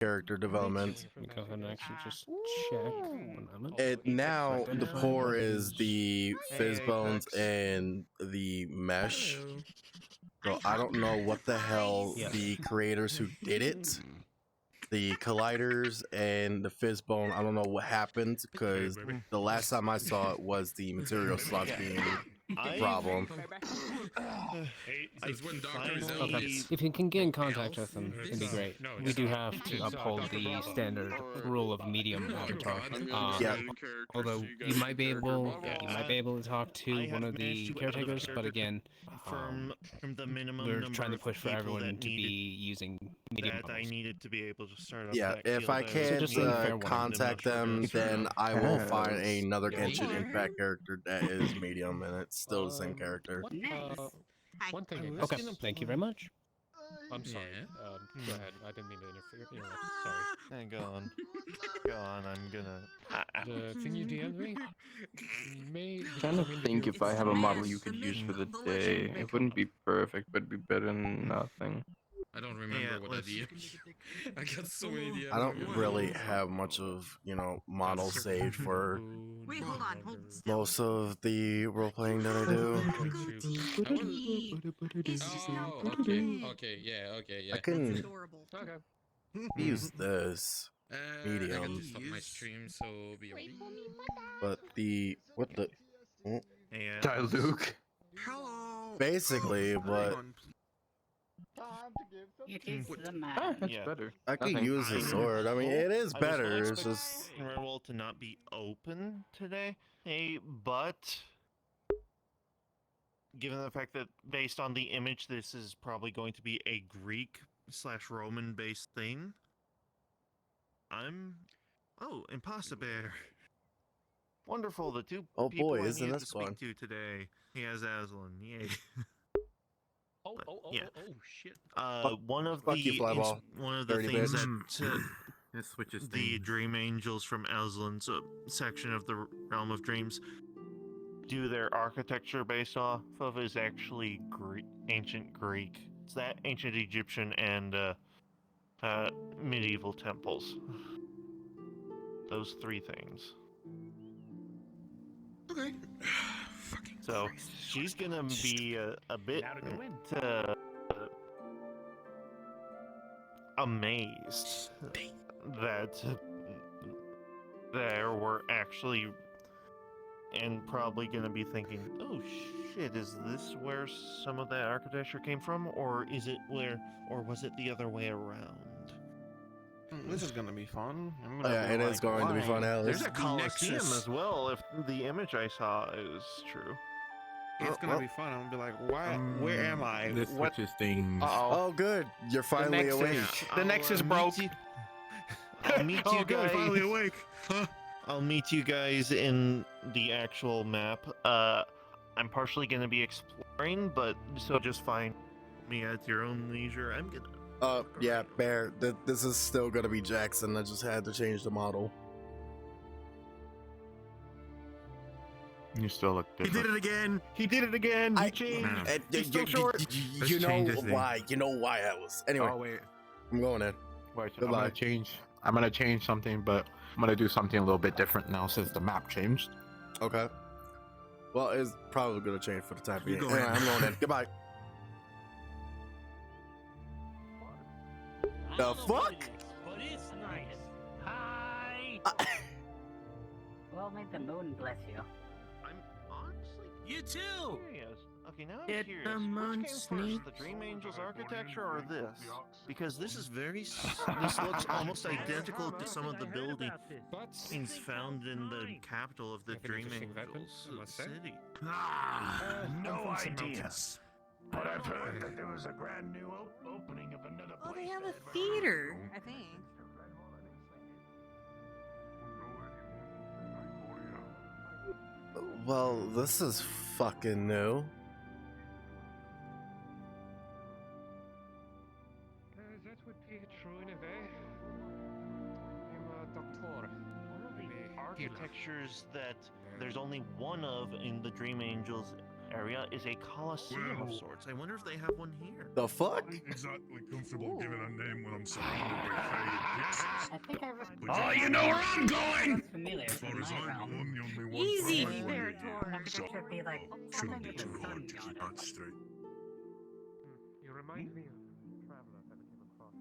character development. Let me go ahead and actually just check. 1 moment. It now the core is the fizz bones and the mesh. So I don't know what the hell the creators who did it, the colliders and the fizz bone. I don't know what happened because the last time I saw it was the material slots being a problem. If you can get in contact with them, it'd be great. We do have to uphold the standard rule of medium avatar. Although you might be able to talk to one of the caretakers, but again, we're trying to push for everyone to be using medium that I needed to be able to start up. Yeah, if I can't contact them, then I will find another Genshin Impact character that is medium, and it's still the same character. One thing. Okay, thank you very much. I'm sorry. Go ahead. I didn't mean to interfere. Sorry. Go on. Go on. I'm gonna. The thing you DM'd me? I'm trying to think if I have a model you could use for the day. It wouldn't be perfect, but it'd be better than nothing. I don't remember what I did. I got so many DMs. I don't really have much of, models saved for Wait, hold on. most of the role playing that I do. Oh, okay, yeah. I can use this I medium, got to stop my stream, so be aware. but what the? Die, Luke. Hello. Basically, but It is the map. That's better. I could use a sword. I mean, it is better. It's just Werewolf to not be open today. Hey, but given the fact that based on the image, this is probably going to be a Greek/Roman based thing. Imposter Bear. Wonderful. The two oh people boy, I isn't needed this to fun? speak to today. He has Aslan. Yay. Shit. One of fuck you, Flyball. one of the Dirty things bitch. that the Dream Angels from Aslan's section of the Realm of Dreams do their architecture based off of is actually ancient Greek. It's that ancient Egyptian and medieval temples. Those three things. Okay. So she's gonna be a bit amazed that there were actually, and probably gonna be thinking, oh shit, is this where some of that architecture came from, or was it the other way around? This is gonna be fun. It is going to be fun, Alice. There's a Colosseum as well, if the image I saw is true. It's gonna be fun. I'm gonna be like, why? Where am I? This switches things. Oh, good. You're finally awake. The Nexus broke. I'll meet you guys. Finally awake. I'll meet you guys in the actual map. I'm partially gonna be exploring, but so just find me at your own leisure. I'm gonna. Yeah, Bear. This is still gonna be Jackson. I just had to change the model. You still look different. He did it again. He did it again. He changed. He's still short. You know why? You know why, Alice. Anyway, Oh wait. I'm going in. Wait, I'm Goodbye. gonna change something, but I'm gonna do something a little bit different now since the map changed. Okay. Well, it's probably gonna change for the time being. go Anyway, in. I'm going in. Goodbye. The fuck? But it's nice. Hi. Well, may the moon bless you. I'm honestly. You too. Curious. Okay, now I'm Get curious. the moon Which came sneak. first, the Dream Angels architecture or this? Because this is this looks almost identical to some of the buildings found in the capital of the Have an Dream interesting Angels weapon, I must say. city. No ideas. But I've heard that there was a grand new opening of another place. Oh, they have a that- theater, I think. Well, this is fucking new. That would be true in a way. I'm a doctor. Architectures that there's only one of in the Dream Angels area is a coliseum of Well- sorts. I wonder if they have one here. The fuck? Not exactly comfortable giving a name when I'm surrounded by faded pixels. I think Oh, you know where I'm going! That's familiar. As far from as my I know, realm. I'm the only one Easy found by there, you. Tor. So, It should be like shouldn't be something too with the hard sun to keep god. that straight. You remind me of a traveler that I came across.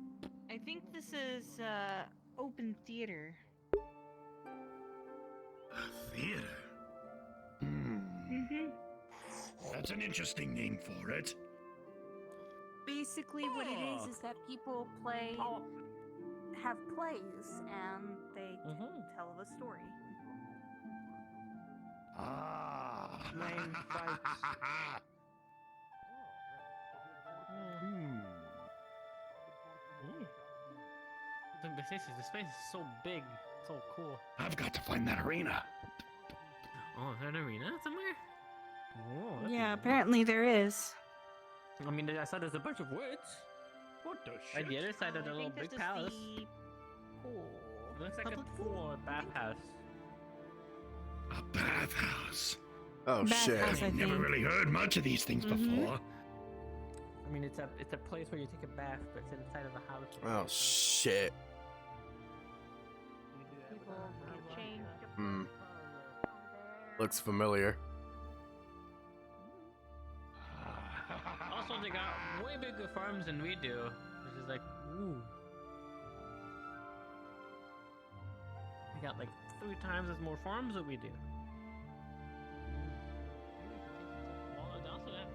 I think this is open theater. Theater? Mm-hmm. That's an interesting name for it. Basically, what it is that people have plays, and they tell a story. Ah. Main fights. This space is so big, so cool. I've got to find that arena. Oh, is there an arena somewhere? Oh, that'd be Yeah, cool. apparently there is. I mean, I saw there's a bunch of woods. What the At the other side of the I little think big this is palace. the pool. Looks like a Public pool or bathhouse. A bathhouse. Oh shit. Bathhouse, I Never think. really heard much of these things Mhm. before. I mean, it's a place where you take a bath, but it's inside of the house. Oh shit. People get changed. Hmm. Looks familiar. Also, they got way bigger farms than we do. Which is like, ooh. We got like 3 times as more farms that we do. Well, they also have-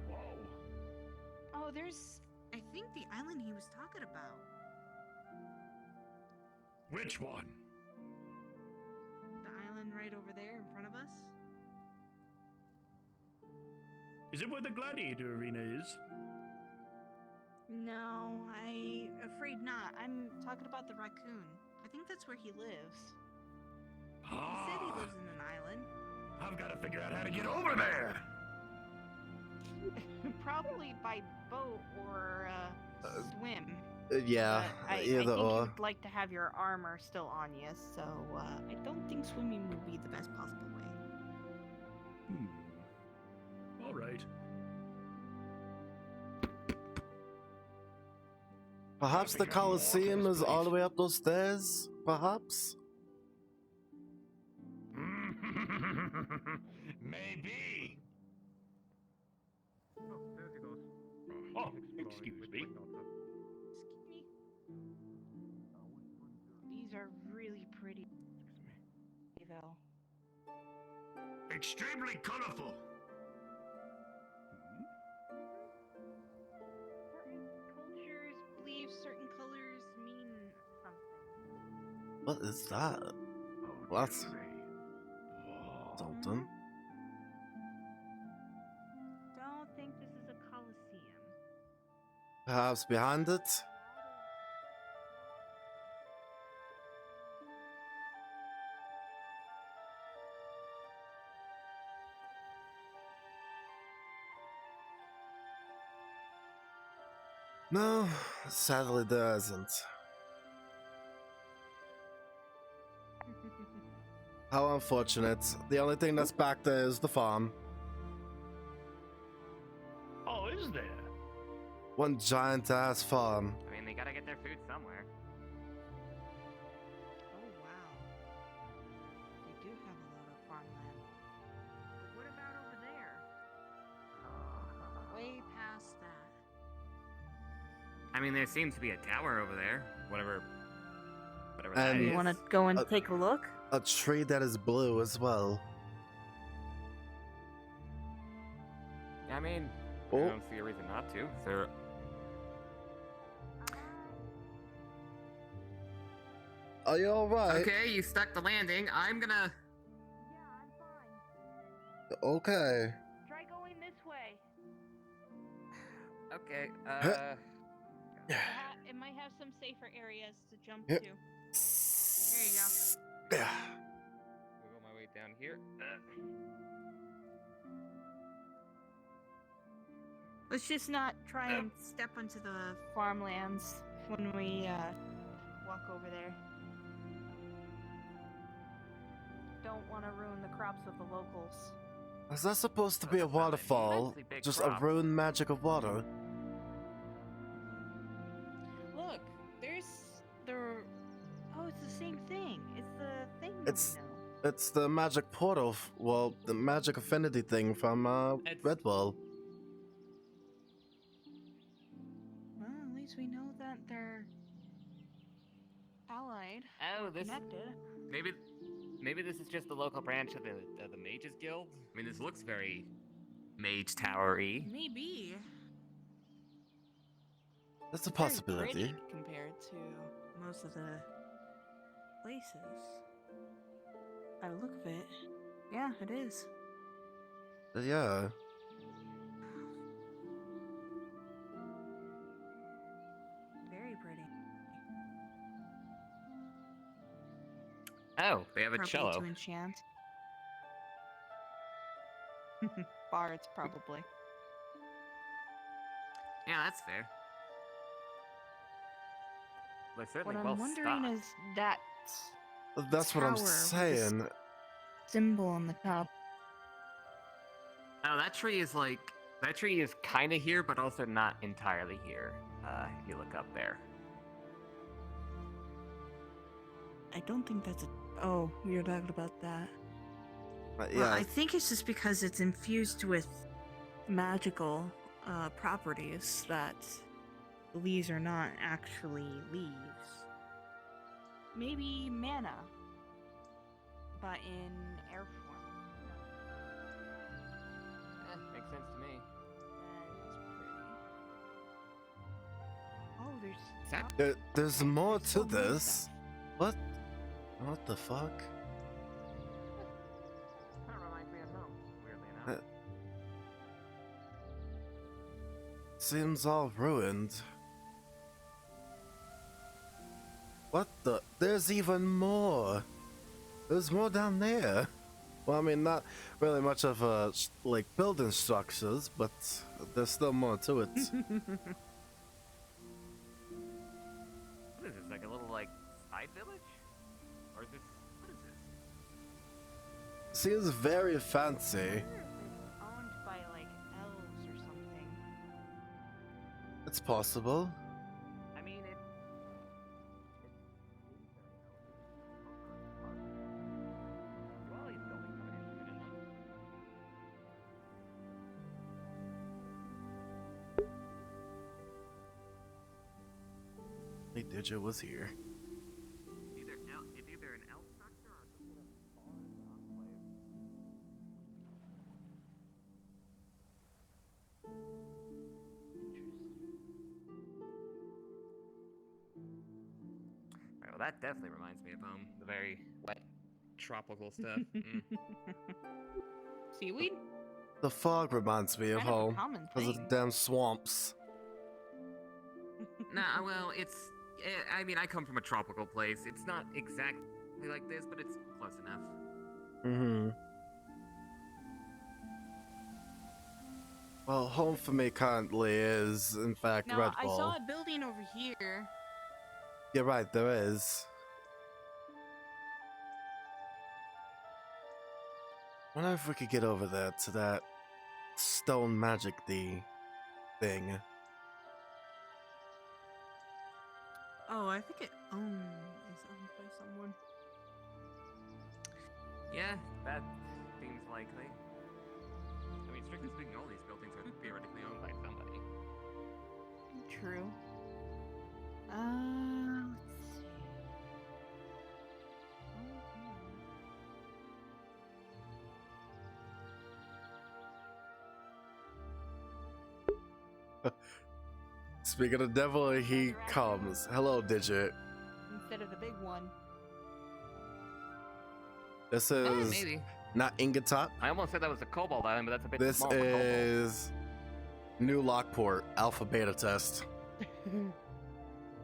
Whoa. Oh, there's, I think, the island he was talking about. Which one? The island right over there in front of us. Is it where the gladiator arena is? No, I'm afraid not. I'm talking about the raccoon. I think that's where he lives. He said he lives in an island. I've got to figure out how to get over there. Probably by boat or swim. Yeah, I either think or. you'd like to have your armor still on you, so I don't think swimming would be the best possible way. All right. Perhaps the Colosseum is all the way up those stairs? Perhaps? Maybe. Oh, there he goes. Oh, He's excuse exploring me. with my daughter. Excuse me. These are really pretty. Evel. Extremely colorful. Certain cultures believe certain colors mean something. What is that? Well, that's something. Don't think this is a coliseum. Perhaps behind it? No, sadly there isn't. How unfortunate. The only thing that's back there is the farm. Oh, is there? One giant ass farm. I mean, they gotta get their food somewhere. Oh wow. They do have a lot of farmland. But what about over there? Way past that. I mean, there seems to be a tower over there. Whatever that And- is. You want to go and Uh, take a look? A tree that is blue as well. I mean, Oh. I don't see a reason not to. So, Are you alright? okay, you stuck the landing. I'm gonna. Yeah, I'm fine. Okay. Try going this way. Okay. It might have some safer areas to jump Yep. to. Yeah. Wiggle my way down here. Let's just not try and step onto the farmlands when we walk over there. don't want to ruin the crops of the locals. Is that supposed to be a waterfall? immensely big Just crops. a ruined magic of water? Look, there's the. Oh, it's the same thing. It's the thing that It's- we know. It's the magic portal, well, the magic affinity thing from Redwall. Well, at least we know that they're allied. Oh, this Connected. maybe this is just the local branch of the Mages Guild. I mean, this looks very Mage Tower-y. Maybe. That's a Very possibility. pretty compared to most of the places. By the look of it, yeah, it is. Yeah. Very pretty. Oh, they have a Appropriate cello. to enchant. Bards, probably. Yeah, that's fair. They're certainly What well I'm wondering stocked. is that That's what I'm tower with this saying. symbol on the top. Oh, that tree is kind of here, but also not entirely here. If you look up there. I don't think that's a. Oh, we were talking about that. Yeah. Well, I think it's just because it's infused with magical properties that the leaves are not actually leaves. Maybe mana, but in air form. Makes sense to me. Oh, There's more to still more this. stuff. What? What the fuck? Kind of reminds me of home, weirdly enough. Seems all ruined. What the? There's even more. There's more down there. Well, I mean, not really much of like building structures, but there's still more to it. What is this? Like a little side village? Or is this? What is this? Seems very fancy. I wonder if it's owned by like elves or something. It's possible. I mean, it. Well, these buildings are interested in them. Hey, Digit was here. It's either an elf structure or some sort of barn enclave. Right, well, that definitely reminds me of the very wet tropical stuff. Seaweed? The fog reminds me of Kind of a home common because of the thing. damn swamps. Nah, well, I mean, I come from a tropical place. It's not exactly like this, but it's close enough. Mm-hmm. Well, home for me currently is, in fact, No, I Redwall. saw a building over here. You're right, there is. Wonder if we could get over there to that stone magic thing. Oh, I think it is owned by someone. Yeah, that seems likely. I mean, strictly speaking, all these buildings are theoretically owned by somebody. True. Let's see. Speaking of devil, he comes. Hello, Digit. Instead of the big one. This is Maybe. not Ingatop. I almost said that was a Cobalt Island, but that's a bit This small for Cobalt. is New Lockport Alpha Beta test.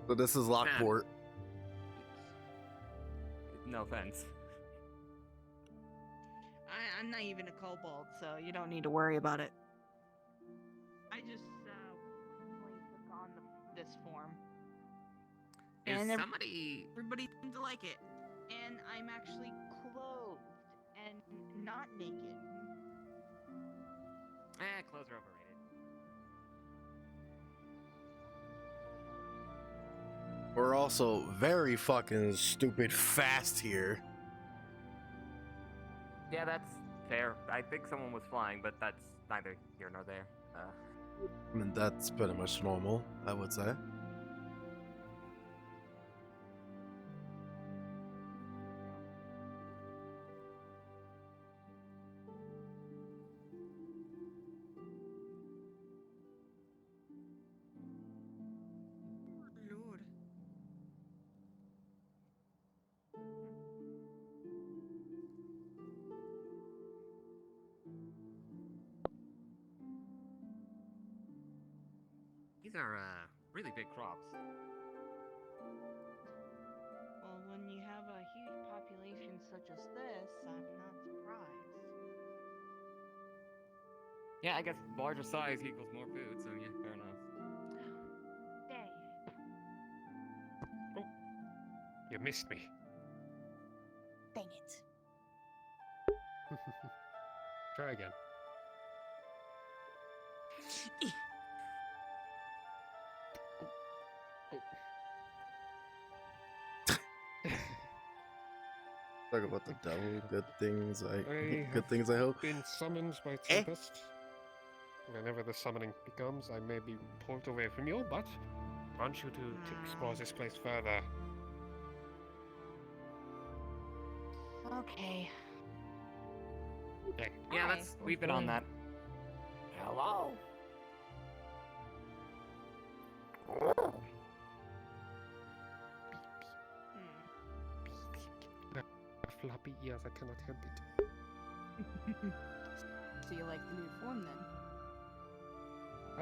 So this is Lockport. No offense. I'm not even a kobold, so you don't need to worry about it. I just recently took on this form. Is And somebody... everybody seemed to like it. And I'm actually clothed not naked. Clothes are overrated. We're also very fucking stupid fast here. Yeah, that's fair. I think someone was flying, but that's neither here nor there. I mean, that's pretty much normal, I would say. Lord. These are really big crops. Well, when you have a huge population such as this, I'm not surprised. Yeah, I guess larger size equals more food, so yeah, fair enough. Dang. Oh, you missed me. Dang it. Try again. Talk about the devil. Good things I have hope. been summoned by Tempest. Whenever the summoning becomes, I may be pulled away from you, but I want you to explore this place further. Okay. Hey, Yeah, we've been on that. Hello. floppy ears, I cannot help it. So you like the new form then? I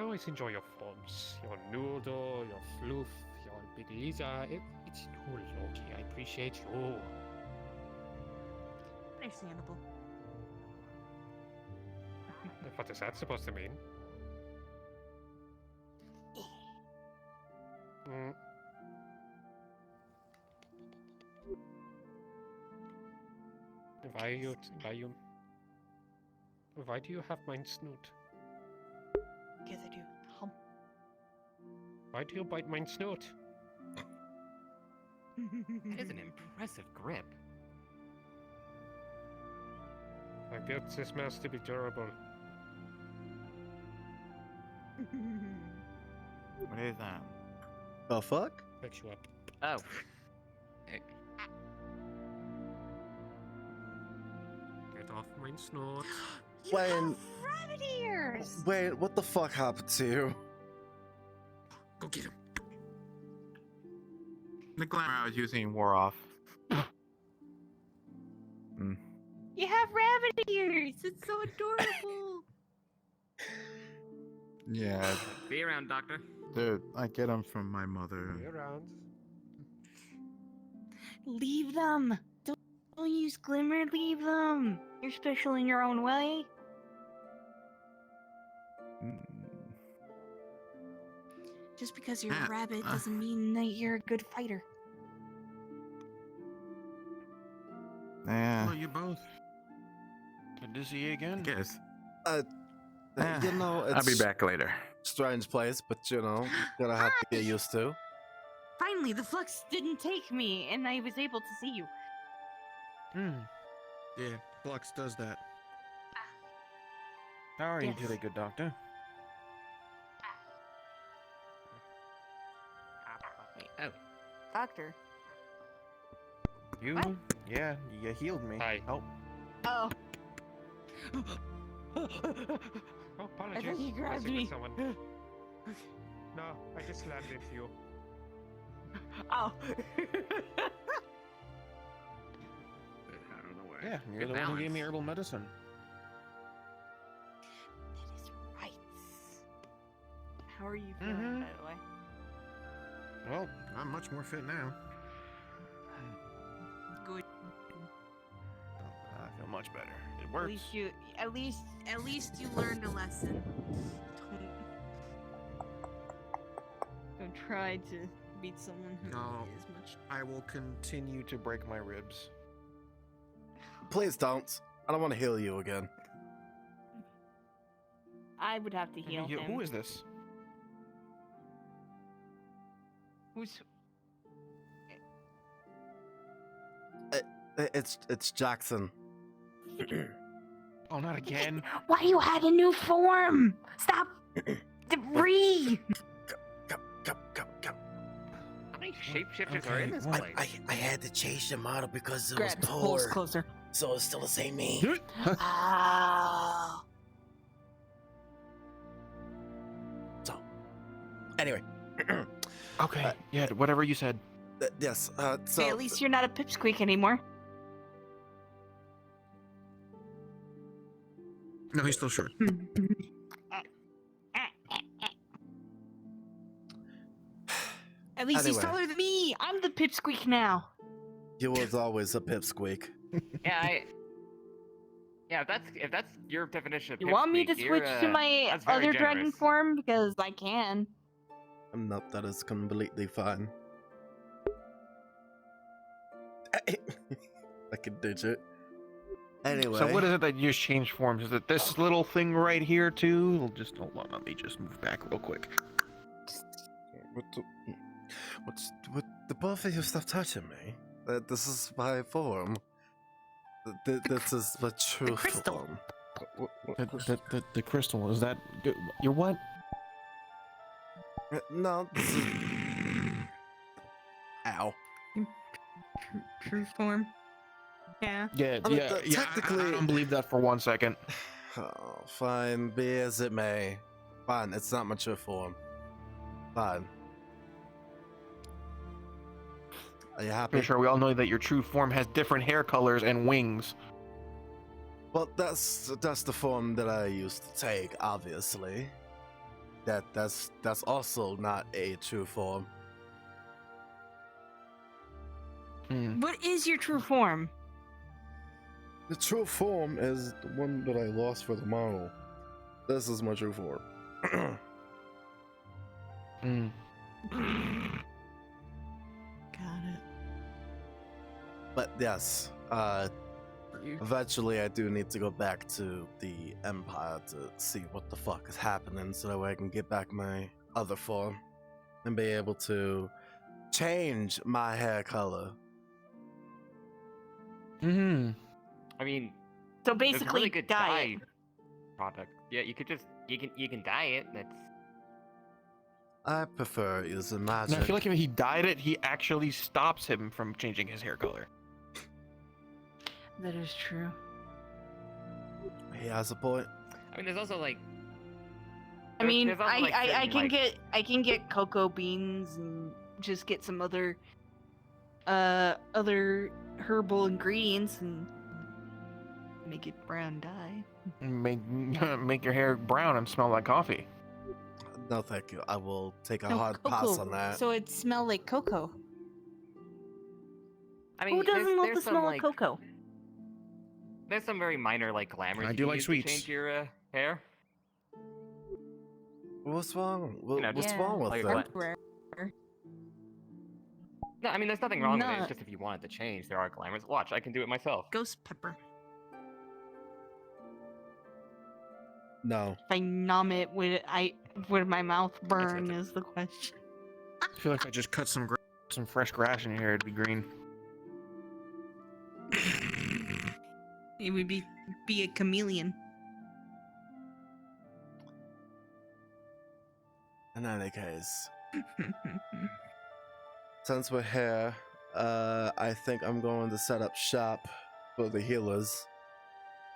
always enjoy your forms. Your noodle, your floof, your big Lisa. It's cool, Loki. I appreciate you. Understandable. What is that supposed to mean? Mm. Why do you have my snoot? Because I do. Hump. Why do you bite my snoot? That is an impressive grip. I built this mouse to be durable. What is that? The fuck? Picks you up. Oh. Get off my snoot. When? Rabbit ears! Wait, what the fuck happened to you? Go get him. The glamour I was using wore off. You have rabbit ears! It's so adorable! Yeah, Be around, Doctor. I get them from my mother. Be around. Leave them! Don't use Glimmer, leave them! You're special in your own way. Just because you're a rabbit doesn't mean that you're a good fighter. Hello, you both. Good to see you again. Yes. You know, it's I'll be back later. strange place, but you know, gonna have to get used to. Finally, the flux didn't take me, and I was able to see you. Yeah, Flux does that. How are you today, good doctor? Wait, oh. Doctor. You? What? Yeah, you healed me. Hi. Oh. Oh. Oh, I apologies. thought you grabbed Messing with me. someone. No, I just slammed into you. Oh. Yeah, you're Good the one who gave balance. me herbal medicine. That is right. How are you feeling, by the way? Well, I'm much more fit now. Good. I feel much better. It At works. least you learned a lesson. Don't try to beat someone who No. is much. I will continue to break my ribs. Please don't. I don't want to heal you again. I would have to heal him. Who is this? Who's? It's Jackson. Oh, not again. Why you had a new form? Stop. Debris. Come. How many shapeshifters are in this place? I had to change the model because it Grab was pulls poor. closer. So it's still the same me. Ah. So, anyway. Okay. Yeah, whatever you said. Yes. So Hey, at least you're not a pipsqueak anymore. No, he's still short. At least he's Anyway. taller than me. I'm the pipsqueak now. you was always a pipsqueak. Yeah, yeah. If that's your definition of You want me to pipsqueak, switch you're, to my that's very other dragon generous. form? Because I can. Not that is completely fine. I can ditch it. Anyway. So what is it that you just changed forms? Is it this little thing right here too? Just hold on, let me just move back real quick. What's the both of you stop touching me? This is my form. This is the true crystal. form. The crystal, is that your what? No, this is... Ow. True form. Yeah. Yeah, I mean, yeah, technically- I don't believe that for 1 second. Oh, fine, be as it may. Fine, it's not my true form. Fine. Are you happy? Pretty sure we all know that your true form has different hair colors and wings. Well, that's the form that I used to take, obviously. That's also not a true form. What is your true form? The true form is the one that I lost for the model. This is my true form. Got it. But yes, eventually I do need to go back to the Empire to see what the fuck is happening so that way I can get back my other form and be able to change my hair color. I mean, So there's basically, a really good dye dye product. Yeah, you could just you can dye it. That's I prefer using Now, magic. I feel like if he dyed it, he actually stops him from changing his hair color. That is true. He has a point. I mean, there's also like. I mean, there's also, like, I certain, can like- I can get cocoa beans and just get some other herbal ingredients and make it brown dye. Make your hair brown and smell like coffee. No, thank you. I will take a No, hard cocoa. pass on that. So it smell like cocoa. I mean, Who doesn't love there's the some, smell like, of cocoa? There's some very minor like glamours. I you do can like use sweets. To change your hair. What's wrong? You know, What's yeah, wrong with like that? what? Rare. No, I mean, there's nothing wrong with it. Not- It's just if you wanted to change, there are glamours. Watch, I can do it myself. Ghost pepper. No. If I numb it, would my mouth burn? Is the question. I feel like if I just cut some fresh grass in your hair, it'd be green. It would be a chameleon. In any case, since we're here, I think I'm going to set up shop for the healers.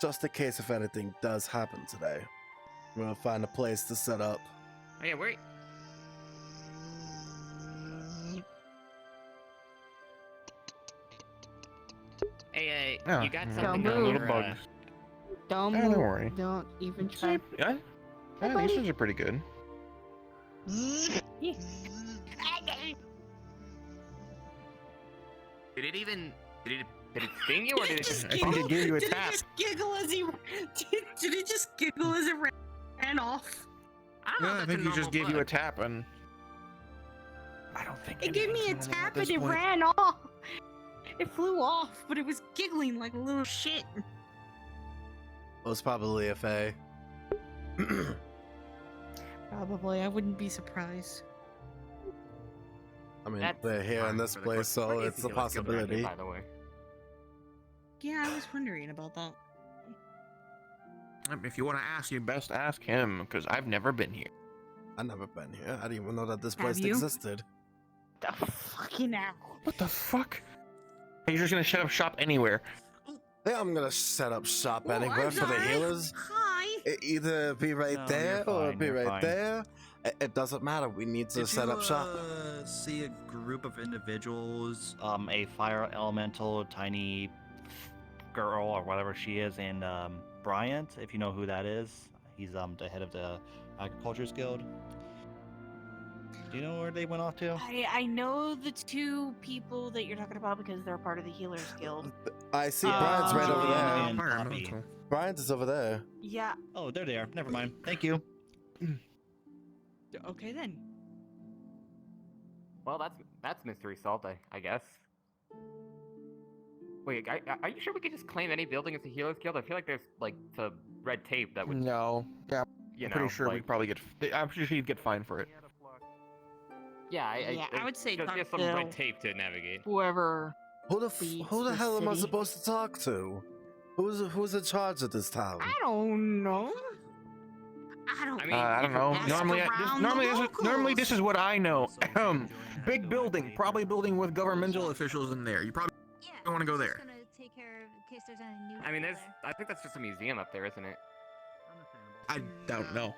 Just in case if anything does happen today. I'm gonna find a place to set up. Oh yeah, wait. Hey, Yeah, you got yeah, something got on little your, bugs. Don't Yeah, don't move. worry. Don't even try. Yeah, these ones are pretty good. Did it even? Did it sting you or did it just? I think it gave you a Did tap. it just giggle as he did it just giggle as it ran off? I don't know. Yeah, I if that's think a he just normal gave you a bug. tap and... I don't think It gave me a anything's normal at tap this and it point. Ran off. It flew off, but it was giggling like a little shit. It was probably a fae. Probably, I wouldn't be surprised. I mean, they're here in this place, so it's a possibility. By the way. Yeah, I was wondering about that. If you want to ask, you best ask him, because I've never been here. I've never been here. I didn't even know that this Have place you? existed. The fucking hell. What the fuck? You're just gonna set up shop anywhere? Yeah, I'm gonna set up shop Well, anywhere I'm for the sorry. healers. Hi. Either be right No, there you're or fine, be you're right fine. there. It doesn't matter. We need to set up shop. See a group of individuals. A fire elemental, tiny girl or whatever she is, and Bryant, if you know who that is. He's the head of the Agriculture's Guild. Do you know where they went off to? I know the two people that you're talking about because they're part of the Healers Guild. I see Brian's right over and there. Poppy. Brian's is over there. Yeah. Oh, there they are. Never mind. Thank you. Okay then. Well, that's mystery solved, I guess. Wait, are you sure we could just claim any building as a Healers Guild? I feel like there's like the red tape that would. No. Yeah. You I'm know, pretty sure like, we'd probably get. I'm pretty sure you'd get fined for it. Yeah, I would say just talk some to red tape to navigate. whoever. Who the hell am I supposed to talk to? Who's in charge of this town? I don't know. I don't. I don't know. ask Normally this is what I know. Big building, probably building with governmental officials in there. You probably don't want to go there. Take care of in case there's any new. I mean, I think that's just a museum up there, isn't it? I don't know.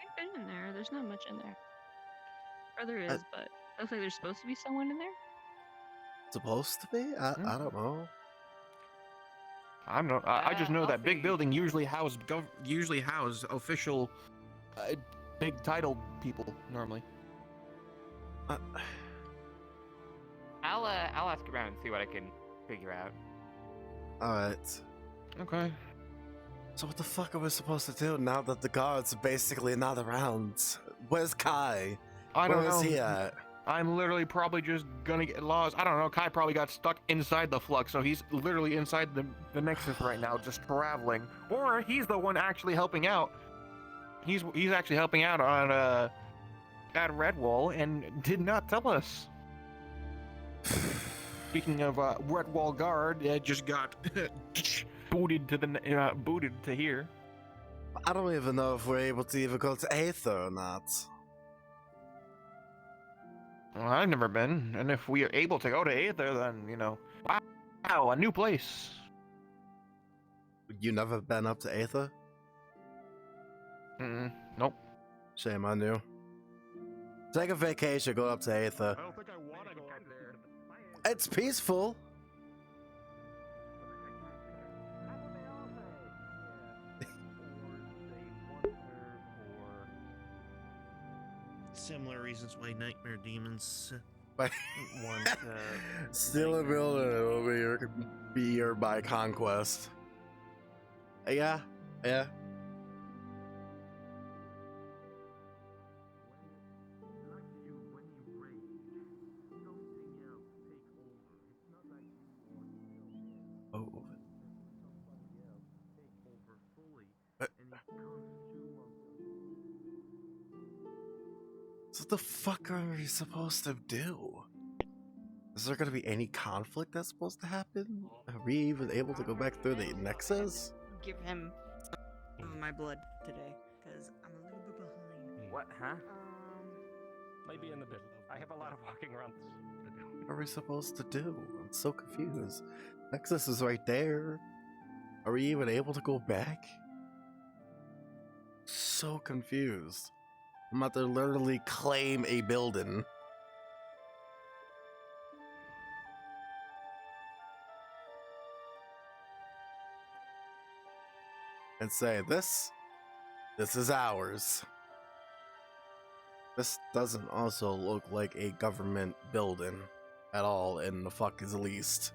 I've been in there. There's not much in there. Or there is, but looks like there's supposed to be someone in there. Supposed to be? I don't know. I just know I'll that big see. building usually house official, big titled people normally. I'll ask around and see what I can figure out. Alright. Okay. So what the fuck are we supposed to do now that the guards are basically not around? Where's Kai? I don't Where know. is he at? I'm literally probably just gonna get lost. I don't know. Kai probably got stuck inside the flux, so he's literally inside the Nexus right now, just traveling. Or he's the one actually helping out. He's actually helping out on at Redwall and did not tell us. Speaking of Redwall guard, just got booted to here. I don't even know if we're able to even go to Aether or not. Well, I've never been, and if we are able to go to Aether, then wow, a new place. You never been up to Aether? Nope. Shame on you. Take a vacation, go up to Aether. I don't think I want to go up there. It's peaceful. Similar reasons why nightmare demons But want still a building over here by conquest. Yeah. Oh. So what the fuck are we supposed to do? Is there gonna be any conflict that's supposed to happen? Are we even able to go back through the Nexus? Give him some of my blood today, because I'm a little bit behind. What? Huh? Maybe in the middle. I have a lot of walking around. What are we supposed to do? I'm so confused. Nexus is right there. Are we even able to go back? So confused. I'm about to literally claim a building. And say, this is ours. This doesn't also look like a government building at all in the fuck is least.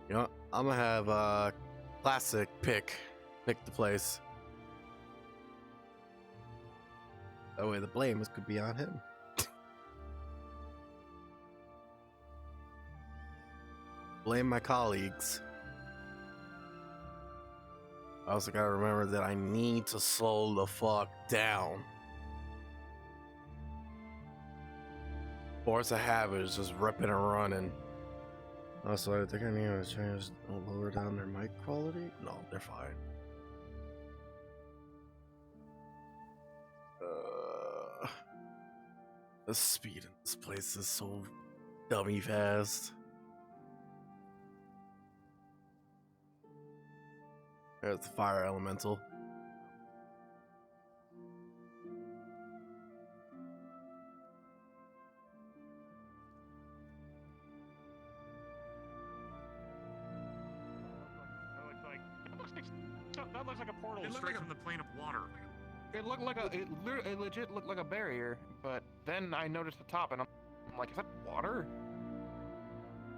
You know, I'm gonna have a classic pick pick the place. That way the blame could be on him. Blame my colleagues. I also gotta remember that I need to slow the fuck down. Force of habit is just ripping and running. Also, I think I need to change lower down their mic quality. No, they're fine. The speed in this place is so dummy fast. There's the fire elemental. That looks like a portal straight from the plane of water. It looked like it legit looked like a barrier, but then I noticed the top, and I'm like, is that water?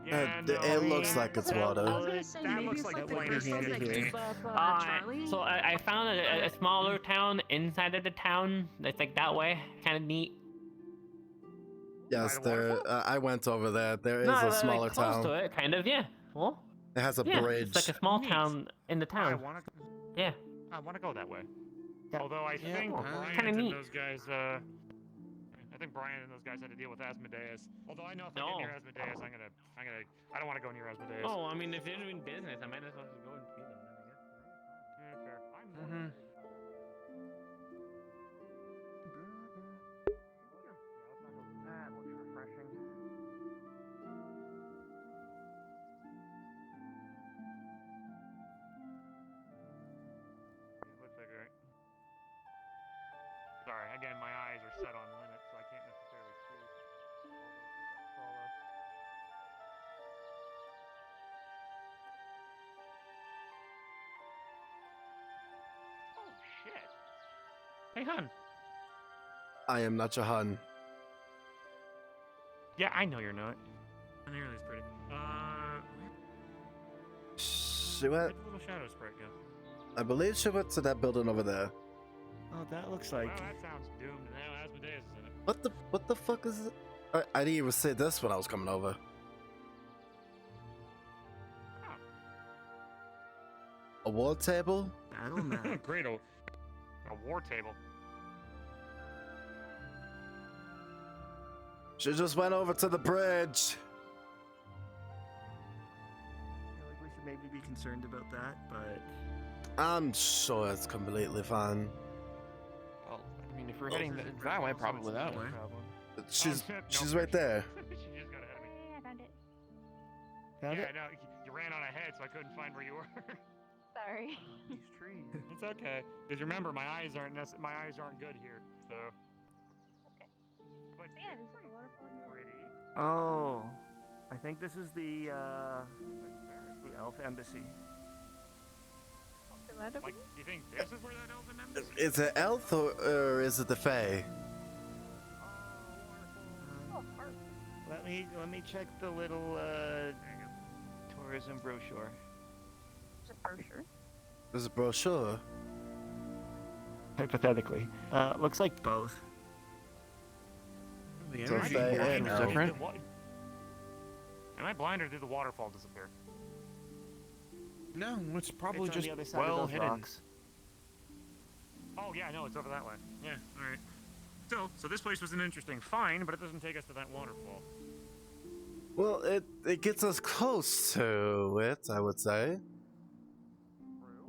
Yeah, it looks like it's water. I was gonna say, maybe it's like the crystals that keep up Charlie. So I found a smaller town inside of the town. That's like that way, kind of neat. Yes, there. I went over there. There is a smaller close town. to it, kind of. Yeah. Well, it has a bridge. It's like a small town in the town. Yeah. I want to go that way. Although I think Brian Kinda and neat. those guys, I think Brian and those guys had to deal with Asmodeus. Although I know if I get near Asmodeus, I don't want to go near Asmodeus. Oh, I mean, if they're doing business, I might as well just go and see them. Yeah, fair. That looks refreshing. Looks like right. Sorry, again, my eyes are set on limits, so I can't necessarily see all those that follow. Oh shit! Hey, hun. I am not your hun. Yeah, I know you're not. Not nearly as pretty. She went. Where'd the little shadow sprite go? I believe she went to that building over there. Oh, that looks like. Well, that sounds doomed. Now Asmodeus is in it. What the fuck is it? I didn't even say this when I was coming over. A war table? Battle map. Great. A war table. She just went over to the bridge. I feel like we should maybe be concerned about that, but I'm sure it's completely fine. Well, I mean, if we're heading that way, probably that way. She's right there. She just got ahead of me. I found it. found Yeah, it. no, you ran on ahead, so I couldn't find where you were. Sorry. These trees. It's okay. Because remember, my eyes aren't good here, so. But Yeah, this is a waterfall. pretty. Oh, I think this is the elf embassy. Like, do you think this is where that elven embassy? Is it elf or is it the fae? Let me check the little tourism brochure. It's a brochure. There's a brochure. Hypothetically, looks like both. The So energy fae portion and is elf. different. Am I blind or did the waterfall disappear? No, it's probably It's on just the other side well of those hidden. rocks. Oh yeah, no, it's over that way. Yeah, all right. So this place was an interesting find, but it doesn't take us to that waterfall. Well, it gets us close to it, I would say.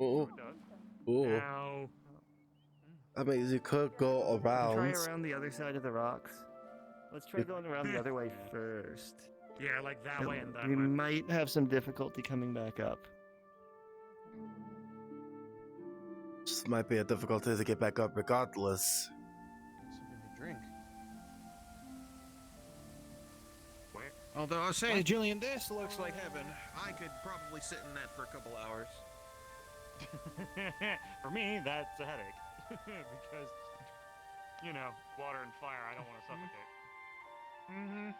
Ooh. It does. Ooh. Now, I mean, you could go We can try around. around the other side of the rocks. Let's try going around the other way first. yeah, like that way and that We way. might have some difficulty coming back up. Just might be a difficulty to get back up regardless. Something to drink. Where? Although I was saying, Jillian, this looks like heaven. I could probably sit in that for a couple hours. For me, that's a headache. Because, you know, water and fire, I don't want to suffocate. Mm-hmm.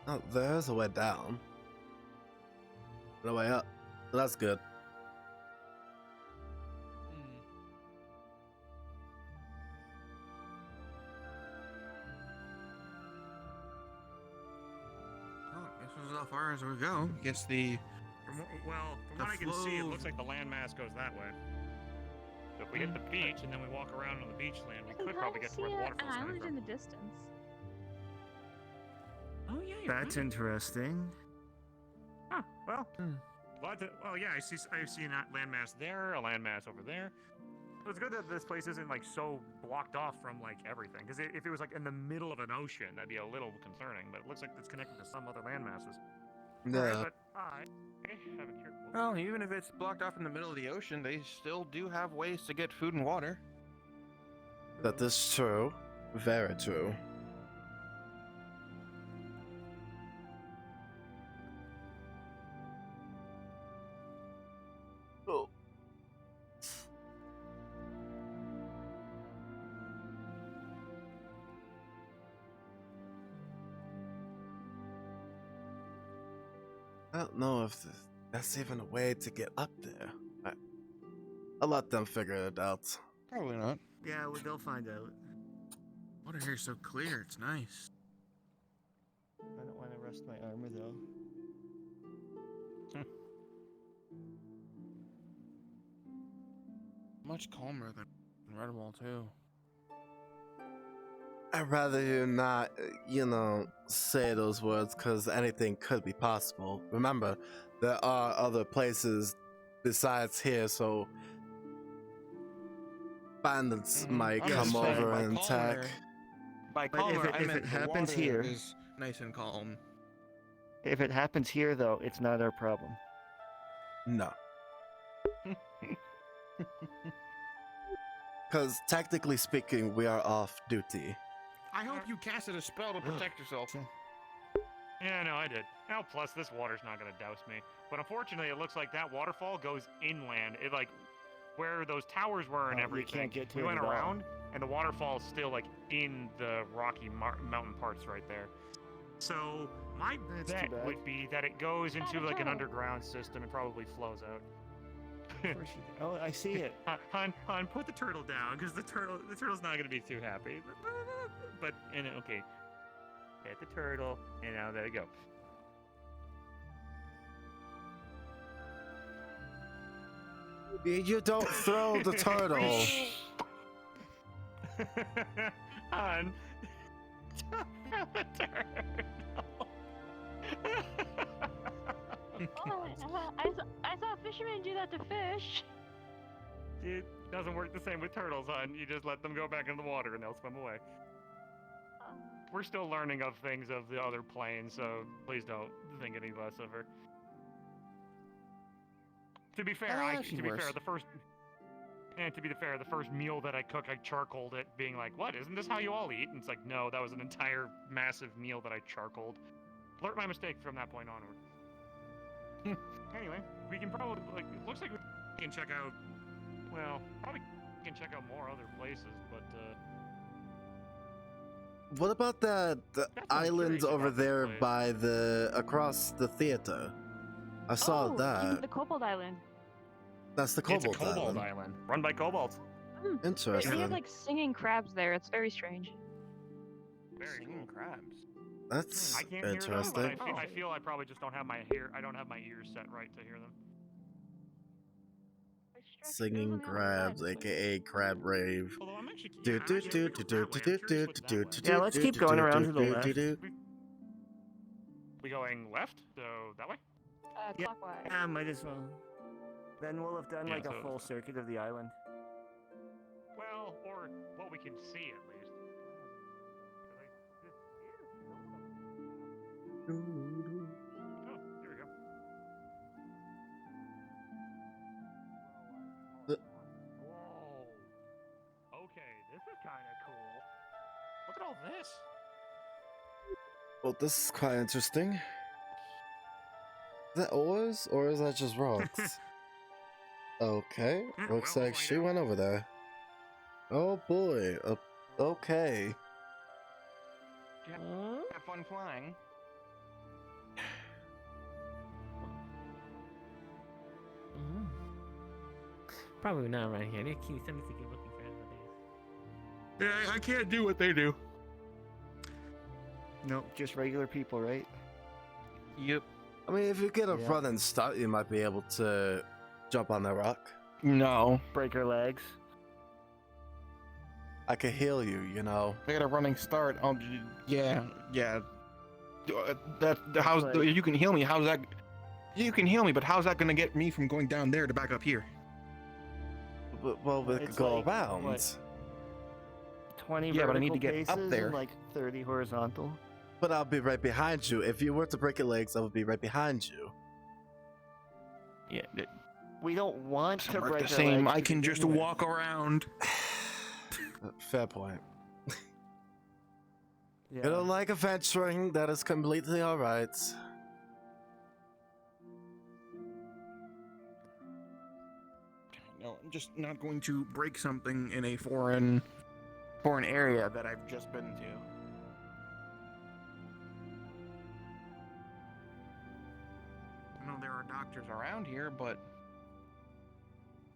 Oh, there's a way down. No way up. That's good. Oh, this is as far as we go. Guess the From what I can see, it looks like the landmass goes that way. So if we hit the beach and then we walk around on the beach land, we could probably get to where the an waterfall's coming island from. in the distance. Oh yeah, that's interesting. Huh, well, well, yeah, I see a landmass there, a landmass over there. So it's good that this place isn't like so blocked off from like everything. Because if it was like in the middle of an ocean, that'd be a little concerning. But it looks like it's connected to some other landmasses. Yeah. Alright, but I haven't heard. Well, even if it's blocked off in the middle of the ocean, they still do have ways to get food and water. That is true. Very true. Oh. I don't know if that's even a way to get up there. I'll let them figure it out. Probably not. Yeah, well, they'll find out. Water here's so clear, it's nice. I don't want to rust my armor though. Much calmer than Redwall too. I'd rather you not, say those words because anything could be possible. Remember, there are other places besides here, so bandits might come over and attack. By But calmer, if it happens here, is nice and calm. if it happens here though, it's not our problem. No. Because technically speaking, we are off duty. I hope you casted a spell to protect yourself. Yeah, no, I did. Now, plus this water's not gonna douse me. But unfortunately, it looks like that waterfall goes inland. It like where those towers were and everything. You can't get to we it went at all. around, and the waterfall's still like in the rocky mountain parts right there. So my That's too bet bad. would be that it goes into like an underground system and probably flows out. Oh, I see it. Han, put the turtle down because the turtle's not gonna be too happy. But okay, hit the turtle, and now there you go. You don't throw the turtle. Han, don't throw the turtle. I saw a fisherman do that to fish. It doesn't work the same with turtles, hon. You just let them go back in the water and they'll swim away. We're still learning of things of the other plane, so please don't think any less of her. To be fair, the first meal that I cooked, I charcoaled it, being like, "What? Isn't this how you all eat?" And it's like, no, that was an entire massive meal that I charcoaled. Learned my mistake from that point onward. Anyway, we can probably it looks like we can check out. Well, probably can check out more other places, but What about the islands over there by across the theater? I saw that. The Kobold Island. That's the Kobold, it's a Kobold Island. Run by kobolds. Interesting. They have like singing crabs there. It's very strange. Very Singing crabs. That's I can't hear them, interesting. but I feel I probably just don't have my ears set right to hear them. Singing crabs, aka crab rave. Although I'm actually Yeah, let's keep going around to the left. We going left? So that way? Clockwise. Yeah, might as well. Then we'll have done Yeah, like a so- full circuit of the island. Well, or what we can see at least. Oh, here we go. Whoa. Okay, this is kind of cool. Look at all this. Well, this is quite interesting. Is that oars or is that just rocks? Okay, looks like she went over there. Oh boy. Okay. Have fun flying. Probably not right here. Nick, can you send me to keep looking for it? Yeah, I can't do what they do. Nope, just regular people, right? Yep. I mean, if you get a running start, you might be able to jump on that rock. No. Break her legs. I could heal you, you know. I got a running start. Oh, yeah. How's you can heal me? How's that? You can heal me, but how's that gonna get me from going down there to back up here? Well, we could go around. What, 20 Yeah, but I need to vertical get up paces there. and like 30 horizontal. But I'll be right behind you. If you were to break your legs, I would be right behind you. Yeah. We don't want to Work break the her same. legs I to can just begin with. walk around. Fair point. Yeah. You don't like adventuring, that is completely alright. No, I'm just not going to break something in a foreign area that I've just been to. I know there are doctors around here, but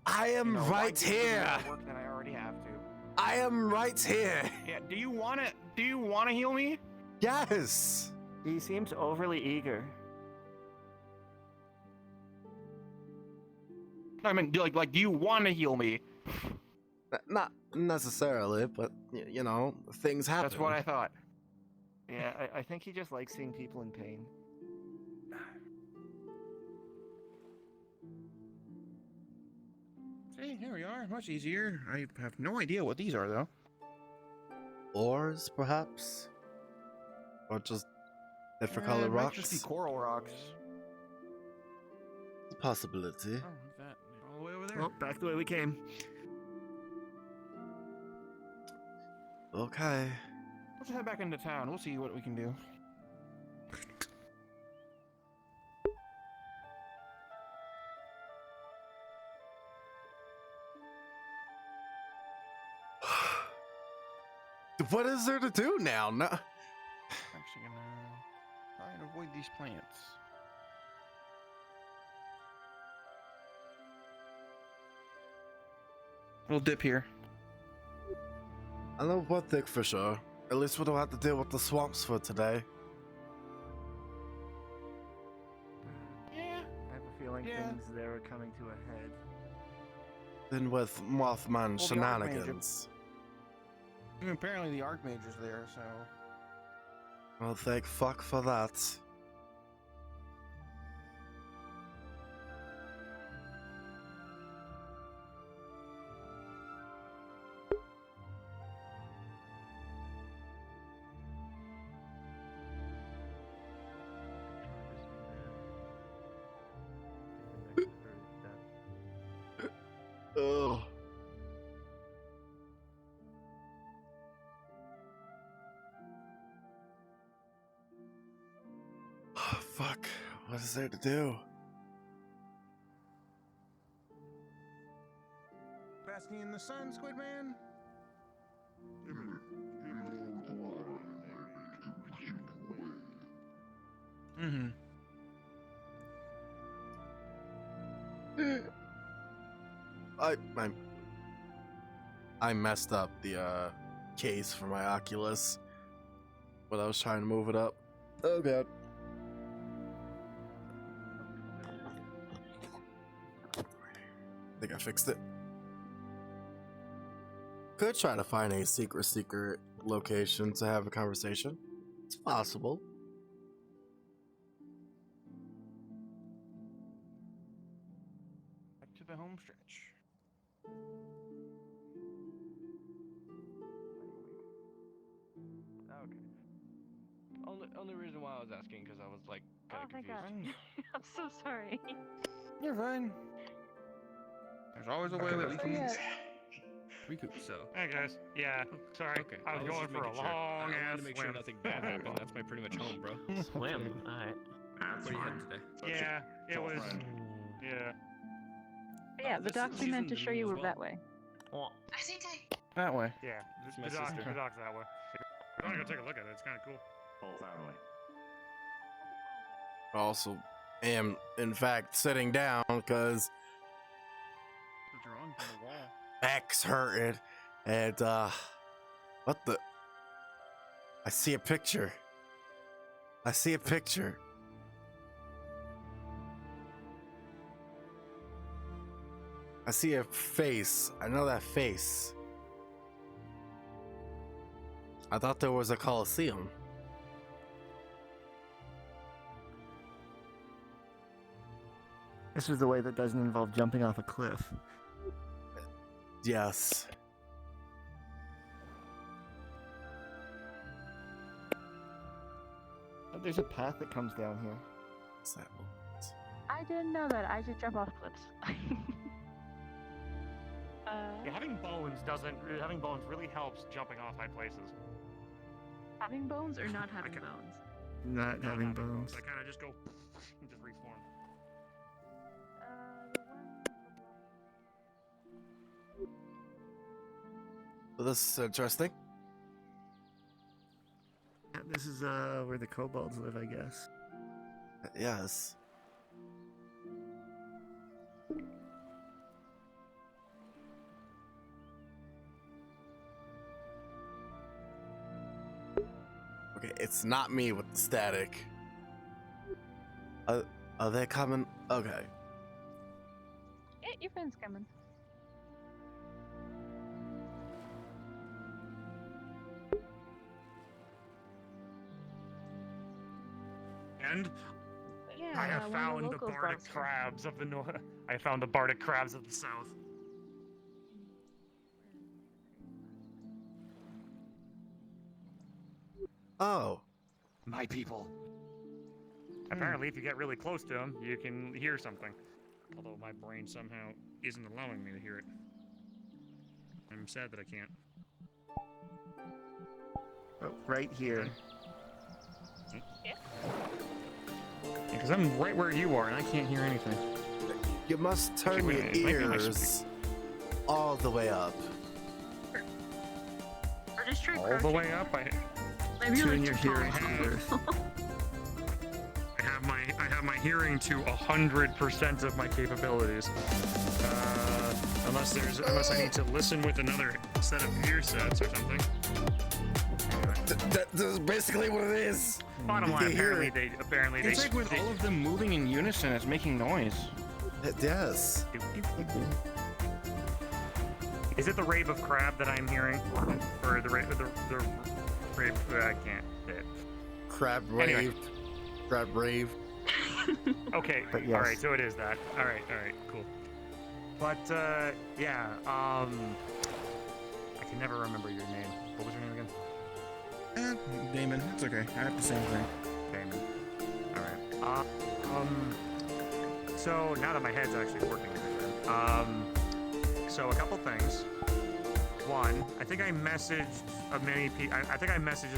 I am why right give them here. more work than I already have to. I am right here. Yeah, do you want to heal me? Yes. He seems overly eager. I mean, do you want to heal me? Not necessarily, but you know, things happen. That's what I thought. Yeah, I think he just likes seeing people in pain. See, here we are. Much easier. I have no idea what these are, though. Ores, perhaps? Or just different It color might rocks? just be coral rocks. It's a possibility. Oh, what's that? All the way over there. Well, back the way we came. Okay. Let's head back into town. We'll see what we can do. What is there to do now? No. Actually gonna try and avoid these plants. We'll dip here. I know one thing for sure. At least we don't have to deal with the swamps for today. I have a feeling things there are coming to a head. Then with Mothman the shenanigans. I mean, apparently the Archmage's there, so... Well, thank fuck for that. Ugh. Oh, fuck. What is there to do? Basking in the sun, Squid Man? Mm-hmm. I messed up the case for my Oculus when I was trying to move it up. Oh god. I think I fixed it. Could try to find a secret location to have a conversation. It's possible. Back to the home stretch. Okay. Only reason why I was asking because I was like kind of my god. confused. I'm so sorry. You're fine. There's always a way that we can recoup. So. Hey guys. Yeah. Sorry. Okay. I was going for a long I ass wanted to make sure swim. nothing bad happened. That's my pretty much home, bro. Swim. Alright. Where are you heading today? Yeah. It was. Yeah. Yeah, the docs we meant to show you were that way. I think I. that way. Yeah. my The doc's sister. that way. If you want to go take a look at it, it's kind of cool. I also am, in fact, sitting down because drawing from the wall. back's hurting, and what the? I see a picture. I see a picture. I see a face. I know that face. I thought there was a Coliseum. This is the way that doesn't involve jumping off a cliff. Yes. There's a path that comes down here. What's that? I didn't know that. I should jump off cliffs. Yeah, having bones really helps jumping off high places. Having bones or not having bones? Not having bones. I kind of just go and just reform. Well, this is interesting. Yeah, this is where the kobolds live, I guess. Yes. Okay, it's not me with the static. Are they coming? Okay. Yeah, your friend's coming. And Yeah, I have one of found the locals brought bardic us here. crabs of the north. I found the bardic crabs of the south. Oh. My people. Apparently, if you get really close to them, you can hear something. Although my brain somehow isn't allowing me to hear it. I'm sad that I can't. Oh, right here. Yeah. Because I'm right where you are, and I can't hear anything. You must turn Wait, your it might be my ears all the way up. Or just try All the way up. Maybe you're Tune like your too hearing tall. to yours. I have my hearing to 100% of my capabilities. Unless I need to listen with another set of ear sets or something. That's basically what it is. Bottom line, apparently It's like with all of them moving in unison, it's making noise. Yes. Is it the rave of crab that I'm hearing, or the rave? I can't. Crab rave. Anyway. Crab rave. Okay. But yes. All right. So it is that. All right. Cool. But yeah. I can never remember your name. What was your name again? Damon, it's okay. I have the same thing. Damon. All right. So now that my head's actually working again, so a couple things. One, I think I messaged as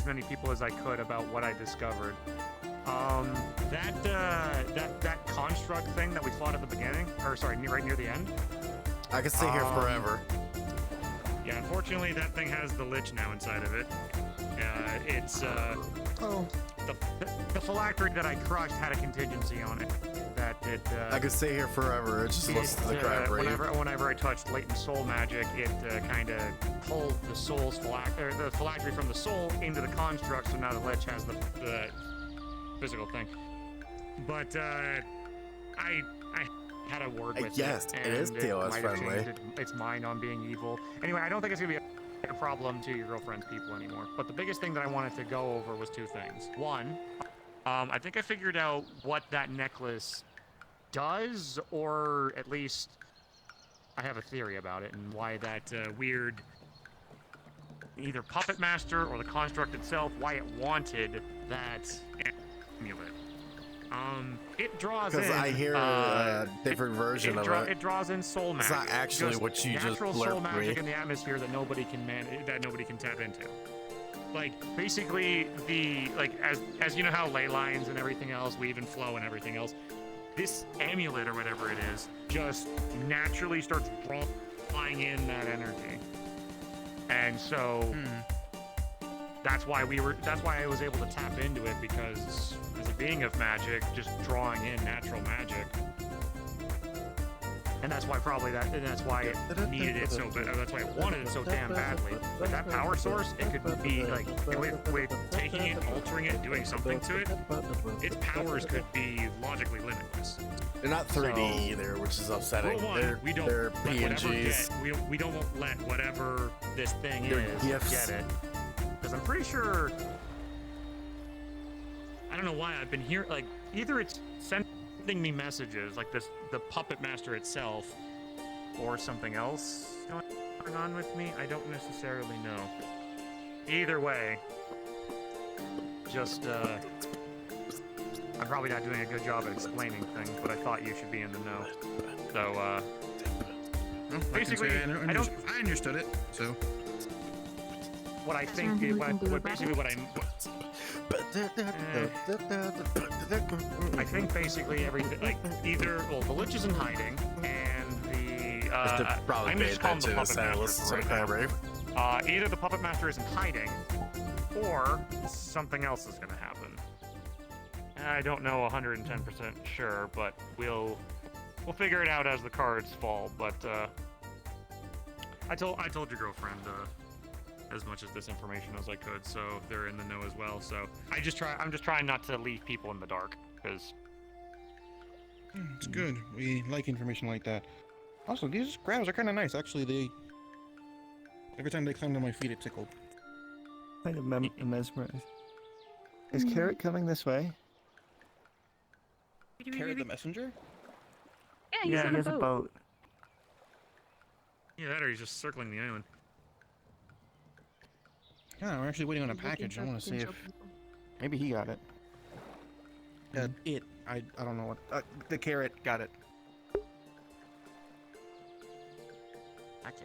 many people as I could about what I discovered. That construct thing that we fought at the beginning, or sorry, right near the end. I could stay here forever. Yeah, unfortunately, that thing has the lich now inside of it. It's the phylactery that I crushed had a contingency on it. That it. I could stay here forever. It just listens to the crab rave. Whenever I touched latent soul magic, it kind of pulled the soul's the phylactery from the soul into the construct. So now the lich has the physical thing. But I had a word with yes, it. It is TOS friendly. Its mind on being evil. Anyway, I don't think it's gonna be a problem to your girlfriend's people anymore. But the biggest thing that I wanted to go over was two things. One, I think I figured out what that necklace does, or at least I have a theory about it and why that weird either puppet master or the construct itself, why it wanted that amulet. It draws in. Because I hear a different version of it. It draws in soul magic. It's not actually what you just natural soul blurred magic me. in the atmosphere that nobody can tap into. Like basically as you know how ley lines and everything else weave and flow and everything else. This amulet or whatever it is just naturally starts drawing in that energy, and so. That's why I was able to tap into it, because as a being of magic, just drawing in natural magic. And that's why that's why it needed it so bad. That's why it wanted it so damn badly. With that power source, it could be like, with taking it, altering it, doing something to it, its powers could be logically limitless. They're not 3D either, which is upsetting. Rule one, we don't they're let whatever PNGs. we don't let whatever this thing They're is gifts. get it. Because I'm pretty sure, I don't know why I've been here, like, either it's sending me messages, like the puppet master itself, or something else going on with me. I don't necessarily know. Either way, just, I'm probably not doing a good job at explaining things, but I thought you should be in the know. So, Well, basically, I understood it, so. what I think, basically what I'm... I think basically everything, like, either, well, the Lich is in hiding, and the, I'm just calling the Puppet Master right now. Either the Puppet Master is in hiding, or something else is gonna happen. I don't know 110% sure, but we'll figure it out as the cards fall, but, I told your girlfriend, as much of this information as I could, so they're in the know as well. So I'm just trying not to leave people in the dark, because It's good. We like information like that. Also, these crabs are kind of nice. Actually, every time they climb to my feet, it tickled. Kind of mesmerized. Is Carrot coming this way? Carrot the messenger? Yeah, he has a boat. yeah, that or he's just circling the island. Yeah, we're actually waiting on a package. I want to see if maybe he got it. I don't know what. The carrot got it. Gotcha.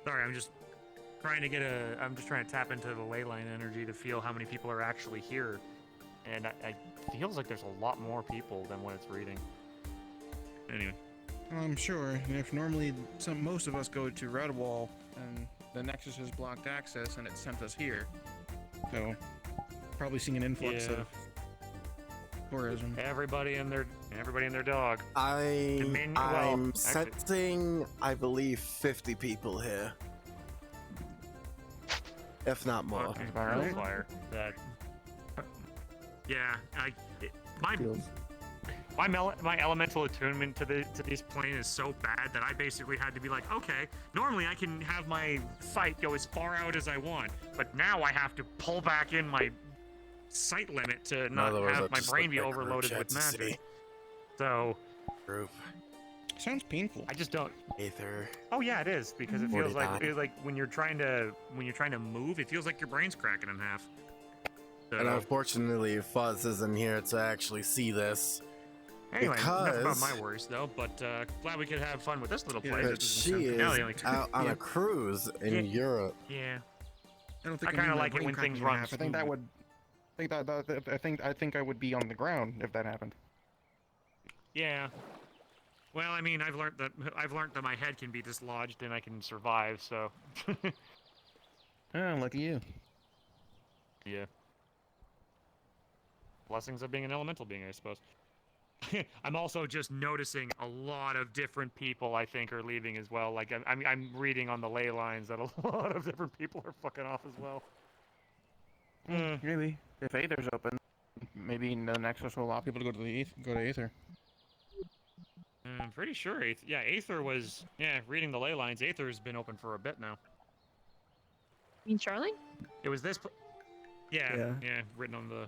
Sorry, I'm just trying to tap into the ley line energy to feel how many people are actually here, and it feels like there's a lot more people than what it's reading. Anyway. I'm sure. If normally most of us go to Redwall and the Nexus has blocked access and it sent us here, so probably seeing an influx of tourism. Everybody and their dog. I'm sensing, I believe, 50 people here, if not more. Okay, fire. That. Yeah, my elemental attunement to these plane is so bad that I basically had to be like, okay, normally I can have my sight go as far out as I want, but now I have to pull back in my sight limit to not have my brain be overloaded with magic. So, sounds painful. I just don't. Aether. Oh yeah, it is, because it feels like when you're trying to move, it feels like your brain's cracking in half. So, and unfortunately, Fuzz isn't here to actually see this. Anyway, enough about my worries, though, but glad we could have fun with this little place. But she is out on a cruise in Europe. Yeah. I don't think I kind of like it when things run. I think that would. I think I would be on the ground if that happened. Yeah. Well, I mean, I've learned that my head can be dislodged and I can survive. So. Oh, lucky you. Yeah. Blessings of being an elemental being, I suppose. I'm also just noticing a lot of different people I think are leaving as well. Like I'm reading on the ley lines that a lot of different people are fucking off as well. Maybe if Aether's open, maybe the Nexus will allow people to go to Aether. I'm pretty sure Aether was reading the ley lines. Aether's been open for a bit now. You mean Charlie? It was this. Yeah, written on the.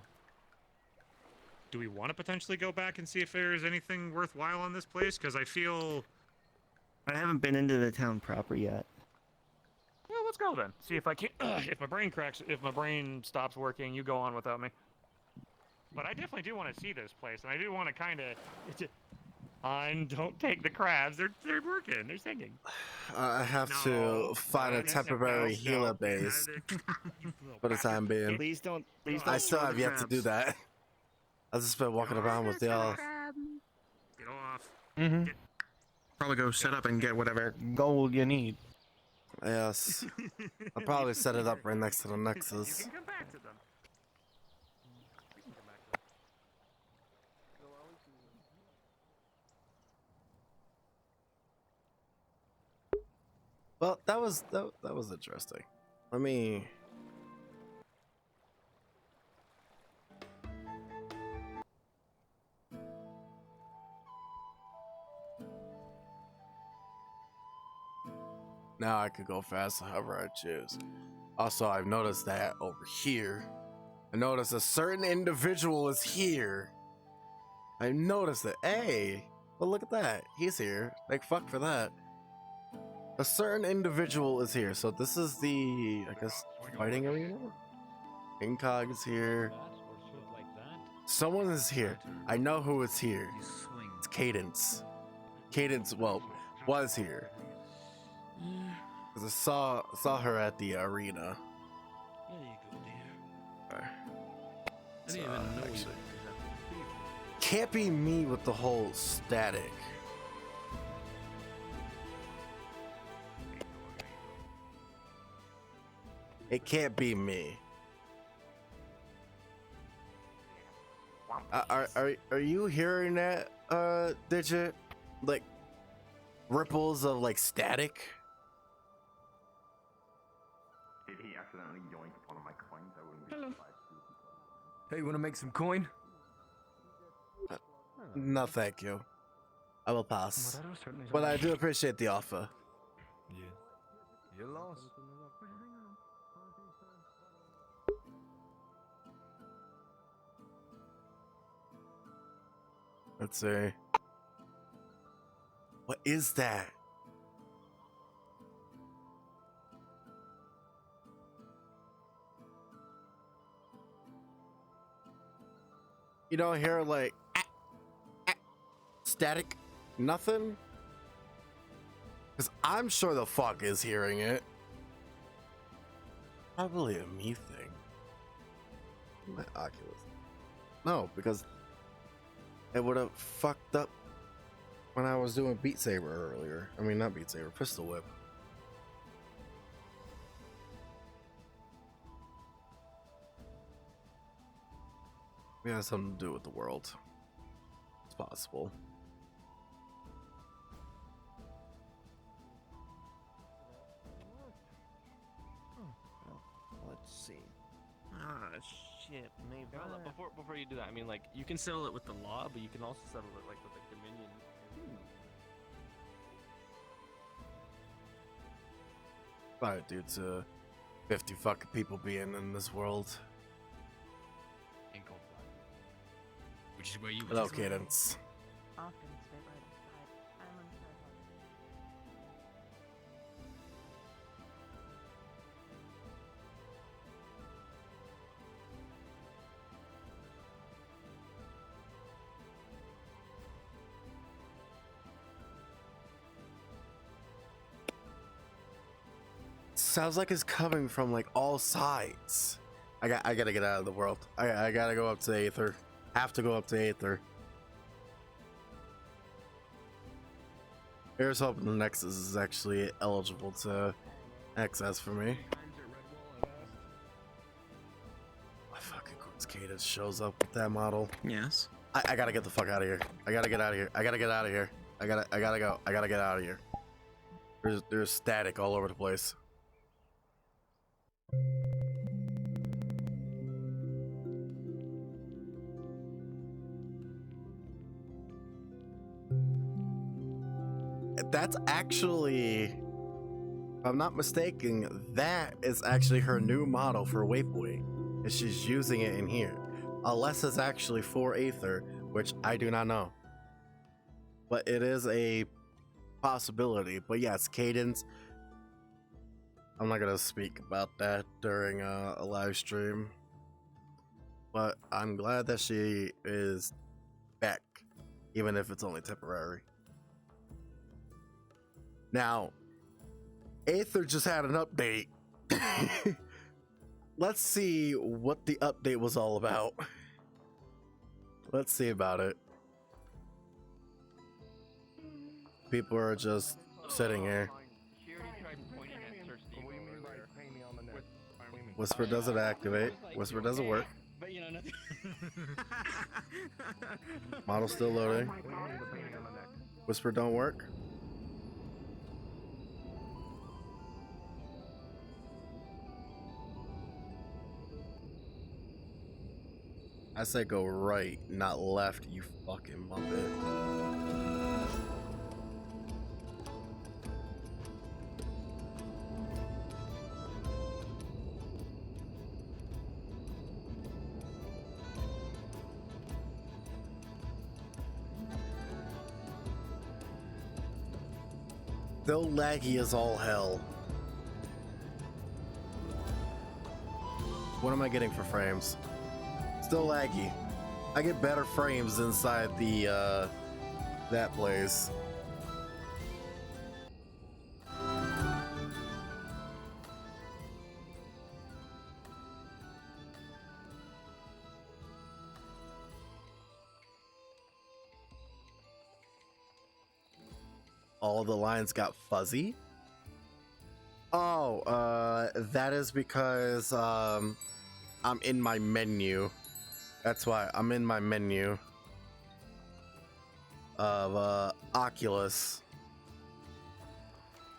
Do we want to potentially go back and see if there's anything worthwhile on this place? Because I feel... I haven't been into the town proper yet. Yeah, let's go then. See if I can... if my brain cracks... If my brain stops working, you go on without me. But I definitely do want to see this place, and I do want to kind of... don't take the crabs. They're working. They're singing. I have to find a temporary healer base for the time being. Please don't I still have yet to do that. I've just been walking around with y'all. Get off. Mm-hmm. Probably go set up and get whatever gold you need. Yes. I'll probably set it up right next to the Nexus. You can come back to them. Well, that was interesting. Let me. Now I could go fast however I choose. Also, I've noticed that over here. I noticed a certain individual is here. I noticed it. Hey, well, look at that. He's here. Like, fuck for that. A certain individual is here. So this is the, I guess, fighting arena? Incog is here. Someone is here. I know who is here. It's Cadence. Cadence, well, was here. Because I saw her at the arena. There you go, dear. Alright. I didn't even know you. Can't be me with the whole static. It can't be me. Are you hearing that, Digit? Like ripples of like static? Did he accidentally yoink one of my coins? I wouldn't be surprised. Hey, you wanna make some coin? No, thank you. I will pass. But I do appreciate the offer. Yeah. You're lost. Let's see. What is that? You don't hear like static, nothing? Because I'm sure the fuck is hearing it. Probably a me thing. My Oculus. No, because it would have fucked up when I was doing Beat Saber earlier. I mean, not Beat Saber, Pistol Whip. It has something to do with the world. It's possible. Let's see. Ah, shit. Maybe. Before you do that, I mean, like, you can settle it with the law, but you can also settle it like with like Dominion. Alright, dude, to 50 fucking people being in this world. Which is where you. Hello, Cadence. Often stay right inside. I'm inside. Sounds like it's coming from like all sides. I gotta get out of the world. I gotta go up to Aether. Have to go up to Aether. Here's hoping the Nexus is actually eligible to access for me. My fucking Cadence shows up with that model. Yes. I gotta get the fuck out of here. I gotta get out of here. I gotta get out of here. I gotta go. I gotta get out of here. There's static all over the place. That's actually, if I'm not mistaken, that is actually her new model for Waypoint. And she's using it in here. Unless it's actually for Aether, which I do not know. But it is a possibility. But yes, Cadence. I'm not gonna speak about that during a live stream. But I'm glad that she is back. Even if it's only temporary. Now, Aether just had an update. Let's see what the update was all about. Let's see about it. People are just sitting here. Whisper doesn't activate. Whisper doesn't work. But you know, nothing. Model still loading. Whisper don't work. I said go right, not left, you fucking muppet. Still laggy as all hell. What am I getting for frames? Still laggy. I get better frames inside the that place. All the lines got fuzzy. Oh, that is because I'm in my menu. That's why I'm in my menu of Oculus,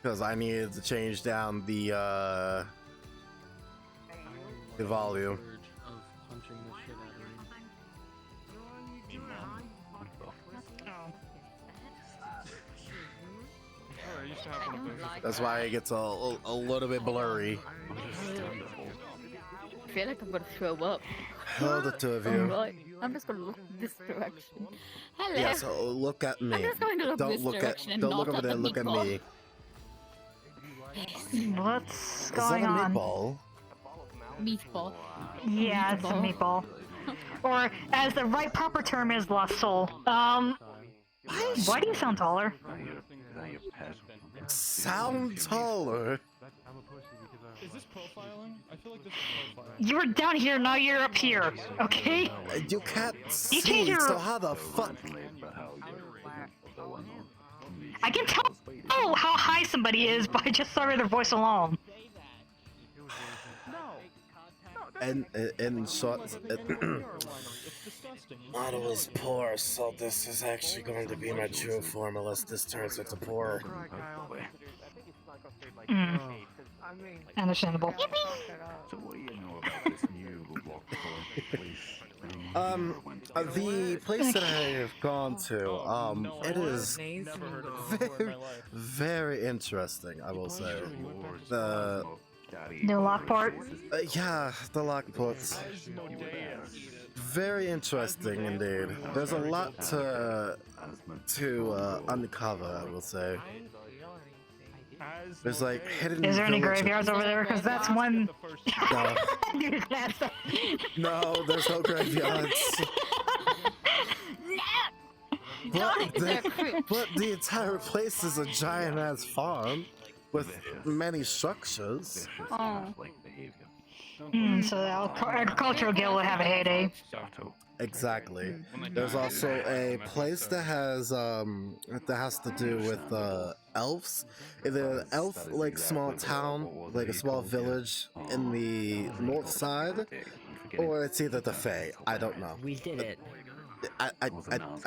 because I needed to change down the volume. That's why it gets a little bit blurry. I feel like I'm gonna throw up. Hello, the two of you. Alright, I'm just gonna look this direction. Hello. Yeah, so look at me. I'm just going to look Don't this look at. direction and Don't not look over at there. the Look at meatball. me. What's Is going that a on? meatball? Meatball. Yeah, it's a meatball. Or, as the right proper term is La Soul. Why do you sound taller? Sound taller? Is this profiling? I feel like this is profiling. You were down here, now you're up here. Okay? You can't You see, change your... so how the fuck? I can tell how high somebody is by just hearing their voice alone. And short, model is poor, so this is actually going to be my true form unless this turns into poor. Understandable. So what do you know about this new block place? The place that I have gone to, it is very, very interesting, I will say. The New Lockport? yeah, the Lockports. Very interesting indeed. There's a lot to uncover, I will say. There's like hidden. Is there any villages. graveyards over there? Because that's one. No. No, there's no graveyards. But the entire place is a giant ass farm with many structures. Oh. So the agricultural guild would have a heyday. Exactly. There's also a place that has to do with elves. Either an elf like small town, like a small village in the north side, or it's either the Fae. I don't know. We did it. I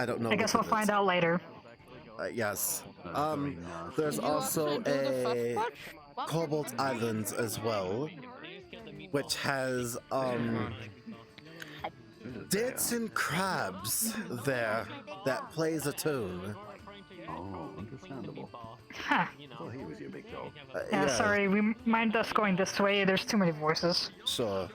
don't know. I guess we'll find out later. Yes. There's also a Cobalt Islands as well, which has dancing crabs there that plays a tune. Oh, understandable. Huh. Well, he was your big dog. Yeah, sorry, we mind us going this way. There's too many voices. Sure.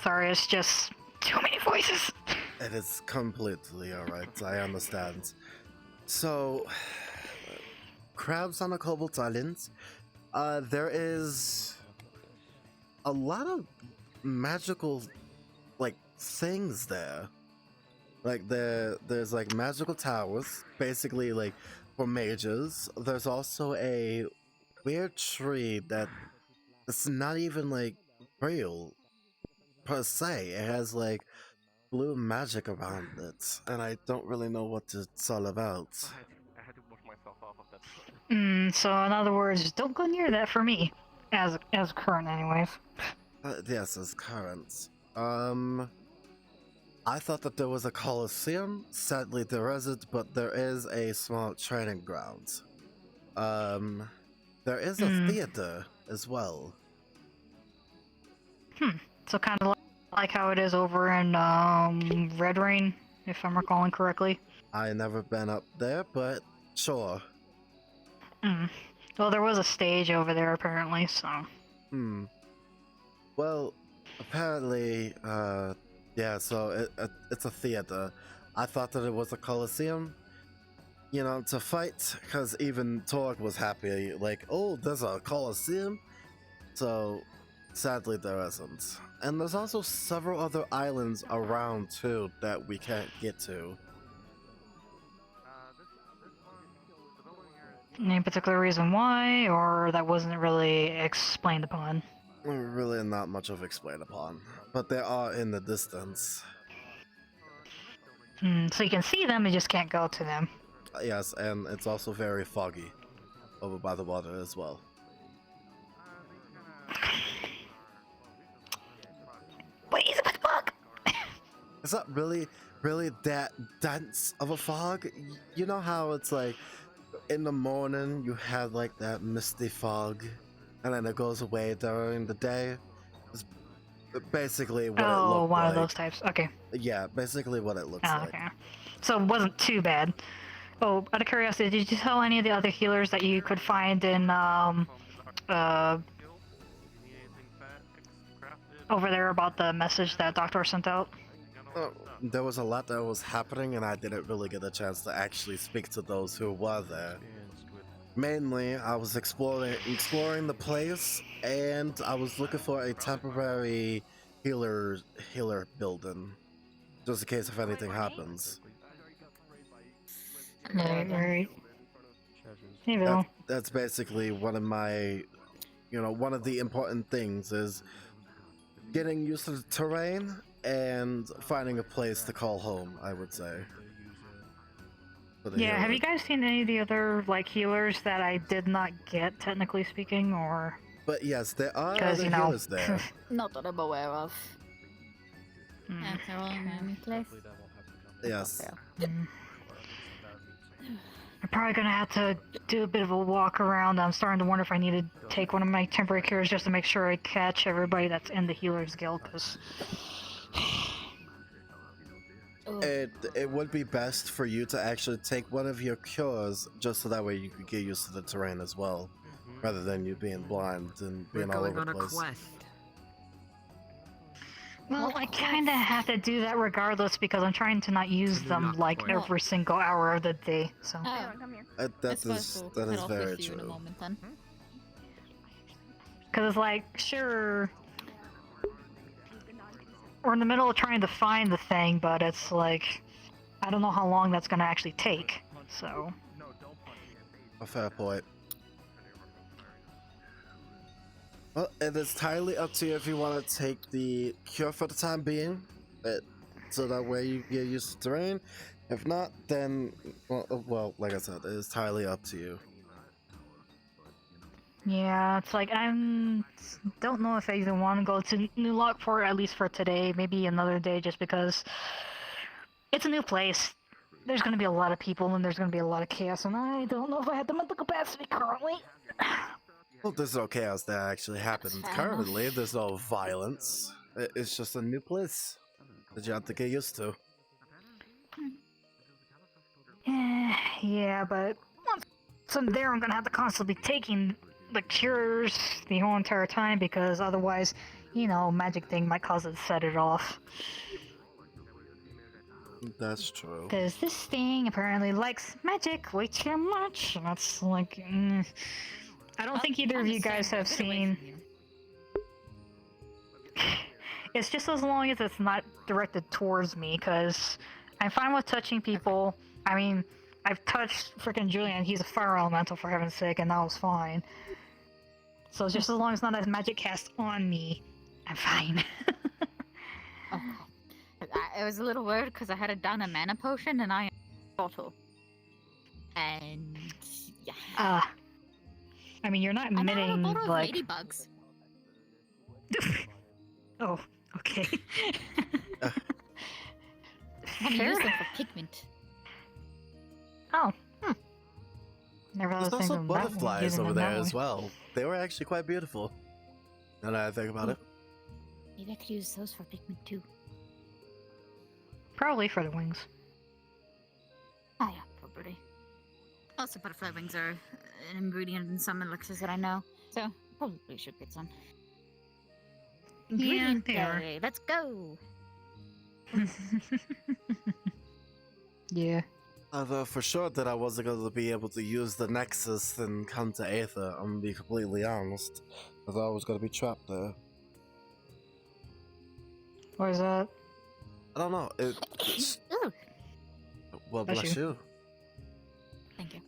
Sorry, it's just too many voices. It is completely alright, I understand. So, crabs on the Cobalt Islands. There is a lot of magical, like, things there. Like, there's, like, magical towers, basically, like, for mages. There's also a weird tree that it's not even, like, real, per se. It has, like, blue magic around it, and I don't really know what it's all about. I had to wash myself off of that. So in other words, don't go near that for me. As current anyways. Yes, as current. I thought that there was a coliseum. Sadly, there isn't, but there is a small training ground. There is a theater as well. So kind of like how it is over in Red Rain, if I'm recalling correctly. I never been up there, but sure. Well, there was a stage over there apparently, so. Well, apparently, yeah. So it's a theater. I thought that it was a coliseum. You know, to fight, because even Torg was happy. Like, oh, there's a coliseum. So, sadly, there isn't. And there's also several other islands around too that we can't get to. Any particular reason why, or that wasn't really explained upon? Really not much of explained upon, but they are in the distance. So you can see them, you just can't go to them. Yes, and it's also very foggy over by the water as well. What is it with fog? It's not really that dense of a fog. You know how it's like in the morning you have like that misty fog, and then it goes away during the day. It's basically what it looked like. Oh, one of those types. Okay. Yeah, basically what it looks like. Okay. So it wasn't too bad. Oh, out of curiosity, did you tell any of the other healers that you could find in over there about the message that Doctor sent out? There was a lot that was happening, and I didn't really get a chance to actually speak to those who were there. Mainly, I was exploring the place, and I was looking for a temporary healer building, just in case if anything happens. Right. Hey, Bill. That's basically one of my, one of the important things is getting used to the terrain and finding a place to call home, I would say. Yeah, have you guys seen any of the other healers that I did not get, technically speaking, or? But yes, there are other healers there. Not that I'm aware of. If they're all in any place. Yes. I'm probably gonna have to do a bit of a walk around. I'm starting to wonder if I need to take one of my temporary cures just to make sure I catch everybody that's in the Healers Guild, because... It would be best for you to actually take one of your cures, just so that way you could get used to the terrain as well, rather than you being blind and being all over the place. Well, I kind of have to do that regardless because I'm trying to not use them every single hour of the day. So that is very true. Because it's sure, we're in the middle of trying to find the thing, but it's I don't know how long that's going to actually take. So a fair point. Well, it is entirely up to you if you want to take the cure for the time being, so that way you get used to the terrain. If not, then, well, like I said, it is entirely up to you. Yeah, it's I don't know if I even want to go to New Lockport, at least for today, maybe another day, just because it's a new place. There's going to be a lot of people, and there's going to be a lot of chaos, and I don't know if I have the mental capacity currently. Well, there's no chaos that actually happens currently. There's no violence. It's just a new place that you have to get used to. Yeah, but once I'm there, I'm gonna have to constantly be taking the cures the whole entire time because otherwise, magic thing might cause it to set it off. That's true. Because this thing apparently likes magic way too much. And that's I don't think either of you guys have seen. It's just as long as it's not directed towards me, because I'm fine with touching people. I mean, I've touched freaking Julian. He's a fire elemental, for heaven's sake, and that was fine. So just as long as it's not a magic cast on me, I'm fine. It was a little weird because I had down a mana potion and I bottle. And yeah. I mean, you're not emitting ladybugs. Oh, okay. I use them for pigment. Oh, Never There's thought of also thinking that one, butterflies using over them there that as way. well. They were actually quite beautiful. Now that I think about it. Maybe I could use those for pigment too. Probably for the wings. Oh yeah, probably. Also, butterfly wings are an ingredient in some elixirs that I know, so probably should get some. Ingredient they are. day. Let's go. Yeah. Although for sure that I wasn't going to be able to use the Nexus and come to Aether, I'm gonna be completely honest. I thought I was going to be trapped there. What is that? I don't know. Ooh, Well, Bless bless you. thank you.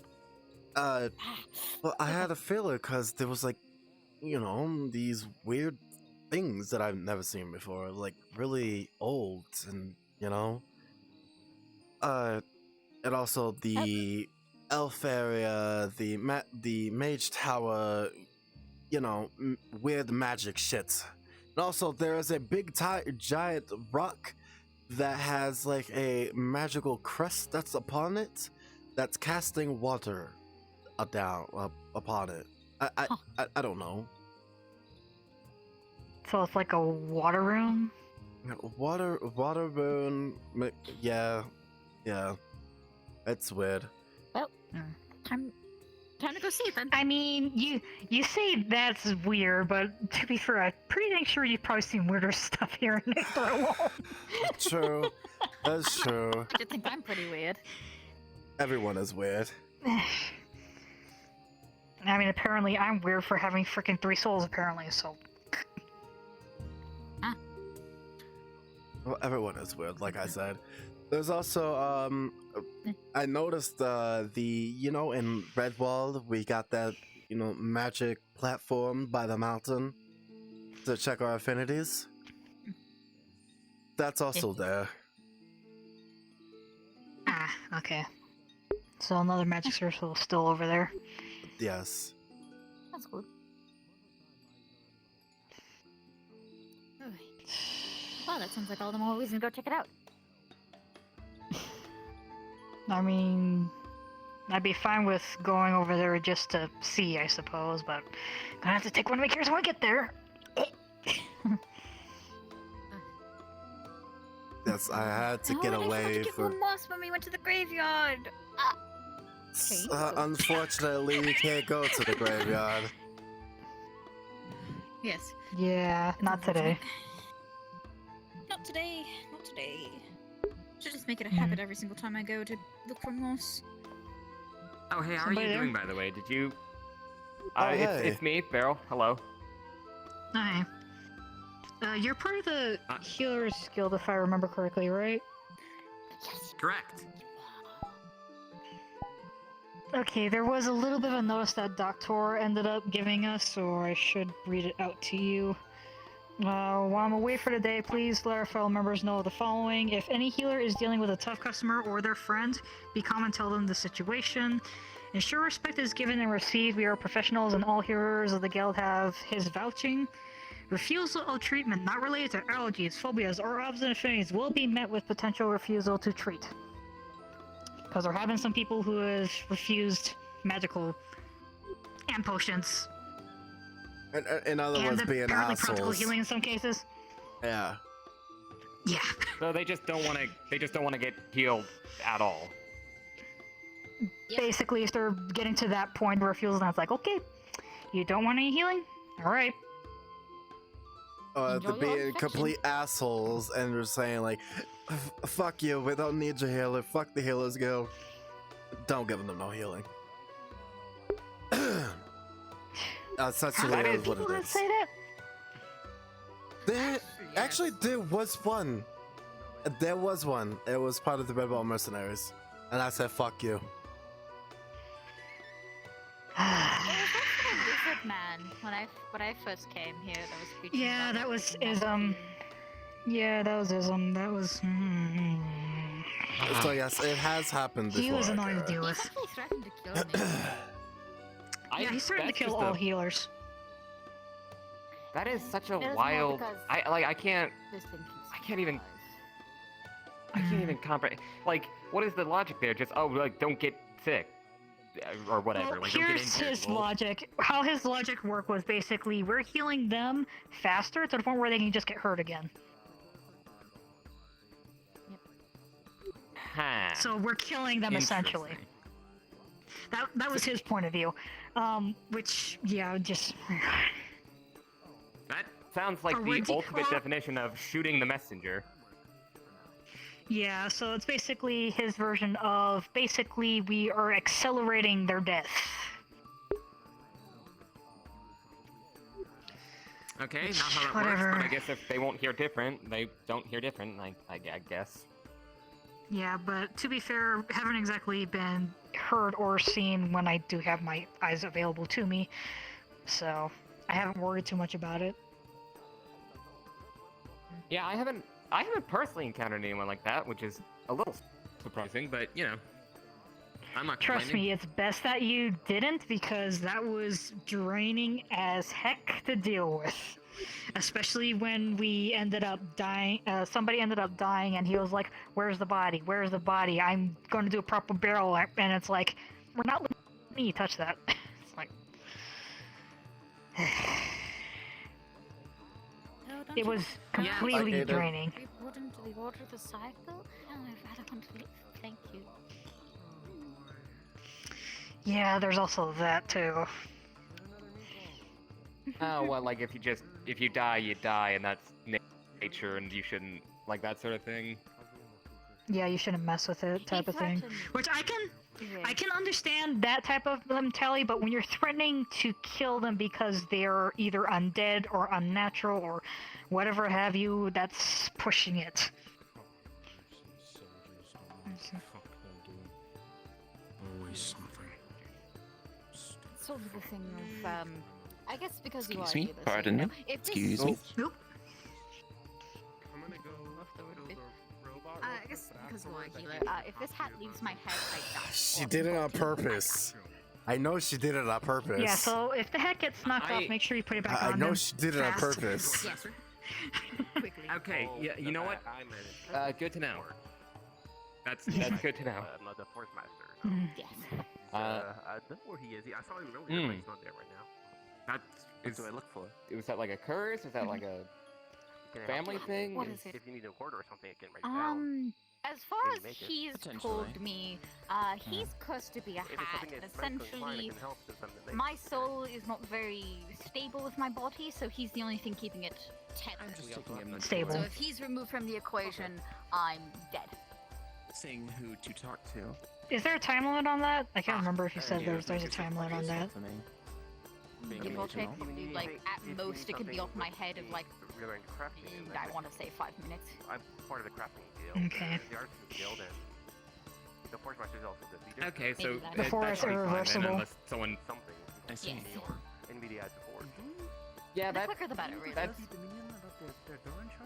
Well, I had a feeling because there was like, you know, these weird things that I've never seen before, like really old, and you know, and also the elf area, the mage tower, you know, weird magic shit. And also, there is a big giant rock that has like a magical crest that's upon it, that's casting water upon it. I don't know. So it's like a water room? Water rune. Yeah. It's weird. Well, time to go see it then. I mean, you say that's weird, but to be fair, I'm pretty dang sure you've probably seen weirder stuff here in Aether alone. True. That's true. I think I'm pretty weird. Everyone is weird. I mean, apparently I'm weird for having freaking 3 souls, apparently, so... Well, everyone is weird, like I said. There's also, I noticed, you know, in Redwall, we got that, you know, magic platform by the mountain to check our affinities. That's also there. Ah, okay. So another magic circle is still over there. Yes. That's good. Well, that sounds like all the more reason to go check it out. I mean, I'd be fine with going over there just to see, I suppose, but gonna have to take one of my gears when I get there. Yes, I had to get I away had to get from. one moss when we went to the graveyard. Unfortunately, you can't go to the graveyard. Yes. Yeah, not today. Not today. Not today. Should just make it a habit every single time I go to look for moss. Oh, hey, how Somebody are you there? doing, by the way? Did you... Oh, hey. It's me, Beryl. Hello. Hi. You're part of the Healer's Guild, if I remember correctly, right? Correct. Okay, there was a little bit of a notice that Doctor ended up giving us, so I should read it out to you. While I'm away for the day, please let our fellow members know the following. If any healer is dealing with a tough customer or their friend, be calm and tell them the situation. Ensure respect is given and received. We are professionals and all healers of the guild have his vouching. Refusal of treatment not related to allergies, phobias, or obstinate affinities will be met with potential refusal to treat. Because there have been some people who have refused magical and potions. In other words, being apparently practical assholes. healing in some cases. Yeah. Yeah. So they just don't want to. They just don't want to get healed at all. Basically, if they're getting to that point where refusal, then it's like, okay, you don't want any healing? Alright. To being complete assholes and they're saying like, fuck you, we don't need your healer, fuck the healers guild. Don't give them no healing. Essentially, How many is what people it that is. say that? Actually, there was one. There was one. It was part of the Red Ball Mercenaries. And I said, fuck you. Lizard man. When I first came here, there was creatures. Yeah, that was ism. Yeah, that was ism. That was. So yes, it has happened before. He was annoying to deal with. He threatened to kill me. Yeah, he's starting to kill all healers. That is such a It is more wild. because I can't. this thing I can't even comprehend. Like, what is the logic there? Just don't get sick. or whatever. Well, Like, don't get here's into it. his Well, logic. How his logic worked was basically we're healing them faster to the point where they can just get hurt again. huh. So we're killing them essentially. That was his point of view. Which, yeah, just... That sounds like the ultimate definition of shooting the messenger. Yeah, so it's basically his version of, basically, we are accelerating their death. Okay, not how that Whatever. works, but I guess if they won't hear different, they don't hear different, I guess. Yeah, but to be fair, haven't exactly been heard or seen when I do have my eyes available to me, so I haven't worried too much about it. Yeah, I haven't personally encountered anyone like that, which is a little surprising, but you know, I'm not Trust complaining. me, it's best that you didn't, because that was draining as heck to deal with. Especially when we ended up dying, somebody ended up dying and he was like, where's the body? Where's the body? I'm going to do a proper barrel, and it's like, we're not letting you touch that. It's like... It was completely draining. According to the order of the cycle? Oh, I don't want to leave. Thank you. Yeah, there's also that too. Oh, well, like if you die, you die, and that's nature, and you shouldn't, like that sort of thing. Yeah, you shouldn't mess with it, type of thing. Which I can understand that type of mentality, but when you're threatening to kill them because they're either undead or unnatural or whatever have you, that's pushing it. Always something. Sort of the thing of, I guess because you are Excuse me? healers, Pardon you know, me? if this... Excuse me? Nope. I'm gonna go build a robot. I guess because you are a healer, if this hat leaves my head, I die. She did it on purpose. I know she did it on purpose. Yeah, so if the hat gets knocked off, make sure you put it back on. I know them she did it on fast. purpose. Yes. Okay, yeah, you know what? Good to know. That's good to know. Not the Force Master. Yes. I don't know where he is. I saw him earlier, but he's not there right now. What do I look for? Was that like a curse? Is that like a family thing? What is it? If you need a order or something, I can write it down. As far as he's told me, he's cursed to be a hat. Essentially, my soul is not very stable with my body, so he's the only thing keeping it tethered. Stable. So if he's removed from the equation, I'm dead. Saying who to talk to. Is there a time limit on that? I can't remember if you said there's a time limit on that. Give or take, probably, like, at most it could be off my head of, like, I want to say 5 minutes. I'm part of the crafting guild. Okay. The artisan guild, and the Force Master is also the leader. Okay, so The forest that's are fine then, irreversible. unless someone. Something. Yes. NVIDIA has the forge. Yeah, The that. quicker the better, really. That's.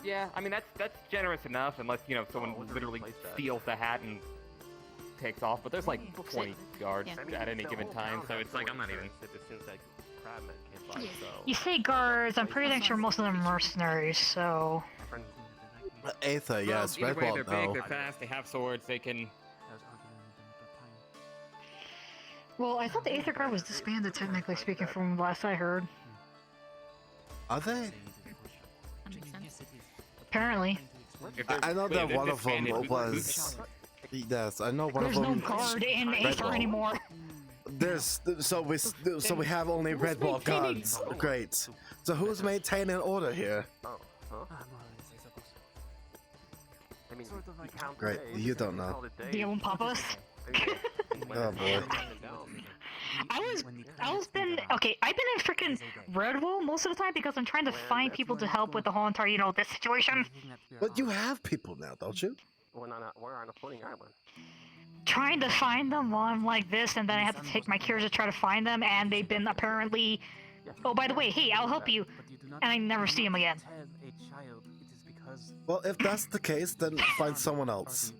Yeah, I mean that's generous enough, unless you know someone literally steals the hat and takes off. But there's like 20 guards at any given time, so it's like I'm not even. You say guards, I'm pretty sure most of them are mercenaries, so... Aether, yes, Either way, Redwall, they're big, no. they're fast, they have swords, they can. Well, I thought the Aether Guard was disbanded, technically speaking, from last I heard. Are they? Apparently. I know that one of them was. Yes, I know one There's of no them. guard in Aether Redwall. anymore. There's so we have only Redwall guards. Great. So who's maintaining order here? I mean, Great, you don't know. Dion Papas. Oh boy. I've been in freaking Redwall most of the time because I'm trying to find people to help with the whole entire, this situation. But you have people now, don't you? We're on a floating island. Trying to find them while I'm like this, and then I have to take my cures to try to find them, and they've been apparently... Oh, by the way, hey, I'll help you. And I never see them again. Well, if that's the case, then find someone else.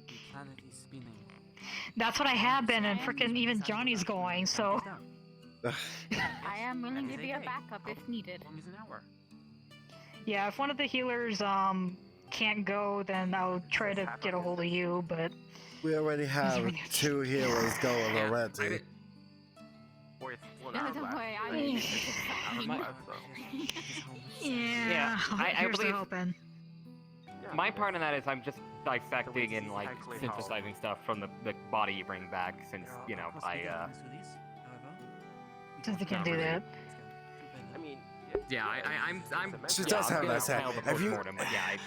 That's what I have been, and freaking even Johnny's going, so... I am willing to be a backup if needed. Yeah, if one of the healers, can't go, then I'll try to get a hold of you, but... We already have 2 healers going already. No, don't worry. I mean, yeah. I Here's believe the hoping. my part in that is I'm just dissecting and like synthesizing stuff from the body you bring back, since you know Since they can do that. I mean, yeah, I'm She yeah, does I'm have gonna nice hair. tell the Have you? postmortem, but yeah,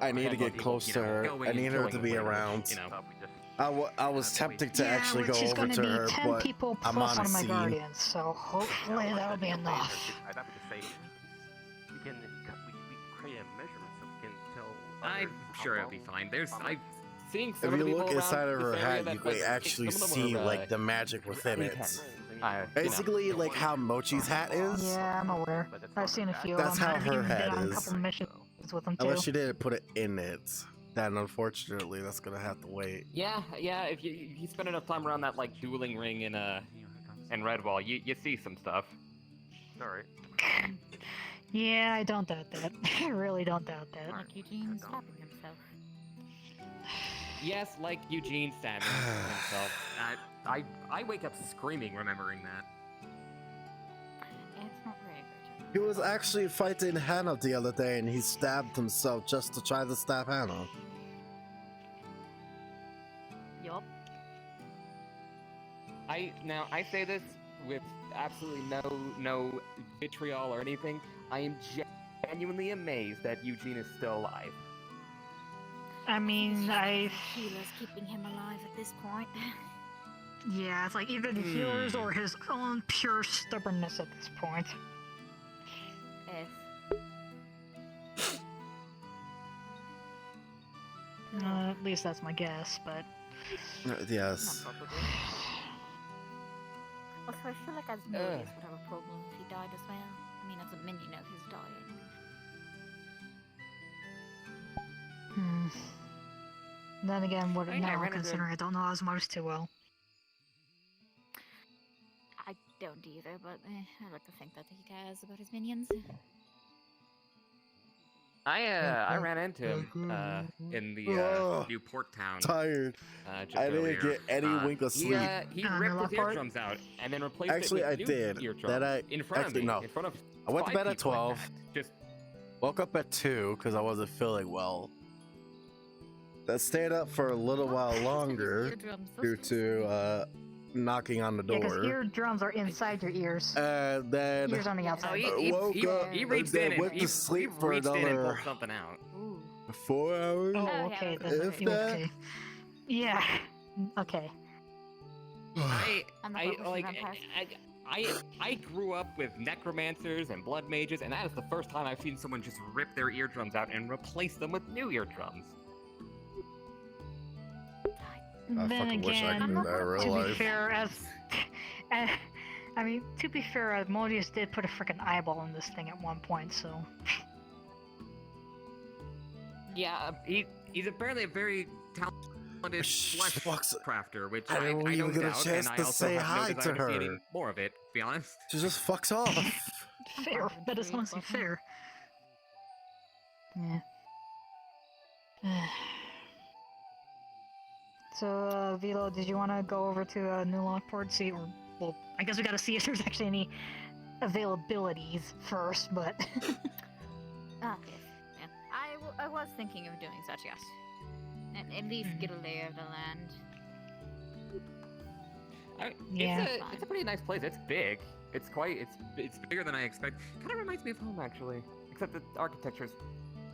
I need to depends on get people, close you to know, her. going I and need her killing to them be later, around. you know. I was tempted to actually go which is over gonna to be her, 10 but people I'm plus on one a of my scene. guardians, so hopefully that'll be enough. I'd have to say, we can create a measurement so we can tell. I'm sure it'll be fine. I'm seeing some If of you the people look inside around of her this area head, that, you can like, actually some of them see are, like the magic within it. intense. Basically, like how Mochi's hat is. Yeah, I'm aware. I've seen a few of That's them. how I've her even been head on a is. couple missions with them too. Unless she didn't put it in it, then unfortunately that's gonna have to wait. Yeah. If you spend enough time around that like dueling ring in Redwall, you see some stuff. All right. Yeah, I don't doubt that. I really don't doubt that. like Eugene slapping himself. Yes, like Eugene stabbing himself. I wake up screaming remembering that. It's not very good. He was actually fighting Hannah the other day, and he stabbed himself just to try to stab Hannah. Yup. I say this with absolutely no vitriol or anything. I am genuinely amazed that Eugene is still alive. I mean, Healer's keeping him alive at this point. Yeah, it's like either the healers or his own pure stubbornness at this point. Yes. At least that's my guess, but... Yes. Also, I feel like as Morius would have a problem if he died as well. I mean, as a minion of his dying. Then again, what I now, ran into- considering I don't know Osmars too well. I don't either, but I like to think that he cares about his minions. I ran into him in the new port town. Tired. Just I didn't earlier. get any wink of sleep. He ripped his eardrums out and then replaced Actually, it with I new did. eardrums in front of me. No. In front of I went to 5 bed at people in 12. fact. Just Woke up at 2 because I wasn't feeling well. Then stayed up for a little while longer due to knocking on the Yeah, because door. eardrums are inside your ears. And then Ears on the outside. woke up he and reached then in and went to sleep he for reached in and another pulled something out. 4 hours. Oh, okay. Then, If that. okay. Yeah. Okay. I grew up with necromancers and blood mages, and that is the first time I've seen someone just rip their eardrums out and replace them with new eardrums. I Then fucking wish I again, could do that in real to be life. fair, I mean, to be fair, Asmodeus did put a freaking eyeball in this thing at one point, so. Yeah, he's apparently a very talented flesh crafter, which I didn't I even don't get a doubt, chance and I to also say have hi no desire to to see her. any more of it, to be honest. She just fucks off. Fair. That is honestly fair. Yeah. So, Vilo, did you want to go over to New Lockport, see, or, well, I guess we gotta see if there's actually any availabilities first, but... Ah, yes. Yeah. I was thinking of doing such, yes. And at least get a lay of the land. Yeah. It's a pretty nice place. It's big. It's bigger than I expect. Kind of reminds me of home, actually. Except the architecture's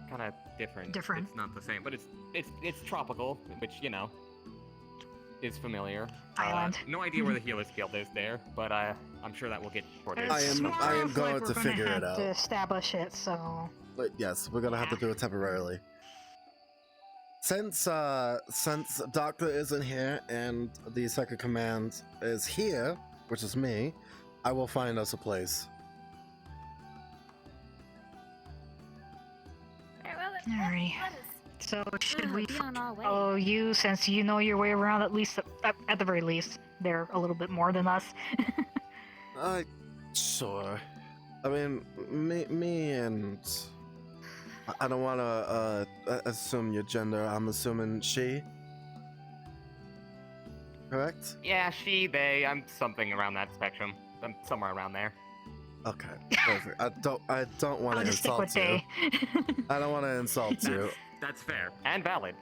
kind of different. It's not the same, but it's tropical, which is familiar. Island. No idea where the Healer's Guild is there, but I'm sure that will get sorted. I am going to figure it to out. establish it, so... But yes, we're gonna have to do it temporarily. Since Doctor isn't here and the second command is here, which is me, I will find us a place. Alrighty. So should we be on our way. follow you, since you know your way around, at least at the very least? They're a little bit more than us. Sure. I mean, me and... I don't want to assume your gender. I'm assuming she. Correct? Yeah, she, they, I'm something around that spectrum. somewhere around there. Okay, perfect. I don't want I'll to just stick with insult you. day. I don't want to insult you. That's fair and valid.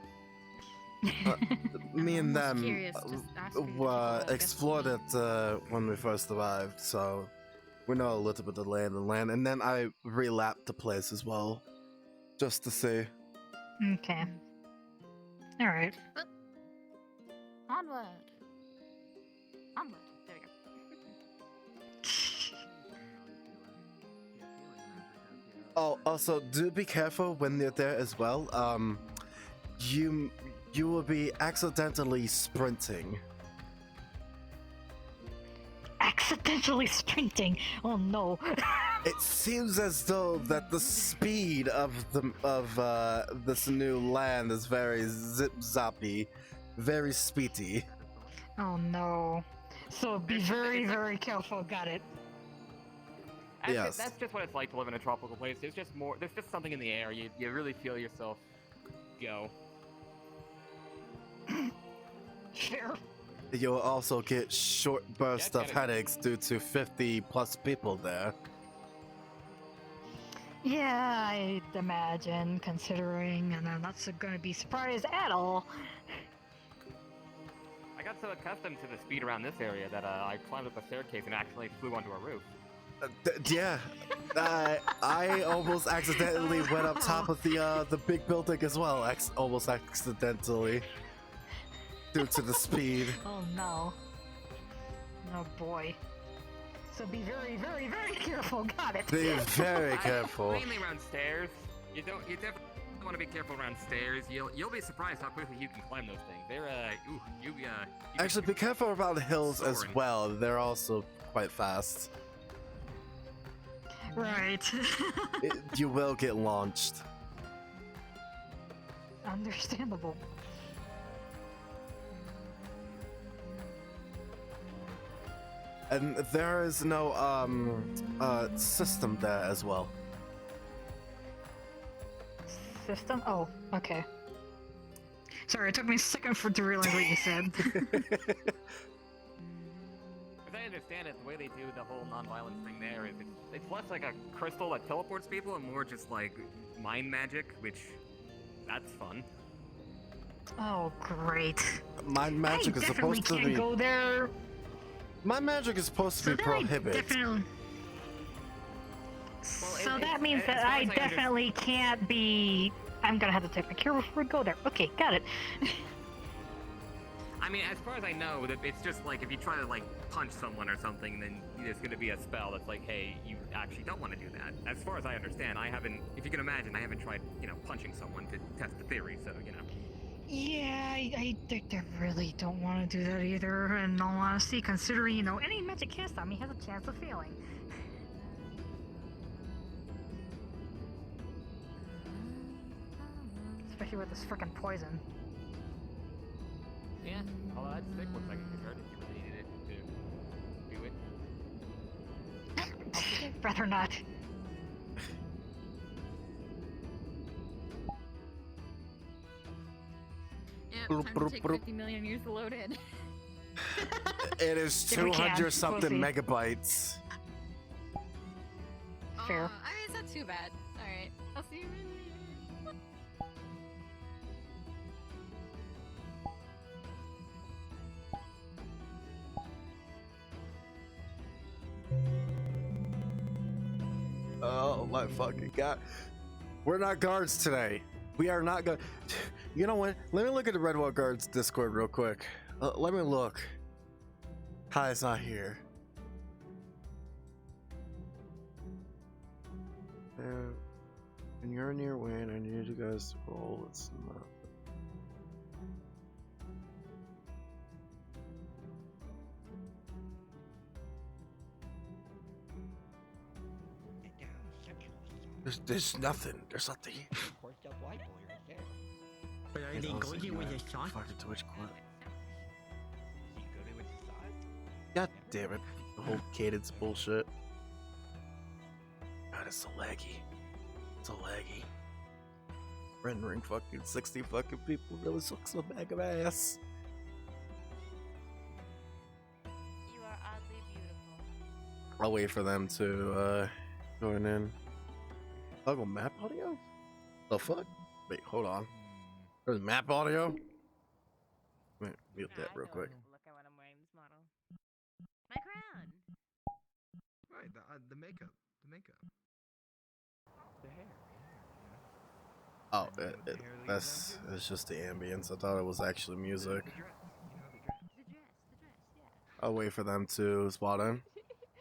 Me and them curious, just asking you to take a look. explored it when we first arrived, so we know a little bit of land, and then I relapped the place as well, just to see. Okay. All right. Onward. Onward. There we go. Oh, also, do be careful when you're there as well. You will be accidentally sprinting. Accidentally sprinting. Oh no. It seems as though that the speed of this new land is very zip-zappy, very speedy. Oh no. So be very, very careful. Got it. Yes. That's just what it's like to live in a tropical place. There's just something in the air. You really feel yourself go. Sure. You'll also get short bursts of headaches due to 50+ people there. Yeah, I'd imagine, considering, and I'm not going to be surprised at all. I got so accustomed to the speed around this area that I climbed up a staircase and actually flew onto a roof. Yeah, I almost accidentally went up top of the big building as well. Almost accidentally, due to the speed. Oh no. Oh boy. So be very, very, very careful. Got it. Be very careful. Mainly around stairs. You definitely want to be careful around stairs. You'll be surprised how quickly you can climb those things. They're Actually, be careful around the hills as well. They're also quite fast. Right. You will get launched. Understandable. And there is no system there as well. System? Oh, okay. Sorry, it took me a second to realize what you said. As I understand it, the way they do the whole non-violence thing there is it's less like a crystal that teleports people and more just like mind magic, which that's fun. Oh, great. Mind magic is supposed to be. Can't go there. Mind magic is supposed to be prohibited. So that means that I definitely can't be. I'm gonna have to take my cure before we go there. Okay, got it. I mean, as far as I know, that it's just like if you try to like punch someone or something, then there's going to be a spell that's like, hey, you actually don't want to do that. As far as I understand, I haven't. If you can imagine, I haven't tried, punching someone to test the theory. So Yeah, I really don't want to do that either. In all honesty, considering any magic cast on me has a chance of failing. Especially with this frickin' poison. Yeah, although that stick looks like it could hurt if you really needed it to do it. Rather not. Yep, time to take 50 million years to load in. It is If we can, 200-something we'll see. megabytes. Fair. I mean, it's not too bad. Alright, I'll see you later. Oh my fucking god. We're not guards today. We are not going. You know what? Let me look at the Red Wall Guards Discord real quick. Let me look. Kai's not here. When you're near Wayne, I need you guys to roll. It's not. There's nothing. There's nothing. But are they going with the sauce? Fucking Twitch clip. God damn it. The whole cadence bullshit. God, it's so laggy. It's so laggy. Rendering fucking 60 fucking people really sucks a bag of ass. You are oddly beautiful. I'll wait for them to join in. Toggle map audio? The fuck? Wait, hold on. There's map audio? Wait, mute that real quick. Look at what I'm wearing this model. My crown. Right, the makeup. The makeup. The hair. Oh, that's it's just the ambience. I thought it was actually music. The dress, yeah. I'll wait for them to spot in.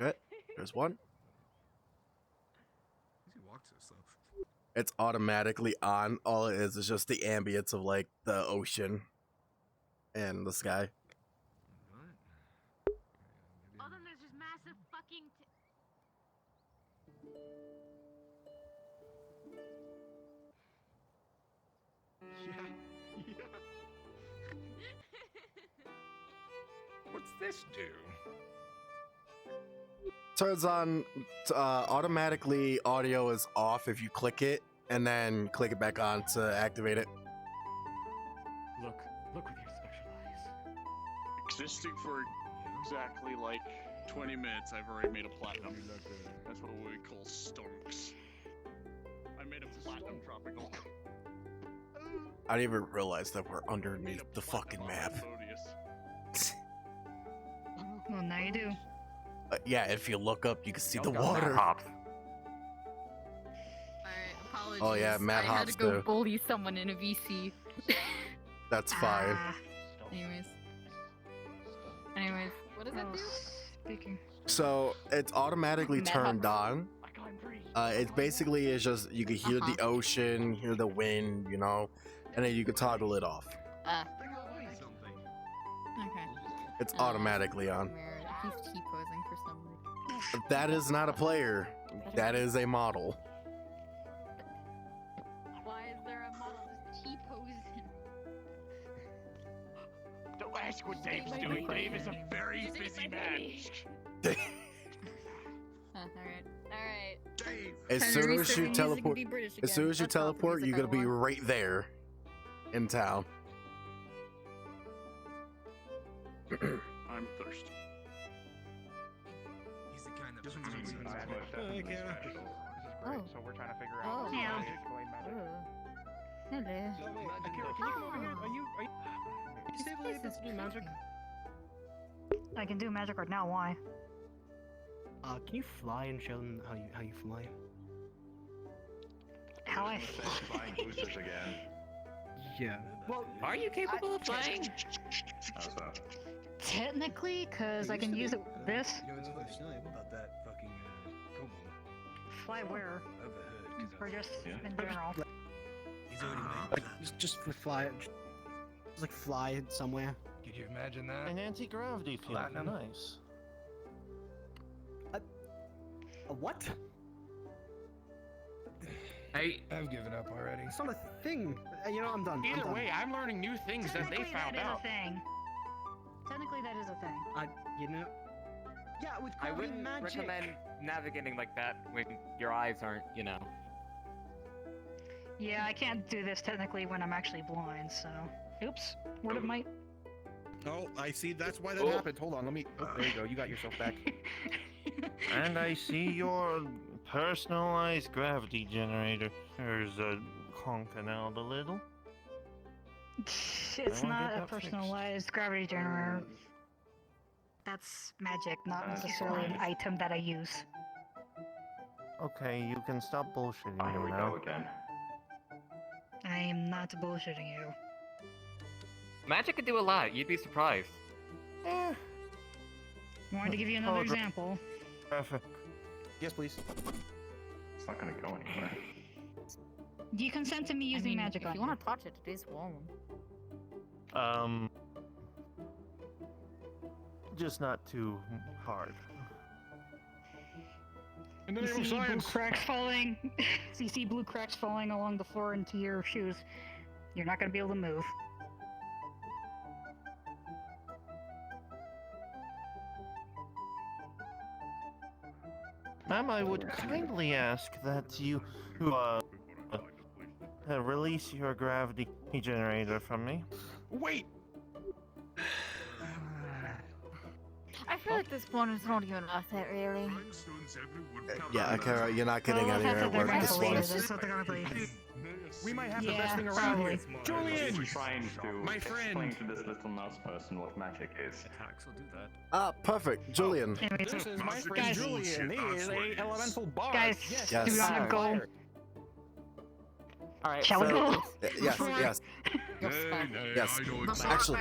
Okay, there's one. He walks so slow. It's automatically on. All it is just the ambience of like the ocean and the sky. Oh, then there's just massive fucking. Yeah. What's this do? Turns on automatically. Audio is off if you click it, and then click it back on to activate it. Look with your special eyes. Existing for exactly like 20 minutes, I've already made a platinum. That's what we call stonks. I made a platinum tropical. I didn't even realize that we're underneath the fucking map. Well, now you do. Yeah, if you look up, you can see the Go, water. Matt Hops. Alright, apologies. Oh yeah, Matt I had Hops to go too. bully someone in a VC. That's fine. Anyways, what does that do? Speaking. So it's automatically Matt turned Hops. on. It's basically it's just you can hear the ocean, hear the wind, you know, and then you can toggle it off. Okay. It's automatically on. He's T-posing for some reason. That is not a player. That is a model. Why is there a model just T-posing? Don't ask what Dave's doing. Dave is a very busy man. Alright. As Time to soon as restart you my music and teleport, be British as soon again. as you That's not the teleport, music you're I gonna be want. right there in town. I'm thirsty. He's the kind that This puts one's on gonna be his bad. own. This is great. So we're trying to figure out how to explain magic. Hello. Akira, can you come over here? Are you able to do magic? I can do magic right now. Why? Can you fly and show them how you fly? How I? Flying boosters again. Yeah. Well, are you capable of flying? How's that? Technically, cause I can use it with this. You know what's funny about that fucking kobold? Fly where? Overheard. Or just Yeah. in general. He's already made. Like, just fly, just like fly somewhere. Could you imagine that? An anti-gravity field. Platinum. Nice. A what? I've given up already. It's not a thing. You know, I'm done. Either I'm way, I'm learning new things that they Technically, found that is out. a thing. Technically, that is a thing. You know. Yeah, with I gravity wouldn't magic. recommend navigating like that when your eyes aren't, you know. Yeah, I can't do this technically when I'm actually blind. So, oops. Word of might. Oh, I see. That's why that happened. Hold on. Let me. Oh, there you go. You got yourself back. And I see your personalized gravity generator. There's a honking out a little. It's I wanna not get a that fixed. personalized gravity generator. That's magic, not necessarily an item that I use. Okay, you can stop bullshitting Oh, here me we now. go again. I am not bullshitting you. Magic could do a lot. You'd be surprised. Wanted to give you another Oh, example. Perfect. Yes, please. It's not gonna go anywhere. Do you consent to me using magic if on you want to touch it, it is warm. Just not too hard. In the You name of see blue science. cracks falling. You see blue cracks falling along the floor into your shoes. You're not gonna be able to move. Ma'am, I would kindly ask that you release your gravity generator from me. Wait. I feel at this point, it's not even worth it, really. Yeah, okay, you're not getting Well, anywhere they're with gonna this play one. this. That's what they're gonna play. We might have the Yeah, best thing around here. probably. Julian! Trying to My friend! explain to this little mouse person what magic is. Attacks will do that. Ah, perfect, Julian. This is my friend Guys. Julian. He is a elemental bard. Guys, Yes. do you wanna go? Alright, Shall we So, go? yes, yes, yes. Actually,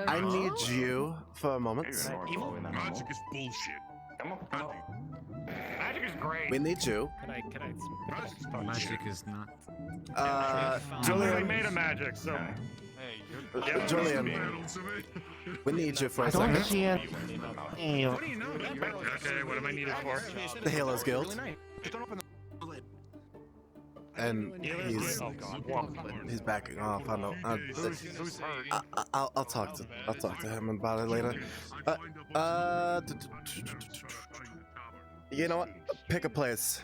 I need you for a moment. Magic is bullshit. Magic is great. We need you. Magic is not. I Julian. made a magic, so. Julian, we need you for a Don't second. see it. What do you know? Okay, what am I needed for? The Healers Guild. And he's backing off. I know. I'll talk to him about it later. You know what? Pick a place.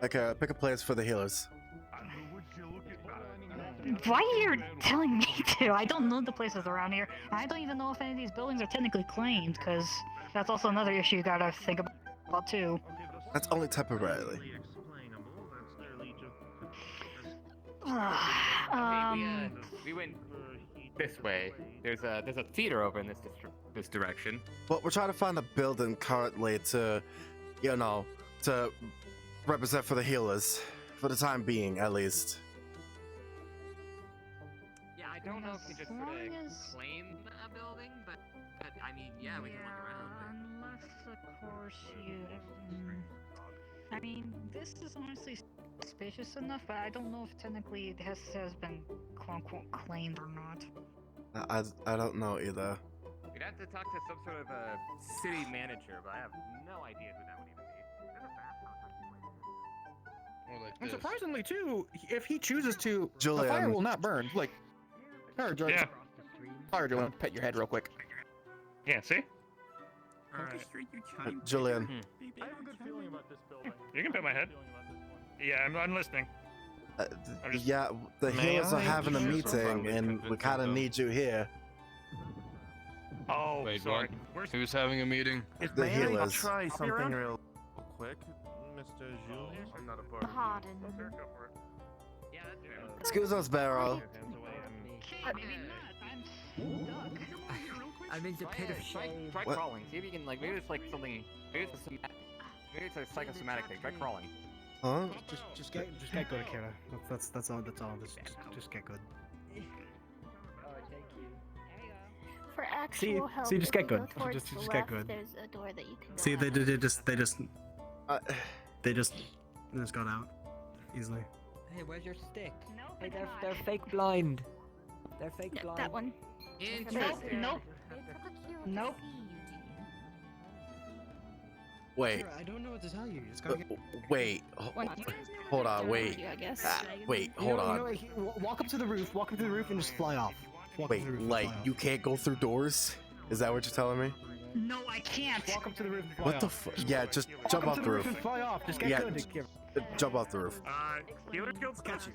Okay, pick a place for the healers. Why are you telling me to? I don't know the places around here. I don't even know if any of these buildings are technically claimed, because that's also another issue you gotta think about too. That's only temporarily. We went this way. There's a theater over in this direction. But we're trying to find a building currently to, you know, to represent for the healers, for the time being, at least. Yeah, I don't know if we just sort of claim a building, but I mean, yeah, we can look around. Unless, of course, you. I mean, this is honestly spacious enough, but I don't know if technically it has been quote-unquote claimed or not. I don't know either. We'd have to talk to some sort of a city manager, but I have no idea who that would even be. And surprisingly, too, if he chooses to, Julian. the fire will not burn. Like, Yeah. Fire, Julian, pet your head real quick. Yeah, see? Julian. I have a good feeling about this building. You can pet my head. Yeah, I'm listening. Yeah, the healers are having a meeting, and we kind of need you here. Oh, Wait, sorry. what? Who's having a meeting? The healers. Try something real quick, Mr. Julian. I'm not a part Pardon. Excuse us, Barrow. I'm in the pit of shame. Try What? crawling. See if you can, like, maybe it's like something. Maybe it's a psychosomatic thing. Try crawling. Huh? Just get good, Akira. That's all. Just get good. For actual help, see, just if get you good. go towards Just the get left, good. There's a door that you can go See, Uh, they just got out easily. Hey, where's your stick? Hey, they're fake blind. They're fake blind. That one. Nope. Nope. Wait. I don't know what to tell you. You just gotta get. Wait. Hold on. Wait. I guess. Wait. Hold on. Walk up to the roof. Walk up to the roof and just fly off. Walk up Wait. to the roof and Like fly off. you can't go through doors? Is that what you're telling me? No, I can't. Walk up to the roof and fly What off. the fuck? Yeah, just Walk jump up off to the roof roof. and fly off. Just get Yeah, good. jump off the roof. Healer's Guild's got you.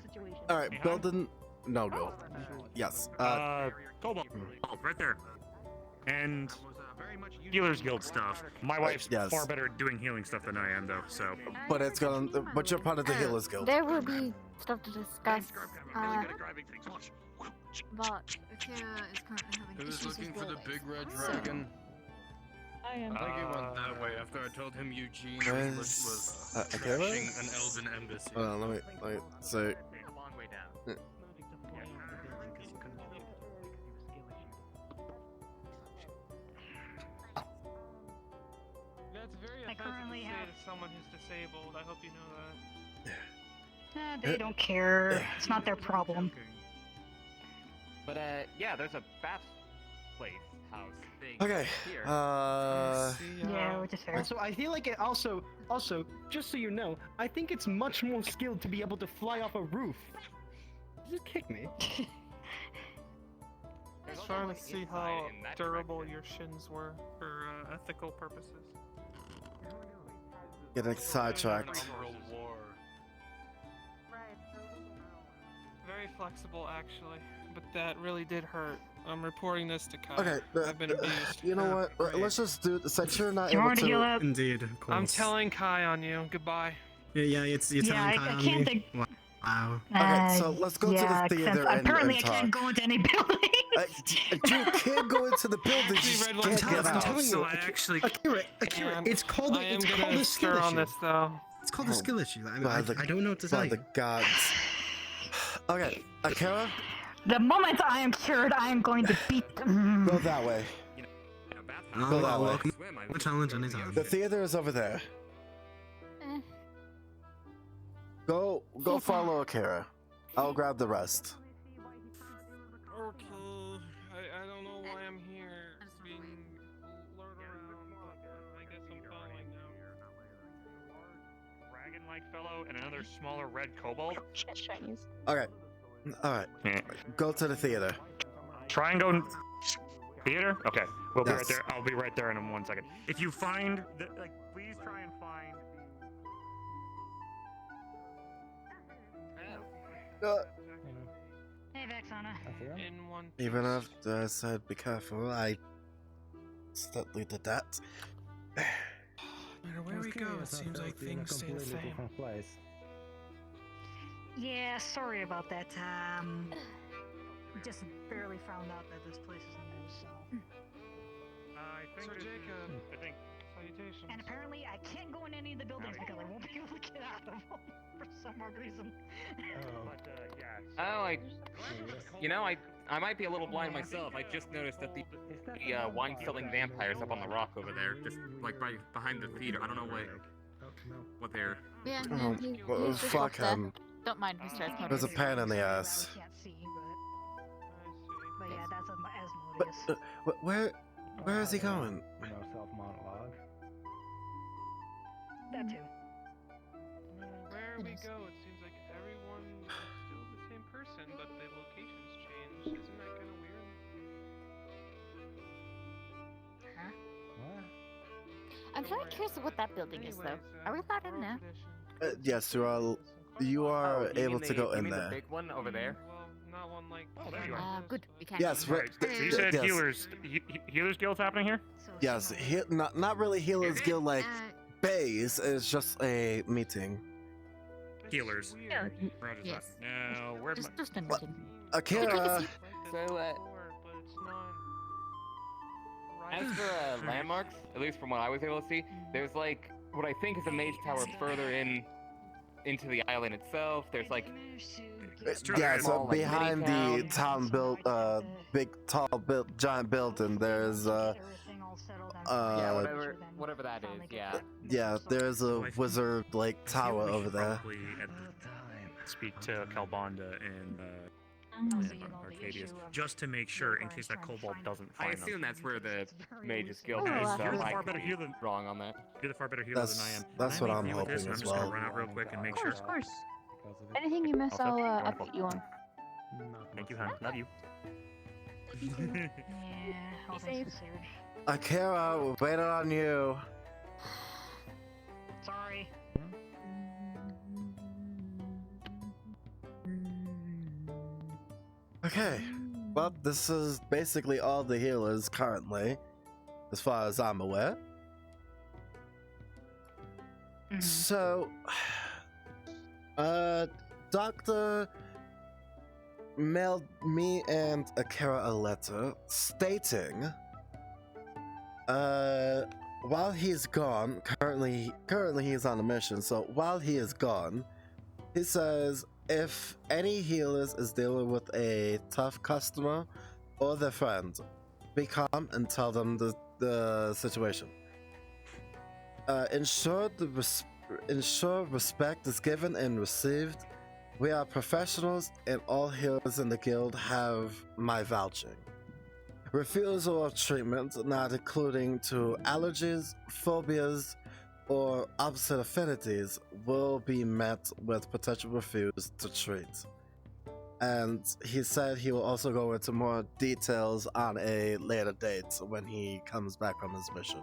All right, building. No go. Yes. Cobalt. Right there. And Healer's Guild stuff. My wife's yes. far better at doing healing stuff than I am, though, so. But it's gonna. But you're part of the Healers Guild. There will be stuff to discuss. But Akira is currently having Who's issues looking with for the building. big red dragon? I am. I think he went that way after I told him Eugene Where's- was Akira? trashing an elven embassy. Hold on, let me. So. A long way down. That's very I offensive to currently say have- to someone who's disabled. I hope you know that. They don't care. It's not their problem. But yeah, there's a bat place house thing Okay. here. Yeah, which is fair. Also, I feel like it also, just so you know, I think it's much more skilled to be able to fly off a roof. Just kick me. I was trying to see how durable your shins were for ethical purposes. Getting sidetracked. Very flexible, actually, but that really did hurt. I'm reporting this to Kai. Okay, I've been abused. you know what? Let's just do. Since you're not You able already heal to. up? Indeed, of course. I'm telling Kai on you. Goodbye. Yeah, you're telling Kai I on can't me? think. Wow. Okay, so let's go to yeah, the theater apparently and I can't talk. go into any building. You can't go into the building. You just can't get I'm out. telling you, Akira, it's called I am it's gonna called a skill stir issue. on this though. It's called a skill issue. By the- I don't know what to by tell the you. gods. Okay, Akira, The moment I am cured, I am going to beat them. go that way. Go that way. Welcome to challenge on his own. The theater is over there. Go follow Akira. I'll grab the rest. Okay. I don't know why I'm here being lured around, but I guess I'm following now. Dragon-like fellow and another smaller red kobold. Okay. Alright. Go to the theater. Try and go theater. Okay, we'll be Yes. right there. I'll be right there in 1 second. If you find, please try and find. Hey, Vexana. In one. Even after I said be careful, I steadily did that. No matter where we go, it seems like things stay the same. Yeah, sorry about that. Just barely found out that this place is new, so. I think. Sir Jacob. I think. Salutations. And apparently, I can't go in any of the buildings because I won't be able to get out of them for some odd reason. But yeah. Oh, I might be a little blind myself. I just noticed that the wine-selling vampires up on the rock over there, just like right behind the theater. I don't know what they're. Yeah, Oh, he well, just fuck walked there. him. Don't mind Mr. Asmodeus. There's a pain in the ass. I can't see, but yeah, that's Asmodeus. But where is he going? Self-monologue. That too. Where we go, it seems like everyone's still the same person, but the locations change. Isn't that kind of weird? I'm very curious of what that building is, though. Are we allowed in there? Yes, you are able to go in The there. big one over there. Well, not one like. there you are. Good. We can. Yes, Right. So you said yes. healers guild's happening here? Yes, not really Healers Guild like base. It's just a meeting. Healers. Yeah. Roger that. Yes. Now, where am Just a meeting. Akira. So, as for landmarks, at least from what I was able to see, there's like what I think is a mage tower further into the island itself. There's like Yeah, so small, like, behind mini the town built, big, tall, giant building, there's yeah, whatever that is. Yeah. yeah, there's a wizard like tower over there. Probably at the time speak to Calbonda and Arcadius, just to make sure in case that kobold doesn't I find them. assume that's where the mages guild Yeah, is. So you're the I far could better be healer. wrong on that. You're the far better healer than I am. That's Can what I I'm leave you with this? hoping I'm as just gonna well. run out real quick and make sure. Of course. Anything you miss, I'll update you on. Thank you, hon. Love you. Yeah, all Be things safe. considered. Akira, we're waiting on you. Sorry. Okay, well, this is basically all the healers currently, as far as I'm aware. So, Doctor mailed me and Akira a letter stating, while he's gone, currently he's on a mission, so while he is gone, he says if any healers is dealing with a tough customer or their friend, be calm and tell them the situation. Ensure respect is given and received. We are professionals and all healers in the guild have my vouching. Refusal of treatment, not including to allergies, phobias, or opposite affinities, will be met with potential refuse to treat. And he said he will also go into more details on a later date when he comes back from his mission.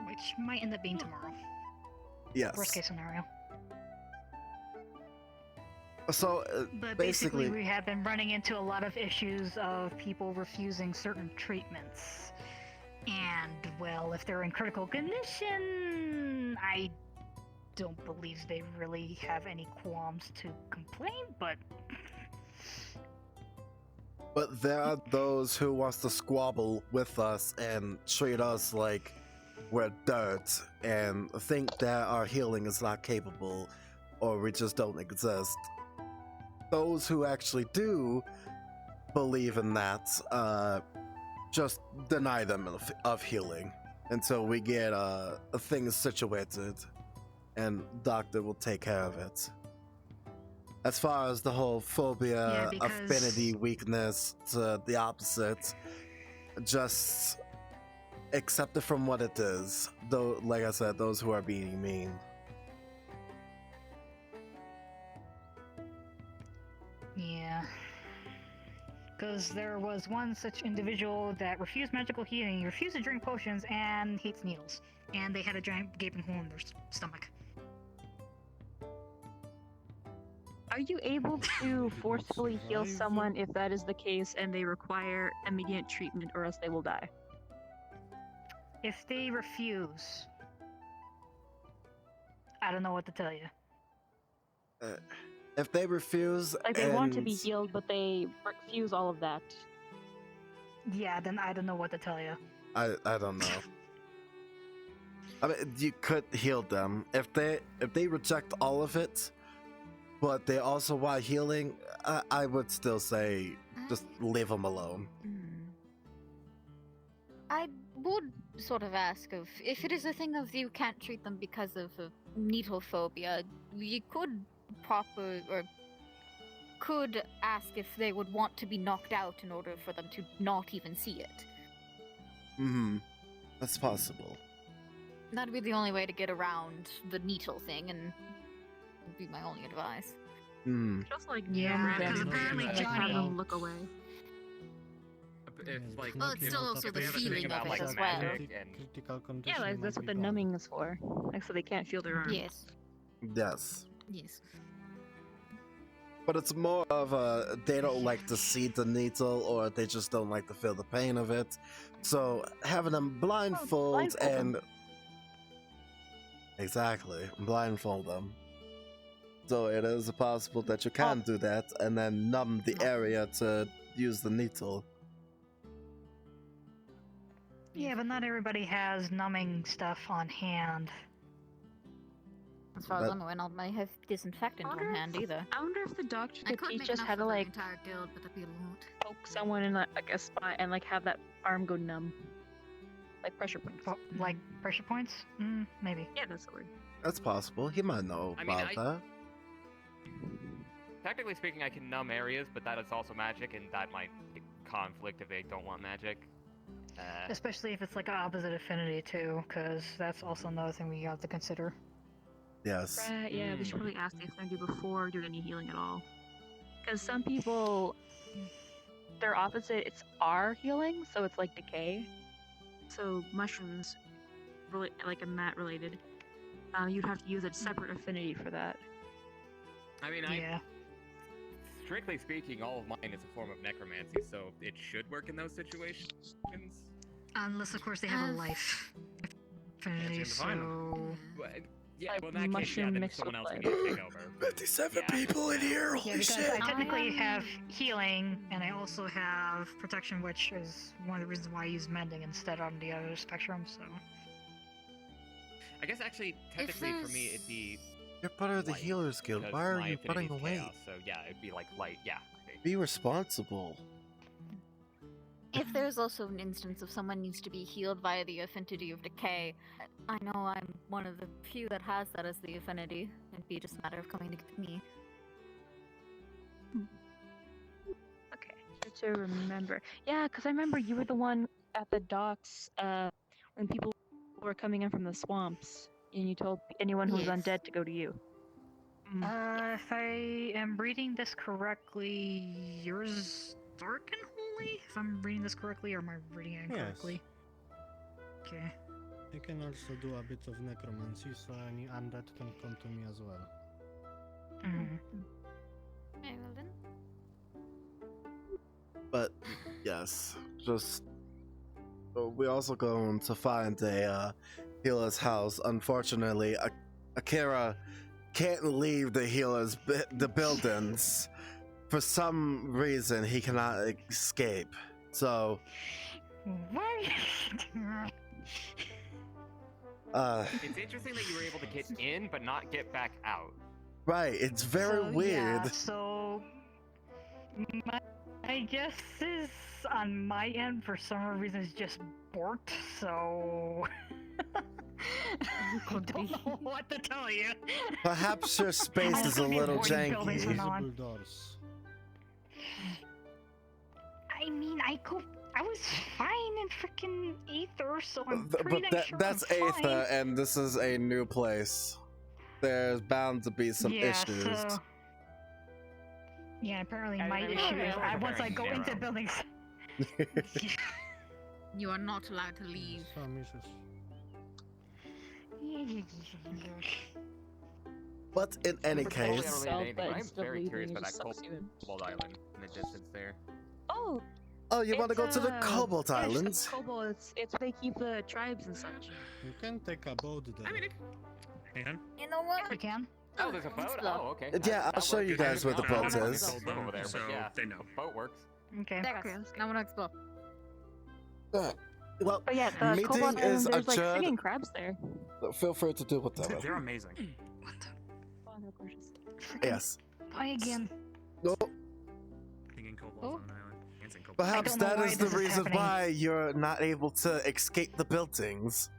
Which might end up being tomorrow. Yes. Worst case scenario. So But basically, basically, we have been running into a lot of issues of people refusing certain treatments. And, well, if they're in critical condition, I don't believe they really have any qualms to complain, but... But there are those who wants to squabble with us and treat us like we're dirt and think that our healing is not capable or we just don't exist. Those who actually do believe in that, just deny them of healing until we get things situated and doctor will take care of it. As far as the whole phobia, affinity, weakness to the opposite, just accept it from what it is. Though, like I said, those who are being mean. Yeah. Because there was one such individual that refused magical healing, refused to drink potions, and hates needles. And they had a giant gaping hole in their stomach. Are you able to forcefully heal someone if that is the case and they require immediate treatment or else they will die? If they refuse, I don't know what to tell you. If they refuse, like they want to be healed, but they refuse all of that. Yeah, then I don't know what to tell you. I don't know. I mean, you could heal them if they reject all of it, but they also want healing. I would still say just leave them alone. I would sort of ask if it is a thing of you can't treat them because of needle phobia, you could could ask if they would want to be knocked out in order for them to not even see it. That's possible. That'd be the only way to get around the needle thing, and would be my only advice. Just like because apparently have them look away. Well, it's still also the feeling of it as well. Yeah, like, that's what the numbing is for. Like, so they can't feel their arm. Yes. Yes. Yes. But it's more of they don't like to see the needle, or they just don't like to feel the pain of it. So having them blindfold and exactly blindfold them. So it is possible that you can do that and then numb the area to use the needle. Yeah, but not everybody has numbing stuff on hand. As far as I'm aware, not might have disinfectant on hand either. I wonder if the doctor I could could teach make us enough how to for the like entire guild, but that'd be a lot. poke someone in like a spot and like have that arm go numb, like pressure points. Like pressure points? Maybe. Yeah, that's the word. That's possible. He might know about that. Technically speaking, I can numb areas, but that is also magic, and that might conflict if they don't want magic. Especially if it's like an opposite affinity too, because that's also another thing we have to consider. Yes. Right, yeah, we should probably ask the affinity before doing any healing at all. Because some people, their opposite, it's R healing, so it's like decay. So mushrooms, really, like a mat related, you'd have to use a separate affinity for that. I mean, strictly speaking, all of mine is a form of necromancy, so it should work in those situations. Unless, of course, they have a life affinity, so... Yeah, like well, in that case, mushroom then mixed someone with else can life. take over. 57 people in here, Yeah, holy because shit! I technically have healing, and I also have protection, which is one of the reasons why I use mending instead on the other spectrum, so... I guess actually, technically for me, it'd be... You're part of the Healers Guild. because Why are my you affinity running is away? chaos, so yeah, it'd be like light, yeah. Be responsible. If there's also an instance of someone needs to be healed via the affinity of decay, I know I'm one of the few that has that as the affinity. It'd be just a matter of coming to get me. Okay, try to remember. Yeah, because I remember you were the one at the docks when people were coming in from the swamps, and you told anyone who was undead to go to you. If I am reading this correctly, yours dark and holy? If I'm reading this correctly, or am I reading it incorrectly? Okay. I can also do a bit of necromancy, so any undead can come to me as well. Very well then. But yes, just we're also going to find a healer's house. Unfortunately, Akira can't leave the the buildings. For some reason, he cannot escape. So, it's interesting that you were able to get in but not get back out. Right, it's very weird. Yeah, so my guess is on my end for some reason is just borked, so I don't know what to tell you. Perhaps your space is a little janky. I mean, I was fine in freaking Aether, so I'm pretty sure That's I'm Aether, fine. and this is a new place. There's bound to be some issues. So, yeah, apparently my issue is once I go into buildings. You are not allowed to leave. But in any case, I'm very curious about that Cobalt Island in the distance there. Oh. Oh, you want to go to the Cobalt yeah, Islands? Cobalt, it's where they keep the tribes and such. You can take a boat there. I mean, You know what? We can. Oh, there's a boat? Oh, okay. Yeah, I'll show you guys where the boat is. Over there, but yeah, they know. Boat works. Okay. Now we're gonna explore. Well, But yeah, the meeting Cobalt is Island, there's like adjourned. singing crabs there. Feel free to do whatever. They're amazing. Yes. Bye again. No. Thinking Cobalt on an island. Can't sing Cobalt. Perhaps don't know that why is the this is reason happening. why you're not able to escape the buildings.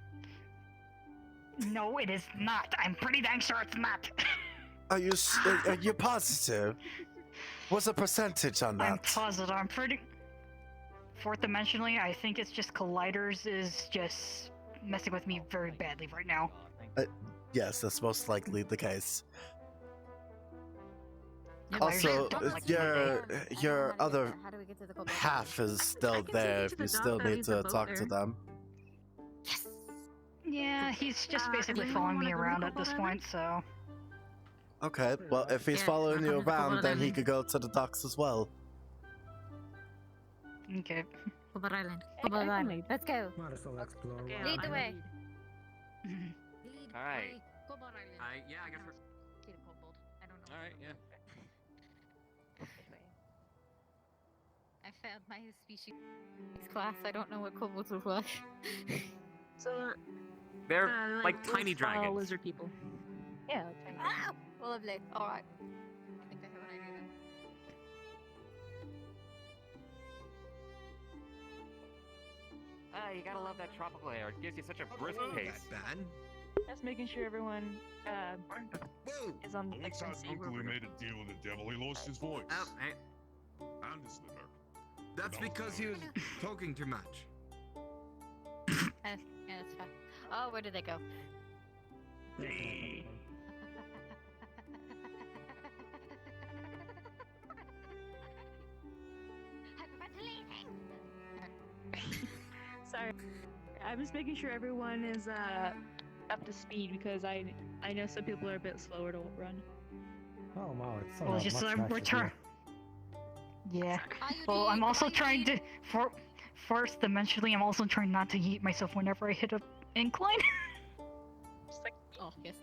No, it is not. I'm pretty dang sure it's not. Are you positive? What's the percentage on I'm that? positive. I'm pretty. Fourth dimensionally, I think it's just Colliders is just messing with me very badly right now. Yes, that's most likely the case. Yep, Also, I don't your other How do we get to the Cobalt half is still there. If you still need to talk to them. Yeah, he's just basically do you following wanna me go to around at Cobalt this Island? point, so. Okay, well, if he's Yeah, following you I'll come to around, Cobalt then he Island. could go to the docks as well. Okay. Cobalt Island. Cobalt Island. Let's go. Explore. Lead the way. All right. Cobalt Island. Yeah, I guess we're. Get a Cobalt. I don't know. All right, yeah. I failed my species class. I don't know what kobolds look like. So They're like tiny little dragons. lizard people. Yeah, tiny. Ah! Well, lovely. All right. I think I have an idea then. You gotta love that tropical air. It gives you such a brisk pace. Just making sure everyone is on the Once that frequency. uncle who made a deal with the devil, he lost his voice. Oh, hey. And his liver. That's because he was talking too much. Yeah, that's fine. Oh, where did they go? Sorry, I'm just making sure everyone is up to speed because I know some people are a bit slower to run. Oh wow, it's so Well, not just much I'm faster return. here. Yeah. Well, I'm also trying to first dimensionally. I'm also trying not to yeet myself whenever I hit a incline. Just like, Oh, yes.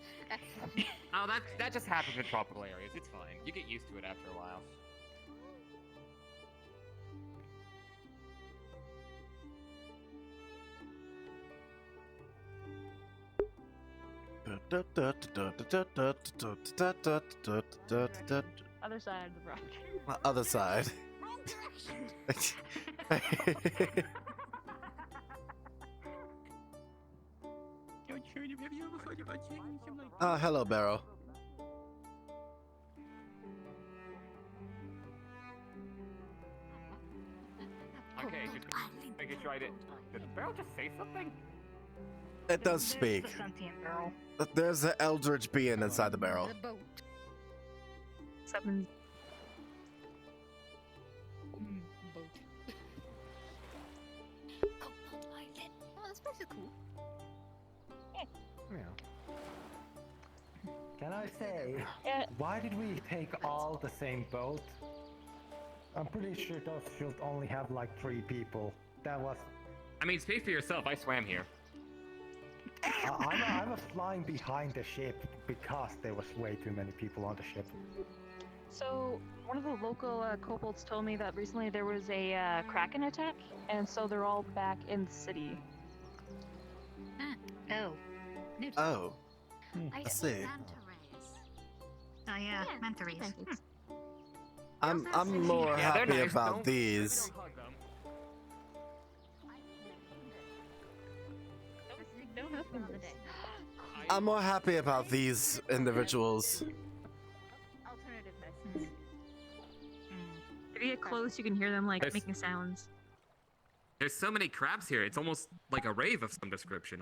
Oh, that just happens in tropical areas. It's fine. You get used to it after a while. other side of the rock. Other side. Hello, Barrow. Okay, just making sure I didn't. Did the barrel just say something? It does speak. It's a sentient barrel. There's an eldritch being inside the barrel. The boat. Something. Boat. Cobalt Island. Oh, this place is cool. Yeah. Can I say, Yeah. why did we take all the same boat? I'm pretty sure those should only have like 3 people. That was. I mean, speak for yourself. I swam here. I was flying behind the ship because there was way too many people on the ship. So one of the local kobolds told me that recently there was a kraken attack, and so they're all back in the city. Oh. Oh. I see. Oh yeah, manta rays. I'm more Yeah, they're happy nice. about Don't- these. don't hug them. I'm more happy about these individuals. Alternative medicines. If you get close, you can hear them like There's- making sounds. There's so many crabs here. It's almost like a rave of some description.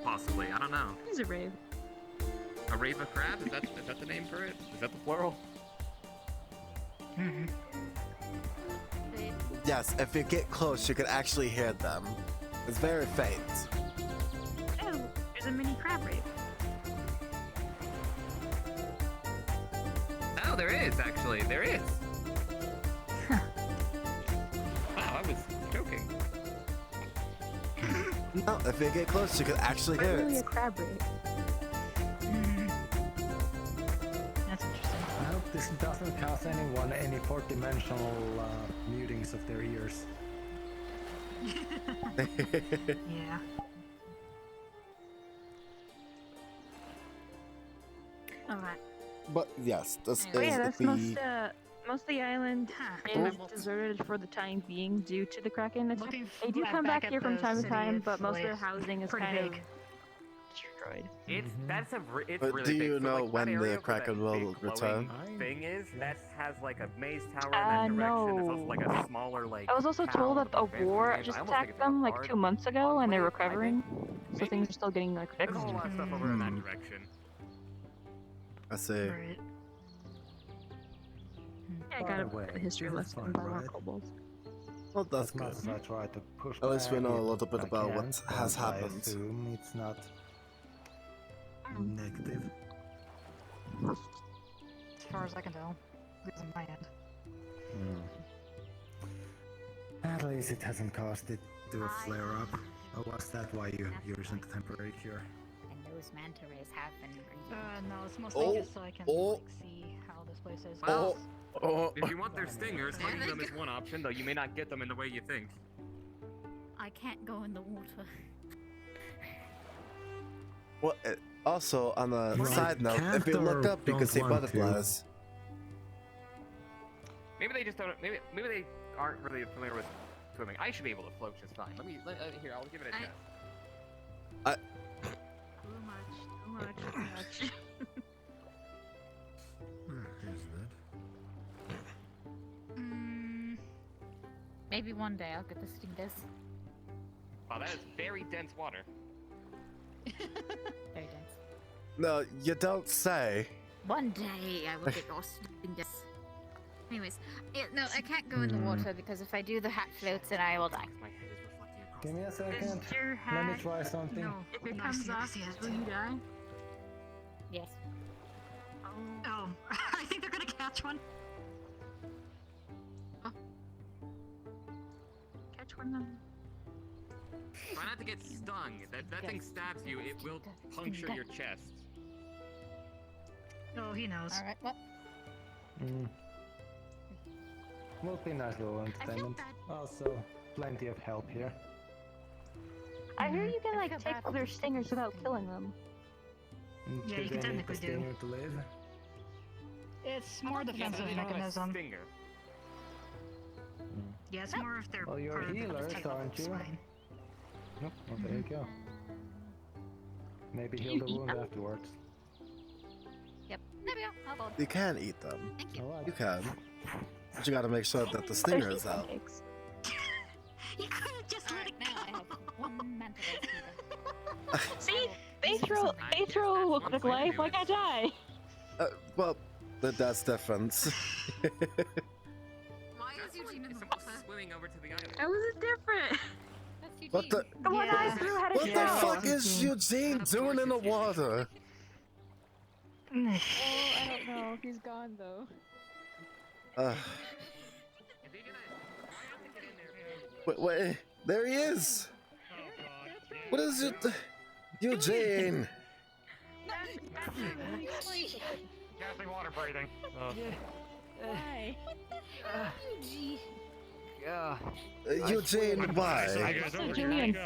Possibly. I don't know. It's a rave. A rave of crab? Is that the name for it? Is that the plural? Yes, if you get close, you can actually hear them. It's very faint. Oh, there's a mini crab rave. Oh, there is actually. There is. Wow, I was joking. No, if you get close, you can actually But hear really a it. crab rave. That's interesting. I hope this doesn't cause anyone any 4-dimensional mutings of their ears. Yeah. Alright. But yes, this Oh yeah, is that's the. most of the island is deserted for the time being due to the kraken attack. They do come back here from time to time, but most of their housing is kind of destroyed. It's it's But really do big. you So, know like, when that the area where kraken that will big return? glowing thing is that has like a maze tower in that direction. There's also like a smaller like. I was also told that a town war with just I almost think attacked it's them a like hard 2 months ago, and they're enclave, I think. recovering. So things are still getting like There's fixed. a whole lot of stuff over in that direction. I see. Right. Yeah, I By got the a way, history this is lesson fun, by one right? kobolds. Well, that's As much good. as I try to push At least we back know a it, little bit I about what can't, has but I happened. assume it's not negative. As far as I can tell. This is my end. At least it hasn't caused it to flare up. Or was that why you used a temporary cure? And those manta rays have been breathing. No, it's mostly just so I can like see how this place is. Well, if you want their stingers, hugging them is one option, though you may not get them in the way you think. I can't go in the water. Well, also on the Right. side note, if you Can't look or up, you can don't see want to. butterflies. Maybe they just don't. Maybe they aren't really familiar with swimming. I should be able to float just fine. Here. I'll give it a test. Too much. Maybe one day I'll get the stingers. Wow, that is very dense water. Very dense. No, you don't say. One day I will get your stingers. Anyways, no, I can't go in the water because if I do, the hat floats and I will die. Give me a second. Is your Let me hat- try something. No, if it No, comes see, off, see it. will you die? Yes. Oh, I think they're gonna catch one. Catch one of them. Try not to get stung. That thing stabs you, it will puncture your chest. Oh, he knows. Alright, well. Will be nice little entertainment. Also, plenty of help here. I hear you can like take other stingers without killing them. Yeah, Do you can they need the technically do. stinger to live? It's more defensive It's not a mechanism. stinger. Yeah, it's more if they're Well, you're part of the healers, type of aren't you? spine. Nope, well, there you go. Maybe Do heal you the eat wound them? afterwards. Yep. There we go. I'll go. You can eat them. Thank you. Alright. You can. But you gotta make sure that the stinger is out. You could have just let it Now I have one manta ray fever. See, they throw like life like I die. Well, that's different. Why is Eugene in the water? Swimming over to the island. That was different. That's Eugene. What the? The one I threw had a What the shell. fuck is Eugene doing in the water? I don't know. He's gone though. Wait, there he is! What is it? Eugene! Casting water breathing. Why? Eugene, why? Julian.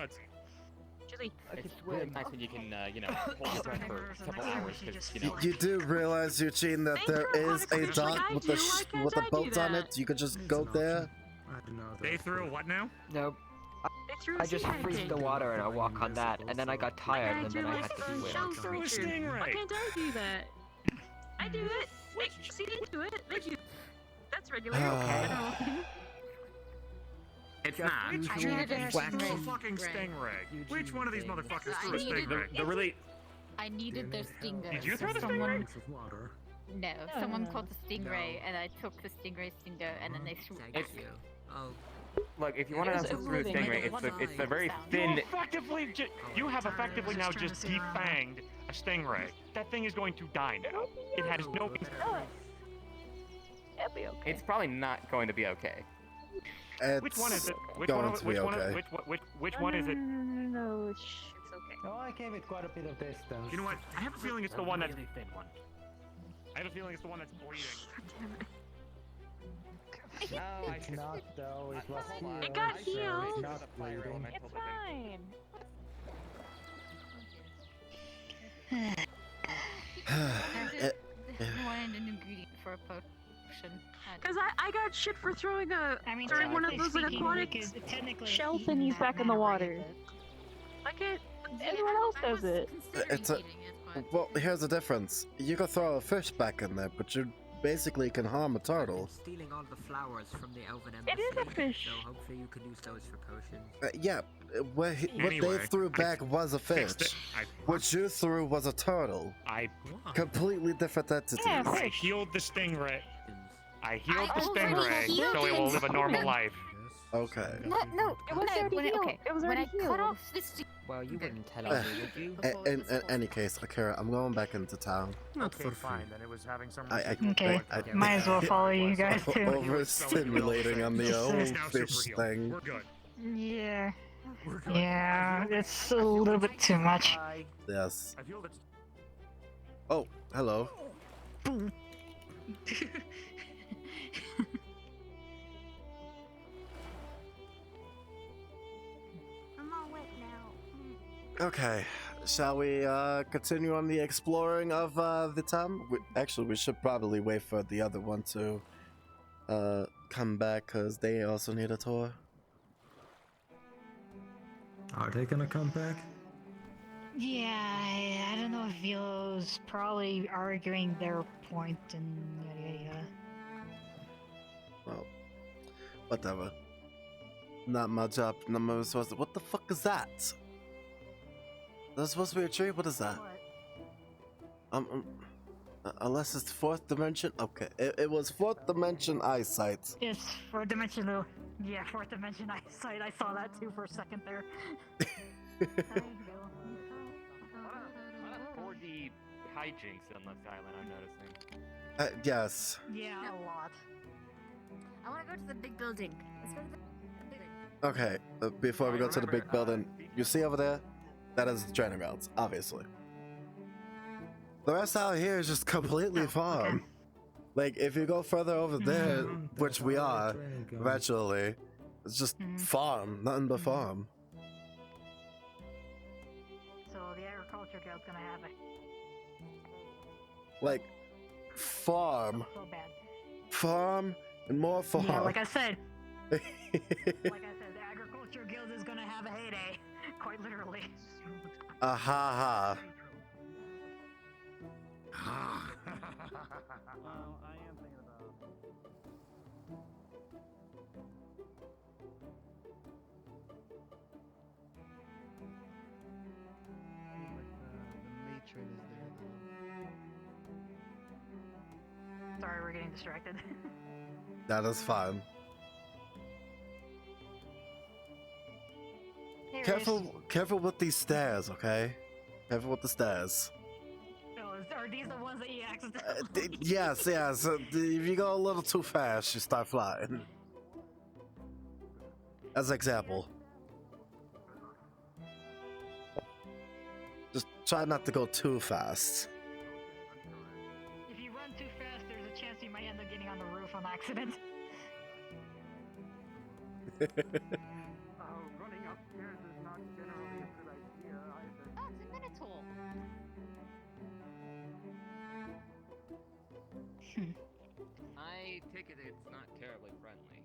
It's really nice when you can, hold your breath for a couple hours, because, You do realize, Eugene, that there is a dock with a boat on it? You could just go there? They threw a what now? Nope. I just freeze the water and I walk on that, and then I got tired, and then I had to swim. Throw a stingray! Why can't I do that? I do it. See, do it. Thank you. That's regular. Okay. It's not. Which one threw a fucking stingray? Which one of these motherfuckers threw a stingray? I needed their stingray. Did you throw the stingray? No, someone caught the stingray, and I took the stingray stinger, and then they threw it back. Look, if you want to know who threw the stingray, it's a very thin. You have effectively now just defanged a stingray. That thing is going to die now. It has no. It'll be okay. It's probably not going to be okay. Which one is it? Which going one? to be okay. Which one is it? No, it's okay. No, I gave it quite a bit of distance. You know what? I have a feeling it's the one that's thin one. I have a feeling it's the one that's bleeding. No, it's not though. It was healed. It got so healed. It's not bleeding. It's fine. I wanted an ingredient for a potion. Cause I got shit for throwing throwing one of those like aquatic technically shell thingies back in the water. I can't. Everyone else does it. It's a. Well, here's the difference. You can throw a fish back in there, but you basically can harm a turtle. Stealing all the flowers from the elven It is a fish. So hopefully you can use those for potions. Yeah, what they threw back was a fish. What you threw was a turtle. Completely different entities. I healed the stingray. I healed the stingray, so it will live a normal life. Okay. No, It was already healed. It was when I already cut healed. off this stingray. Well, you wouldn't tell me, would you? In any case, Akira, I'm going back into town. Okay, fine. Then it was having some. Okay, might as well follow you guys too. Overstimulating on the whole fish thing. We're good. Yeah. Yeah, it's a little bit too much. Yes. Oh, hello. Okay, shall we continue on the exploring of the town? Actually, we should probably wait for the other one to come back, because they also need a tour. Are they gonna come back? Yeah, I don't know if Velo's probably arguing their point and yada yada. Well, whatever. Not my job. Not my responsibility. What the fuck is that? That's supposed to be a tree? What is that? Unless it's fourth dimension? Okay, it was fourth dimension eyesight. It's fourth dimensional. Yeah, fourth dimension eyesight. I saw that too for a second there. Or the hijinks on this island, I'm noticing. Yes. Yeah, a lot. I want to go to the big building. Let's go to the big building. Okay, before we go to the big building, you see over there? That is the training grounds, obviously. The rest out here is just completely farm. Okay. Like, if you go further over there, which we are, eventually, it's just farm, nothing but farm. So the agriculture guild's gonna have it. Like, farm. So bad. Farm and more farm. Yeah, like I said. Like I said, the agriculture guild is gonna have a heyday. Quite literally. Ha ha. Well, I am thinking about. The matron is there though. Sorry, we're getting distracted. That is fine. Careful with these stairs, okay? Careful with the stairs. No, are Are these the ones that you accidentally? Yes, yes. If you go a little too fast, you start flying. As an example. Just try not to go too fast. If you run too fast, there's a chance you might end up getting on the roof on accident. Running upstairs is not generally a good idea either. Oh, it's a Minotaur. I take it it's not terribly friendly.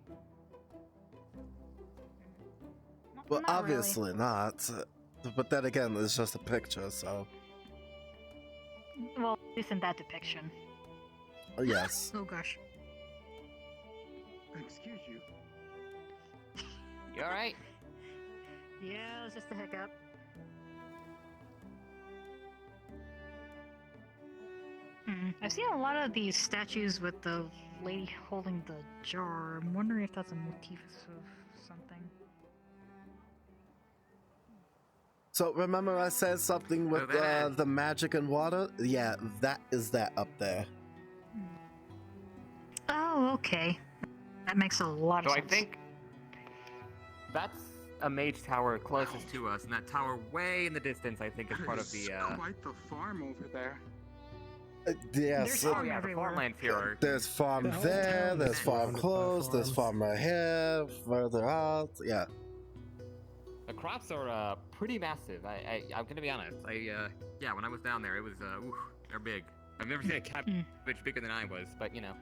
Well, Not obviously not. But then again, it's just a picture, so. Well, at least in that depiction. Yes. Oh gosh. Excuse you. You alright? Yeah, it's just a hiccup. I've seen a lot of these statues with the lady holding the jar. I'm wondering if that's a motif of something. So remember I said something with the magic and water? Yeah, that is that up there. Oh, okay. That makes a lot of So I sense. think that's a mage tower closest to us, and that tower way in the distance, I think, is part of the. Quite the farm over there. Yes. Oh yeah, the farmlands here are. There's farm The whole there, town there's is farm surrounded by close, there's farms. farm right here, further out. Yeah. The crops are pretty massive. I'm gonna be honest. Yeah, when I was down there, it was oof, they're big. I've never seen a cabbage bigger than I was, but you know.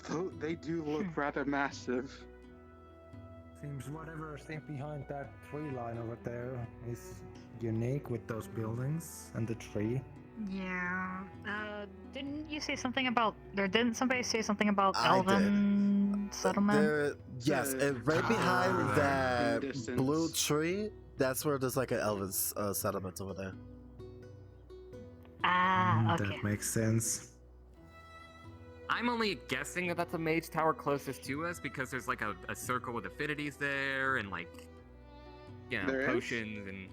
Though they do look rather massive. Seems whatever's in behind that tree line over there is unique with those buildings and the tree. Yeah. Didn't you say something about, or didn't somebody say something about I Elven settlement? There, yes, and right behind that blue tree, that's where there's like an elven settlement over there. Ah, okay. That makes sense. I'm only guessing that that's a mage tower closest to us because there's like a circle with affinities there and like, you know, There is? potions and.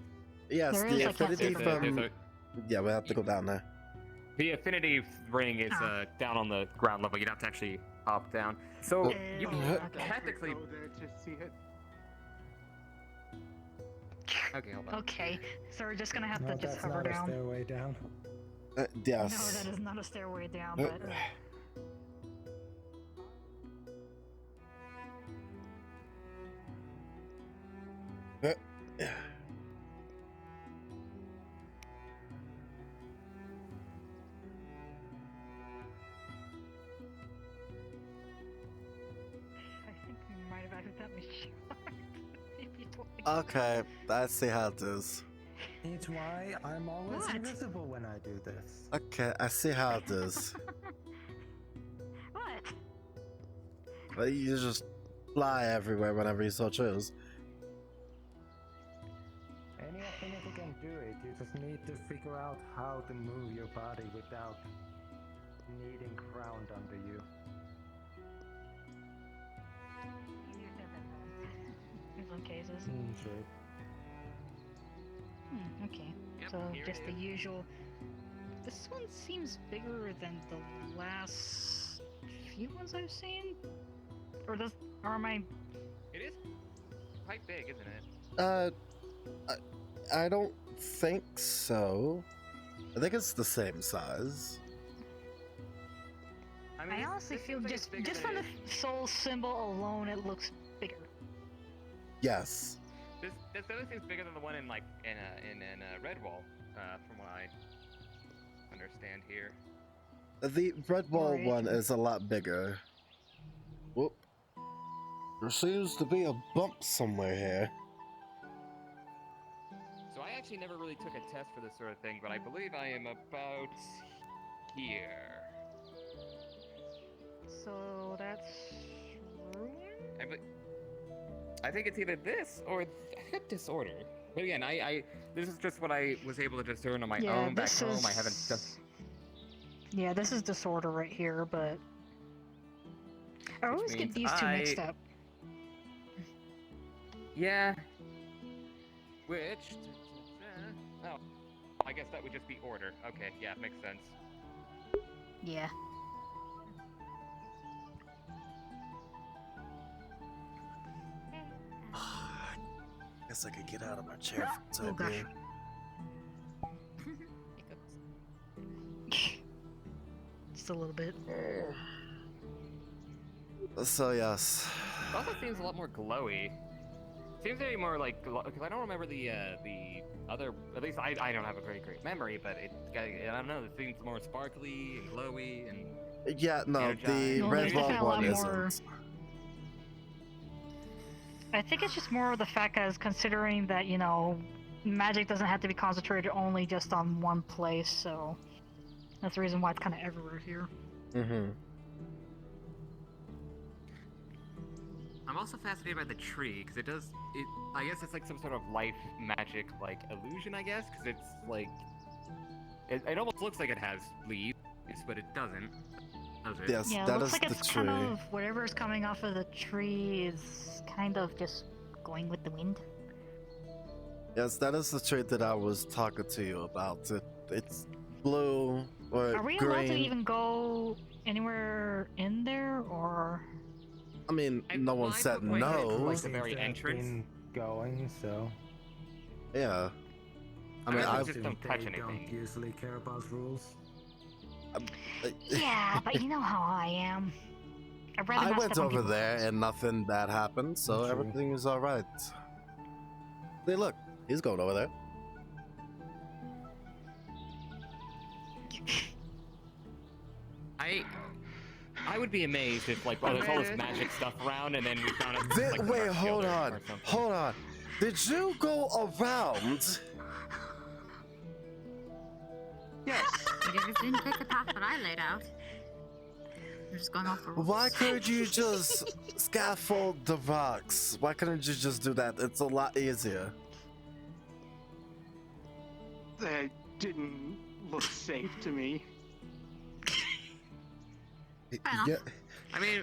Yes, There the is, I can't affinity see from. Yeah, we have to go down there. The affinity ring is down on the ground level. You'd have to actually hop down. So you technically. Go there to see it. Okay, hold on. Okay, so we're just gonna have No, to just that's hover not a down. stairway down. Yes. No, that is not a stairway down, but. I think we might have accidentally shot. Maybe twice. Okay, I see how it is. It's why I'm always What? invisible when I do this. Okay, I see how it is. What? But you just fly everywhere whenever you so choose. Any affinity can do it. You just need to figure out how to move your body without needing ground under you. In some cases. True. Okay. Yep, So here just it the is. usual. This one seems bigger than the last few ones I've seen. Or does, or am I? It is quite big, isn't it? I don't think so. I think it's the same size. I honestly this feel seems like it's just bigger from than the soul symbol alone, it looks bigger. Yes. This definitely seems bigger than the one in like in Redwall, from what I understand here. The red wall Right. one is a lot bigger. Whoop. There seems to be a bump somewhere here. So I actually never really took a test for this sort of thing, but I believe I am about here. So that's ruin. I think it's either this or I got disorder. But again, this is just what I was able to discern on my Yeah, own back this home. is. I haven't. Yeah, this is disorder right here, but I always get means these two mixed up. Yeah. Which. Oh. I guess that would just be order. Okay, yeah, makes sense. Yeah. Guess I could get out of my chair for a Oh, gosh. second. Just a little bit. So yes. It also seems a lot more glowy. Seems to be more like, because I don't remember the other, at least I don't have a very great memory, but I don't know, it seems more sparkly and glowy and Yeah, no, the Well, red there's ball definitely a one lot more- isn't. I think it's just more of the fact as considering that, you know, magic doesn't have to be concentrated only just on one place, so that's the reason why it's kind of everywhere here. Mm-hmm. I'm also fascinated by the tree, because I guess it's like some sort of life magic, like, illusion, I guess, because it's like, it almost looks like it has leaves, but it doesn't, does it? Yes, Yeah, it that looks is like the it's tree. kind of whatever's coming off of the tree is kind of just going with the wind. Yes, that is the tree that I was talking to you about. It's blue or Are we green. allowed to even go anywhere in there, or? I mean, no one said no. Like the very entrance. Been going, so. Yeah. I mean, guess I just don't touch They anything. don't usually care about rules. Yeah, but you know how I am. I'd rather I not went step on over people's there and nothing bad happened, so True. everything is all right. Hey, look, he's going over there. I would be amazed if, like, there's all this magic stuff around, and then we found out. Did, like, the wait, Dark hold Guild or on, something. hold on. Did you go around? Yes. You just didn't take the path that I laid out. You're just going off the rules. Why couldn't you just scaffold the rocks? Why couldn't you just do that? It's a lot easier. That didn't look safe to me. Yeah. I mean,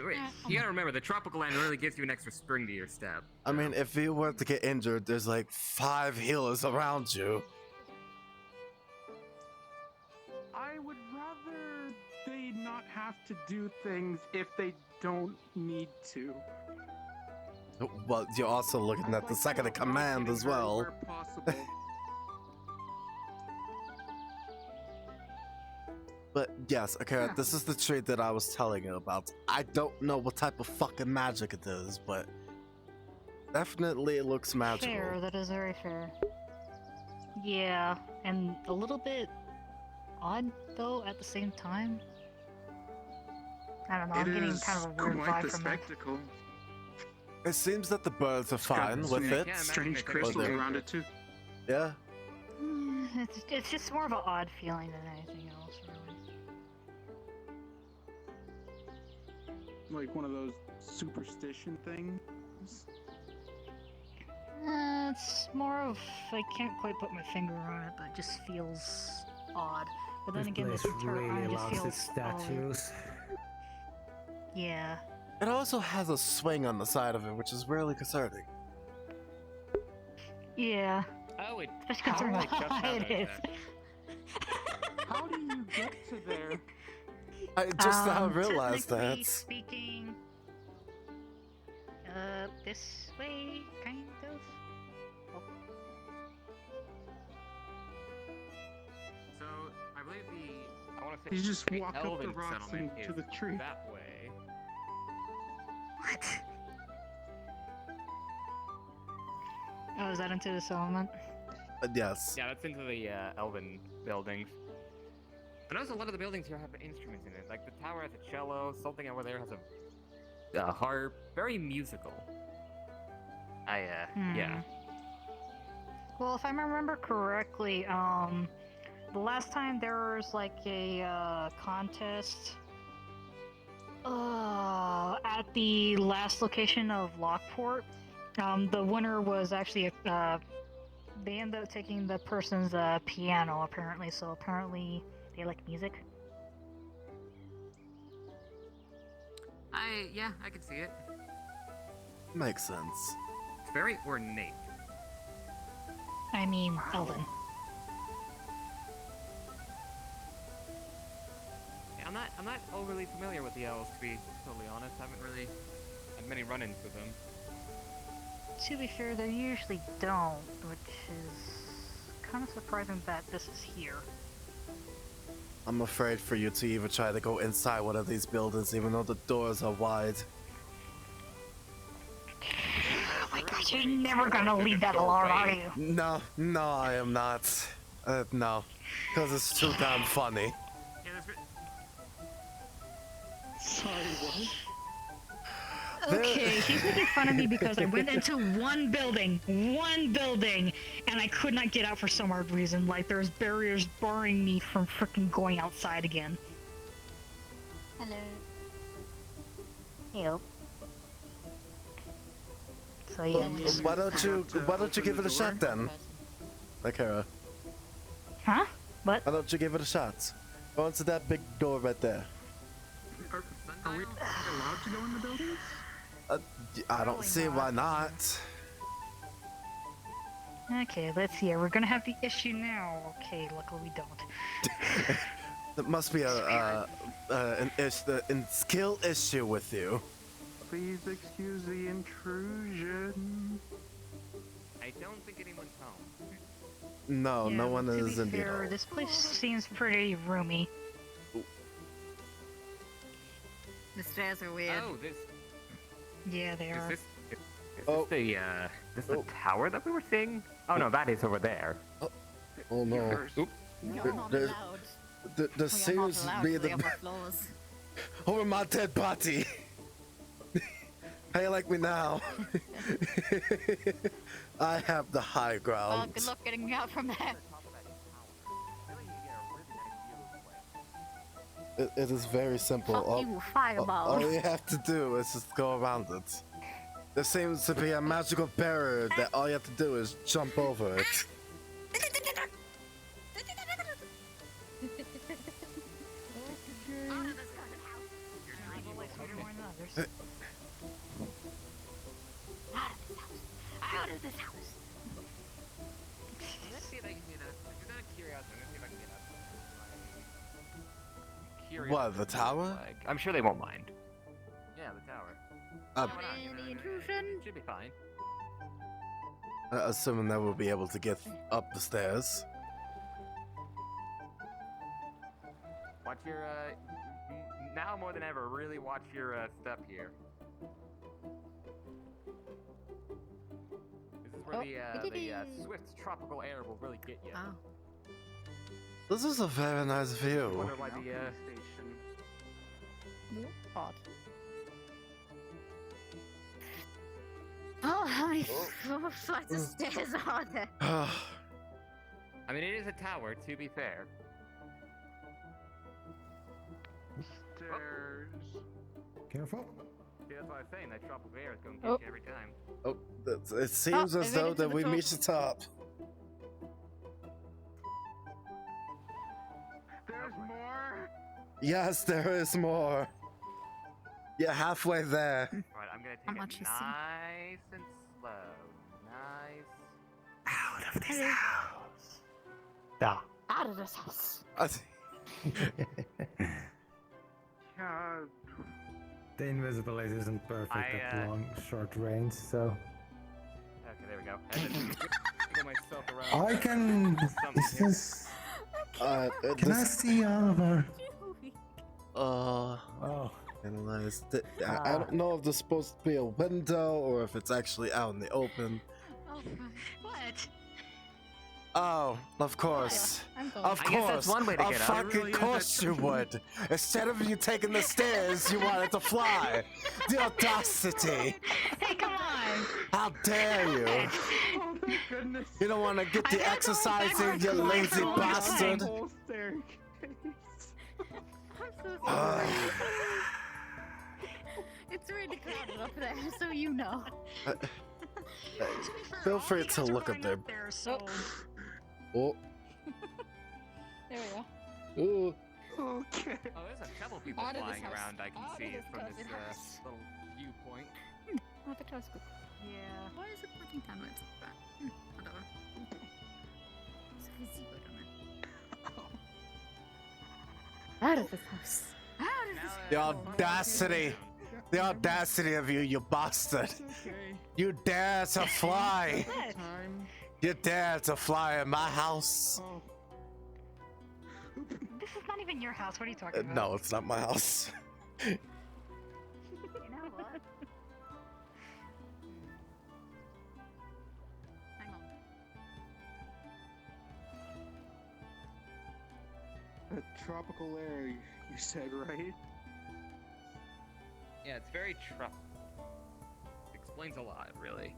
you gotta remember, the tropical land really gives you an extra spring to your step. I mean, if you were to get injured, there's like 5 healers around you. I would rather they not have to do things if they don't need to. Well, you're also looking at the second in command as well. Where possible. But yes, okay, this is the tree that I was telling you about. I don't know what type of fucking magic it is, but definitely it looks magical. Fair, that is very fair. Yeah, and a little bit odd though at the same time. I don't know, I'm getting kind of a weird quite vibe the from it. spectacle. It seems that the birds are fine with it. Strange crystals they're- around it too. Yeah. It's just more of an odd feeling than anything else, really. Like one of those superstition things. It's more of, I can't quite put my finger on it, but it just feels odd. But then This again, place this entire really island just loves feels its statues. Yeah. It also has a swing on the side of it, which is really concerning. Yeah. Oh, it Especially considering how high it is. How do you get to there? I just now realized Technically that. speaking, this way, kind of. Oh. So, I believe I want to say You just walk up the Elven rocks settlement and to is the tree. that way. What? Oh, is that into the settlement? Yes. Yeah, that's into the Elven buildings. I notice a lot of the buildings here have instruments in it. Like the tower has a cello, something over there has a harp. Very musical. Yeah. Well, if I remember correctly, the last time there was like a contest at the last location of Lockport, the winner was actually they ended up taking the person's piano apparently. So apparently they like music. Yeah, I can see it. Makes sense. It's very ornate. I mean, Elven. I'm not overly familiar with the elves, to be totally honest. I haven't really had many run-ins with them. To be fair, they usually don't, which is kind of surprising that this is here. I'm afraid for you to even try to go inside one of these buildings, even though the doors are wide. Oh my gosh, you're never gonna leave that alone, are you? No, I am not. No, because it's too damn funny. Sorry, what? Okay, he's making fun of me because I went into one building, and I could not get out for some odd reason. Like, there's barriers barring me from freaking going outside again. Hello. Yep. So yeah. Why don't you give it a shot then? Like Hera. Huh? What? Why don't you give it a shot? Go into that big door right there. Are we allowed to go in the buildings? I don't see why not. Okay, let's see. We're gonna have the issue now. Okay, luckily we don't. There must be a skill issue with you. Please excuse the intrusion. I don't think anyone's home. No, Yeah, no one to is be indeed. fair, this place seems pretty roomy. The stairs are weird. Oh, this. Yeah, they are. Is this the tower that we were seeing? Oh no, that is over there. Oh no. Oop. You're not There- allowed. The seems to be to the the upper floors. over my dead body. How you like me now? I have the high Well, ground. good luck getting out from there. It is very simple. Fuck you, fireball. All you have to do is just go around it. There seems to be a magical barrier that all you have to do is jump over it. Out of this house. Let's see if I can get up. If you're not curious, I'm gonna see if I can get up. Curious. What, the tower? Like, I'm sure they won't mind. Yeah, the tower. The intrusion. Should be fine. Assuming that we'll be able to get up the stairs. Watch your, now more than ever, really watch your, step here. This is where the swift tropical air will really get you. Oh. This is a very nice view. Wonder why the, Odd. Oh, how many flights of stairs are there? I mean, it is a tower, to be fair. Stairs. Careful. See, that's why I was saying that tropical air is going to get you every time. Oh, it seems as though that we reached the top. There's more. Yes, there is more. You're halfway there. Alright, I'm gonna take it nice and slow. Nice. Out of this house. Da. Out of this house. The invisibility isn't perfect at short range, so. Okay, there we go. I had to wiggle myself around. I can. Is this? Can I see Oliver? Oh. Analyze. I don't know if there's supposed to be a window or if it's actually out in the open. Oh, what? Oh, of course. Of I guess that's course. one way to Of get out. fucking course you would. Instead of you taking the stairs, you wanted to fly. The audacity. Hey, come on. How dare you? Oh, thank goodness. You don't want to get the exercising, you lazy bastard. Whole staircase. I'm so sorry. It's really crowded up there, so you know. Feel free to look up there. Oh. There we go. Ooh. Okay. Oh, there's a couple people Out of this flying house. around I can Out of see this from this closet house. little viewpoint. Oh, the telescope. Yeah. Why is it pointing downwards? Whatever. It's a gazebo down there. Out of this house. The audacity! The audacity of you, you bastard! You dare to fly! You dare to fly in my house! This is not even your house. What are you talking about? No, it's not my house. You know what? Hang on. A tropical air, you said, right? Yeah, it's very explains a lot, really.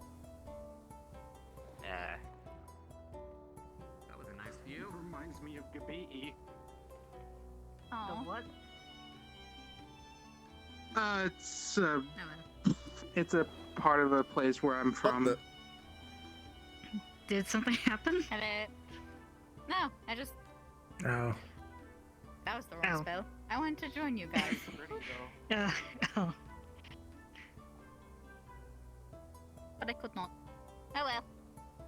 That was a nice view. Reminds me of Gabii. The what? It's a part of a place where I'm from. Did something happen? Hello. No, I just. Oh. That was the wrong spell. I wanted to join you guys. Oh. But I could not. Oh well.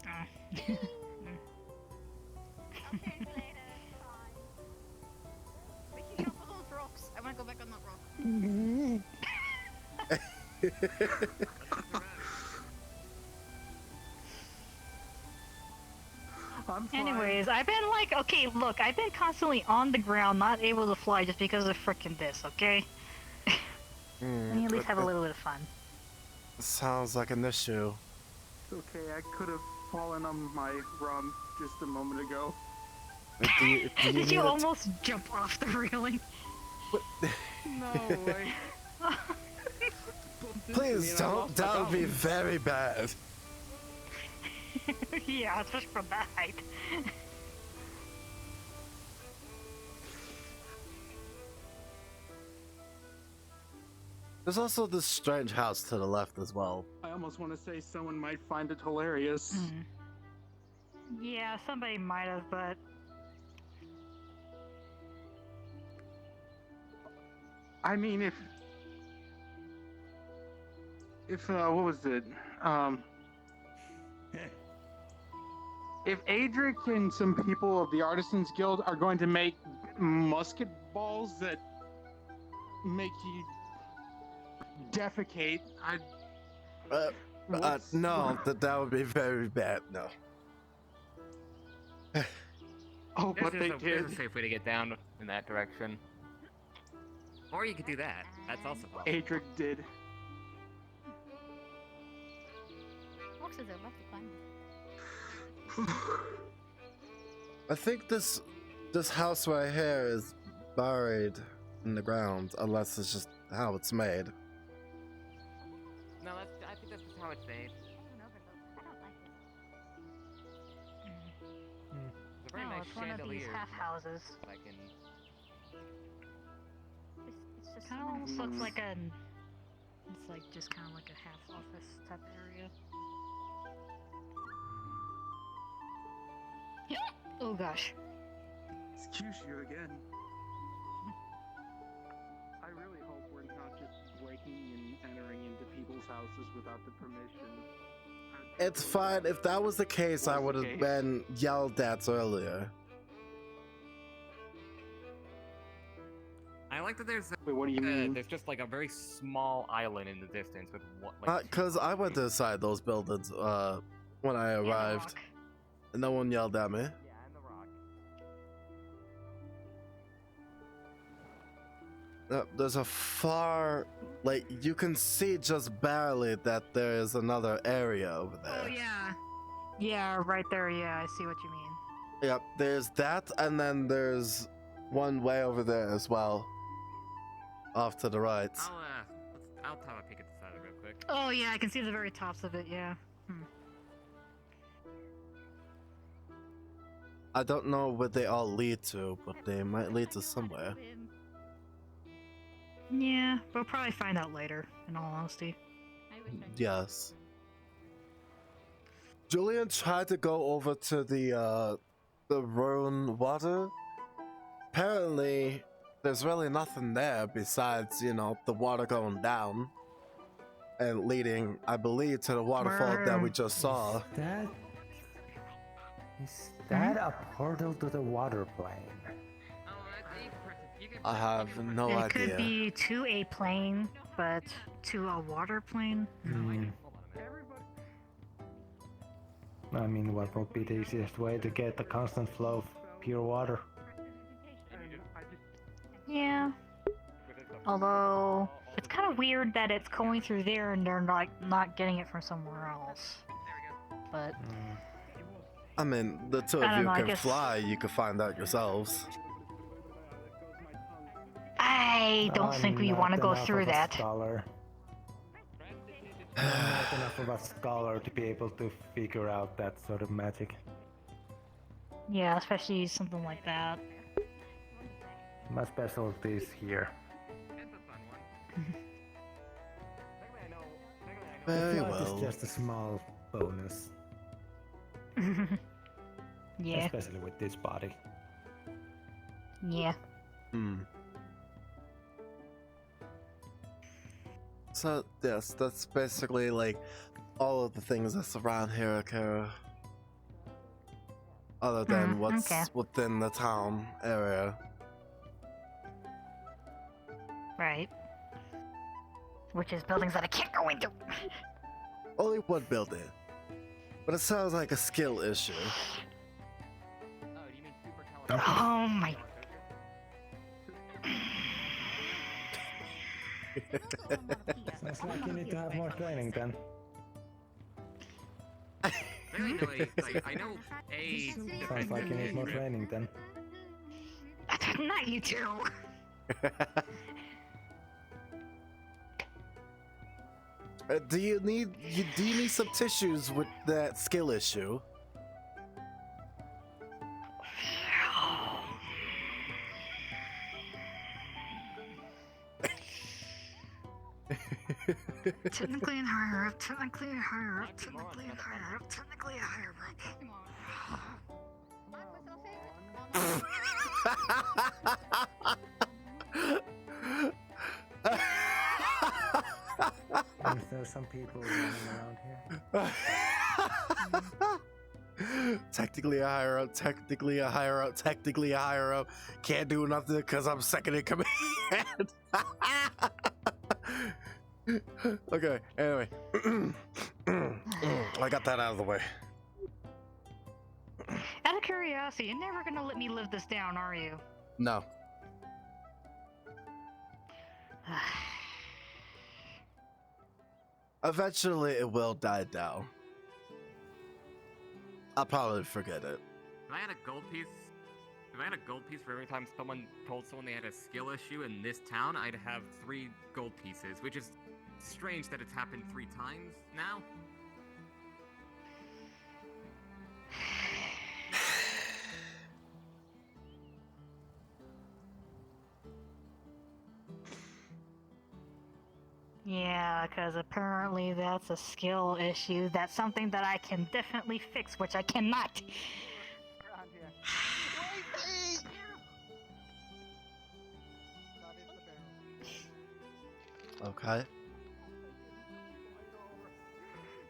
I'll see you later. Bye. We can jump on those rocks. I want to go back on that rock. Anyways, I've been like, okay, look, I've been constantly on the ground, not able to fly just because of frickin' this, okay? Let me at least have a little bit of fun. Sounds like an issue. It's okay, I could have fallen on my rum just a moment ago. Did you almost jump off the railing? No way. Please don't, that would be very bad. Yeah, especially from that height. There's also this strange house to the left as well. I almost want to say someone might find it hilarious. Yeah, somebody might have, but... I mean, if what was it? If Adric and some people of the Artisans Guild are going to make musket balls that make you defecate, no, that would be very bad, no. Oh, but they There's did. a safe way to get down in that direction. Or you could do that. That's also possible. Adric did. Rocks is a rough to climb. I think this house right here is buried in the ground, unless it's just how it's made. No, I think that's just how it's made. It's a very nice it's one of these chandelier. half houses. I can... It's just kind of almost looks like an... It's like just kind of like a half office type area. Oh gosh. Excuse you again. I really hope we're not just breaking and entering into people's houses without the permission. It's fine. If that was the case, I would have been yelled at earlier. I like that there's Wait, what do you mean? There's just like a very small island in the distance with like Because I went inside those buildings when I arrived. And no one yelled at me. Yeah, and the rock. There's a far, like, you can see just barely that there is another area over there. Oh yeah. Yeah, right there, yeah, I see what you mean. Yep, there's that, and then there's one way over there as well. Off to the right. I'll have a peek at the side of it real quick. Oh yeah, I can see the very tops of it, yeah. I don't know where they all lead to, but they might lead to somewhere. Yeah, we'll probably find out later, in all honesty. Yes. Julian tried to go over to the ruined water. Apparently, there's really nothing there besides, you know, the water going down and leading, I believe, to the waterfall that we just saw. Is that a portal to the water plane? Oh, you can I have no it idea. could be to a plane, but to a water plane. I mean, what would be the easiest way to get a constant flow of pure water? Yeah. Although it's kind of weird that it's going through there and they're not getting it from somewhere else. But I mean, the two I of don't you know, I can guess- fly. You can find out yourselves. I don't think we I'm want to not go enough through of a that. Scholar. I'm not enough of a scholar to be able to figure out that sort of magic. Yeah, especially something like that. My specialty is here. Very The flight well. is just a small bonus. Yeah. Especially with this body. Yeah. So yes, that's basically like all of the things that's around here, Kara. Other than what's okay. within the town area. Right. Which is buildings that I can't go into. Only one building. But it sounds like a skill issue. Oh my. Sounds like you need to have more training then. I know a. Sounds like you need more training then. Not you two. Do you need some tissues with that skill issue? Technically and higher up, technically and higher up, technically and higher up, technically and higher Is there some people running around here? Technically a higher up, technically a higher up, technically a higher up. Can't do nothing because I'm second in command. Okay, anyway. I got that out of the way. Out of curiosity, you're never gonna let me live this down, are you? No. Eventually it will die down. I'll probably forget it. If I had a gold piece, for every time someone told someone they had a skill issue in this town, I'd have 3 gold pieces, which is strange that it's happened 3 times now. Yeah, because apparently that's a skill issue. That's something that I can definitely fix, which I cannot. Okay.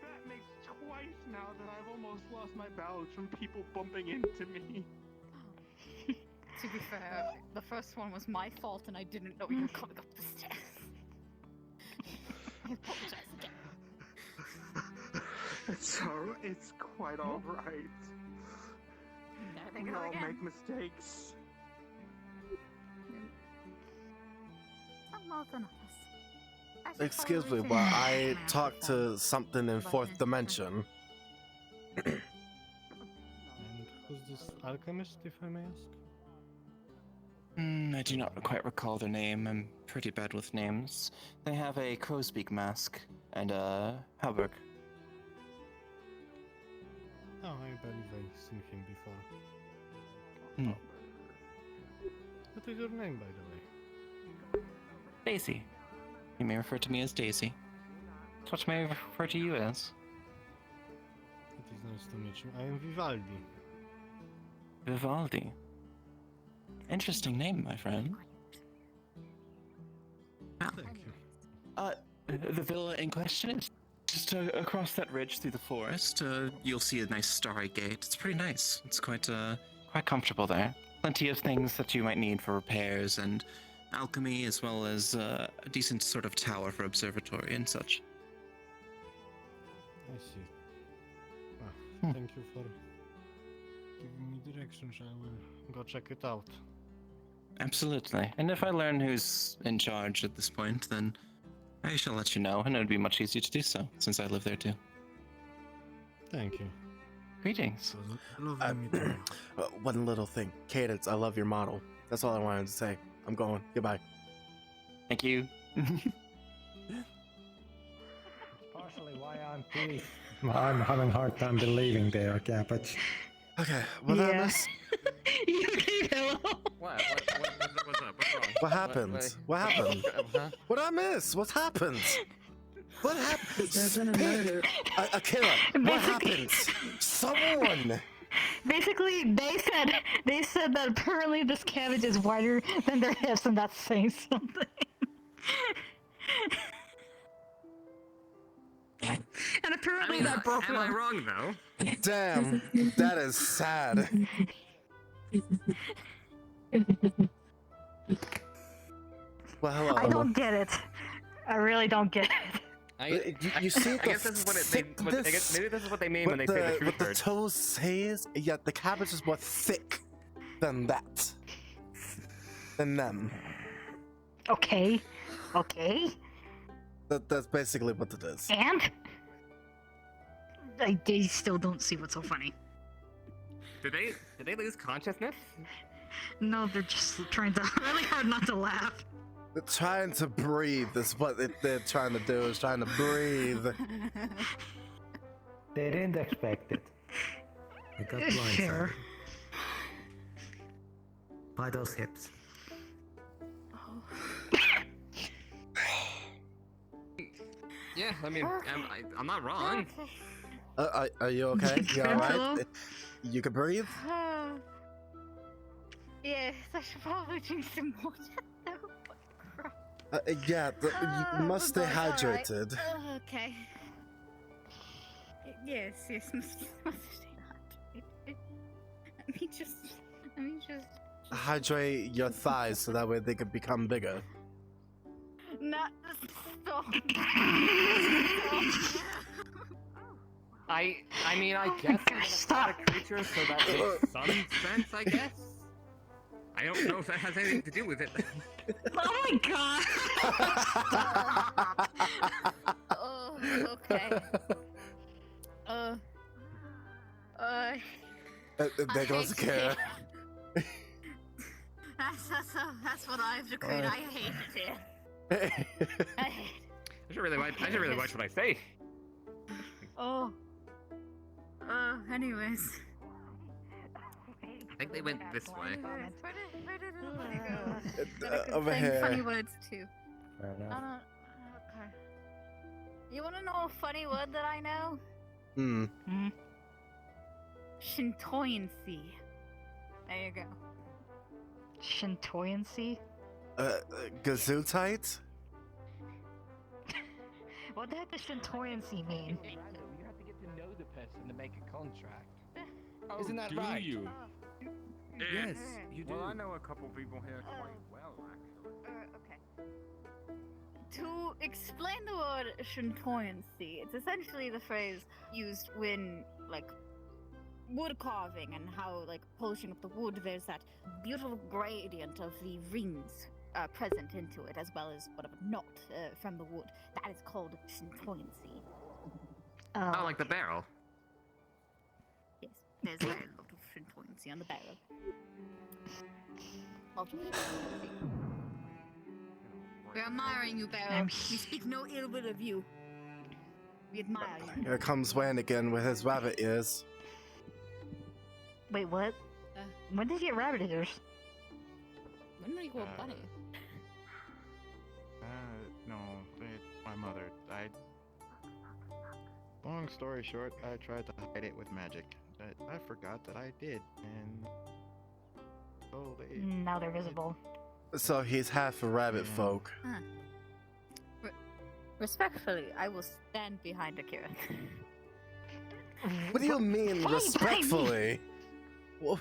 That makes twice now that I've almost lost my balance from people bumping into me. To be fair, the first one was my fault and I didn't know you were coming up the stairs. I apologize again. It's quite alright. We all make mistakes. Some more than others. Excuse me, while I talk to something in 4th dimension. And who's this alchemist, if I may ask? I do not quite recall their name. I'm pretty bad with names. They have a crow's beak mask and a halberd. Oh, I believe I've seen him before. What is your name, by the way? Daisy. You may refer to me as Daisy. What may I refer to you as? It is nice to meet you. I am Vivaldi. Vivaldi. Interesting name, my friend. Thank you. The villa in question is just across that ridge through the forest. You'll see a nice starry gate. It's pretty nice. It's quite comfortable there. Plenty of things that you might need for repairs and alchemy as well as a decent sort of tower for observatory and such. I see. Well, thank you for giving me directions. I will go check it out. Absolutely. And if I learn who's in charge at this point, then I shall let you know, and it would be much easier to do so, since I live there too. Thank you. Greetings. One little thing. Cadence, I love your model. That's all I wanted to say. I'm going. Goodbye. Thank you. Partially why I'm having a hard time believing they are cabbage. Okay, well that is... You okay, hello? What? What's up? What's wrong? What happened? What happened? What did I miss? What happened? What happened? There's been a murder. Akira, what happened? Someone! Basically, they said that apparently this cabbage is wider than their hips, and that's saying something. And apparently that broke Am I them. wrong though? Damn, that is sad. Well, hello. I don't get it. I really don't get it. You see I guess this is what I guess maybe this is what they mean when they say the truth What the hurts. toes says, yeah, the cabbage is more thick than that. Than them. Okay. Okay. That's basically what it is. And? I still don't see what's so funny. Did they lose consciousness? No, they're just trying to really hard not to laugh. They're trying to breathe. That's what they're trying to do, is trying to breathe. They didn't expect it. They got blindsided. Sure. By those hips. Yeah, I mean, I'm not wrong. Are you okay? You alright? You can breathe? Yes, I should probably drink some water. Yeah, you must stay hydrated. Okay. Yes, must stay hydrated. Let me just... Hydrate your thighs so that way they can become bigger. Not stop. I mean, I guess it's not a creature, so that makes some sense, I guess. I don't know if that has anything to do with it. Oh my god! Oh, okay. There goes Kara. That's what I've decreed. I hate it. I should really watch what I say. Oh. Anyways. I think they went this way. Where did everybody go? Over saying here. funny words too. Fair enough. Okay. You wanna know a funny word that I know? Shintoyancy. There you go. Shintoyancy? Gesundheit? What the heck does Shintoyancy mean? You have to get to know the person to make a contract. Isn't that right? You? Yes, you do. Well, I know a couple people here quite well, actually. Okay. To explain the word Shintoyancy, it's essentially the phrase used when, like, wood carving and how, like, polishing up the wood, there's that beautiful gradient of the rings present into it, as well as whatever knot from the wood. That is called Shintoyancy. Oh, like the barrel. Yes, there's a lot of Shintoyancy on the barrel. Lot of Shintoyancy. We're admiring you, Barrow. We speak no ill will of you. We admire you. Here comes Wayne again with his rabbit ears. Wait, what? When did he get rabbit ears? When did he go bunny? No, my mother died. Long story short, I tried to hide it with magic, but I forgot that I did, and so they... Now they're visible. So he's half a rabbit folk. Huh. Respectfully, I will stand behind Akira. What do you mean, respectfully? Well,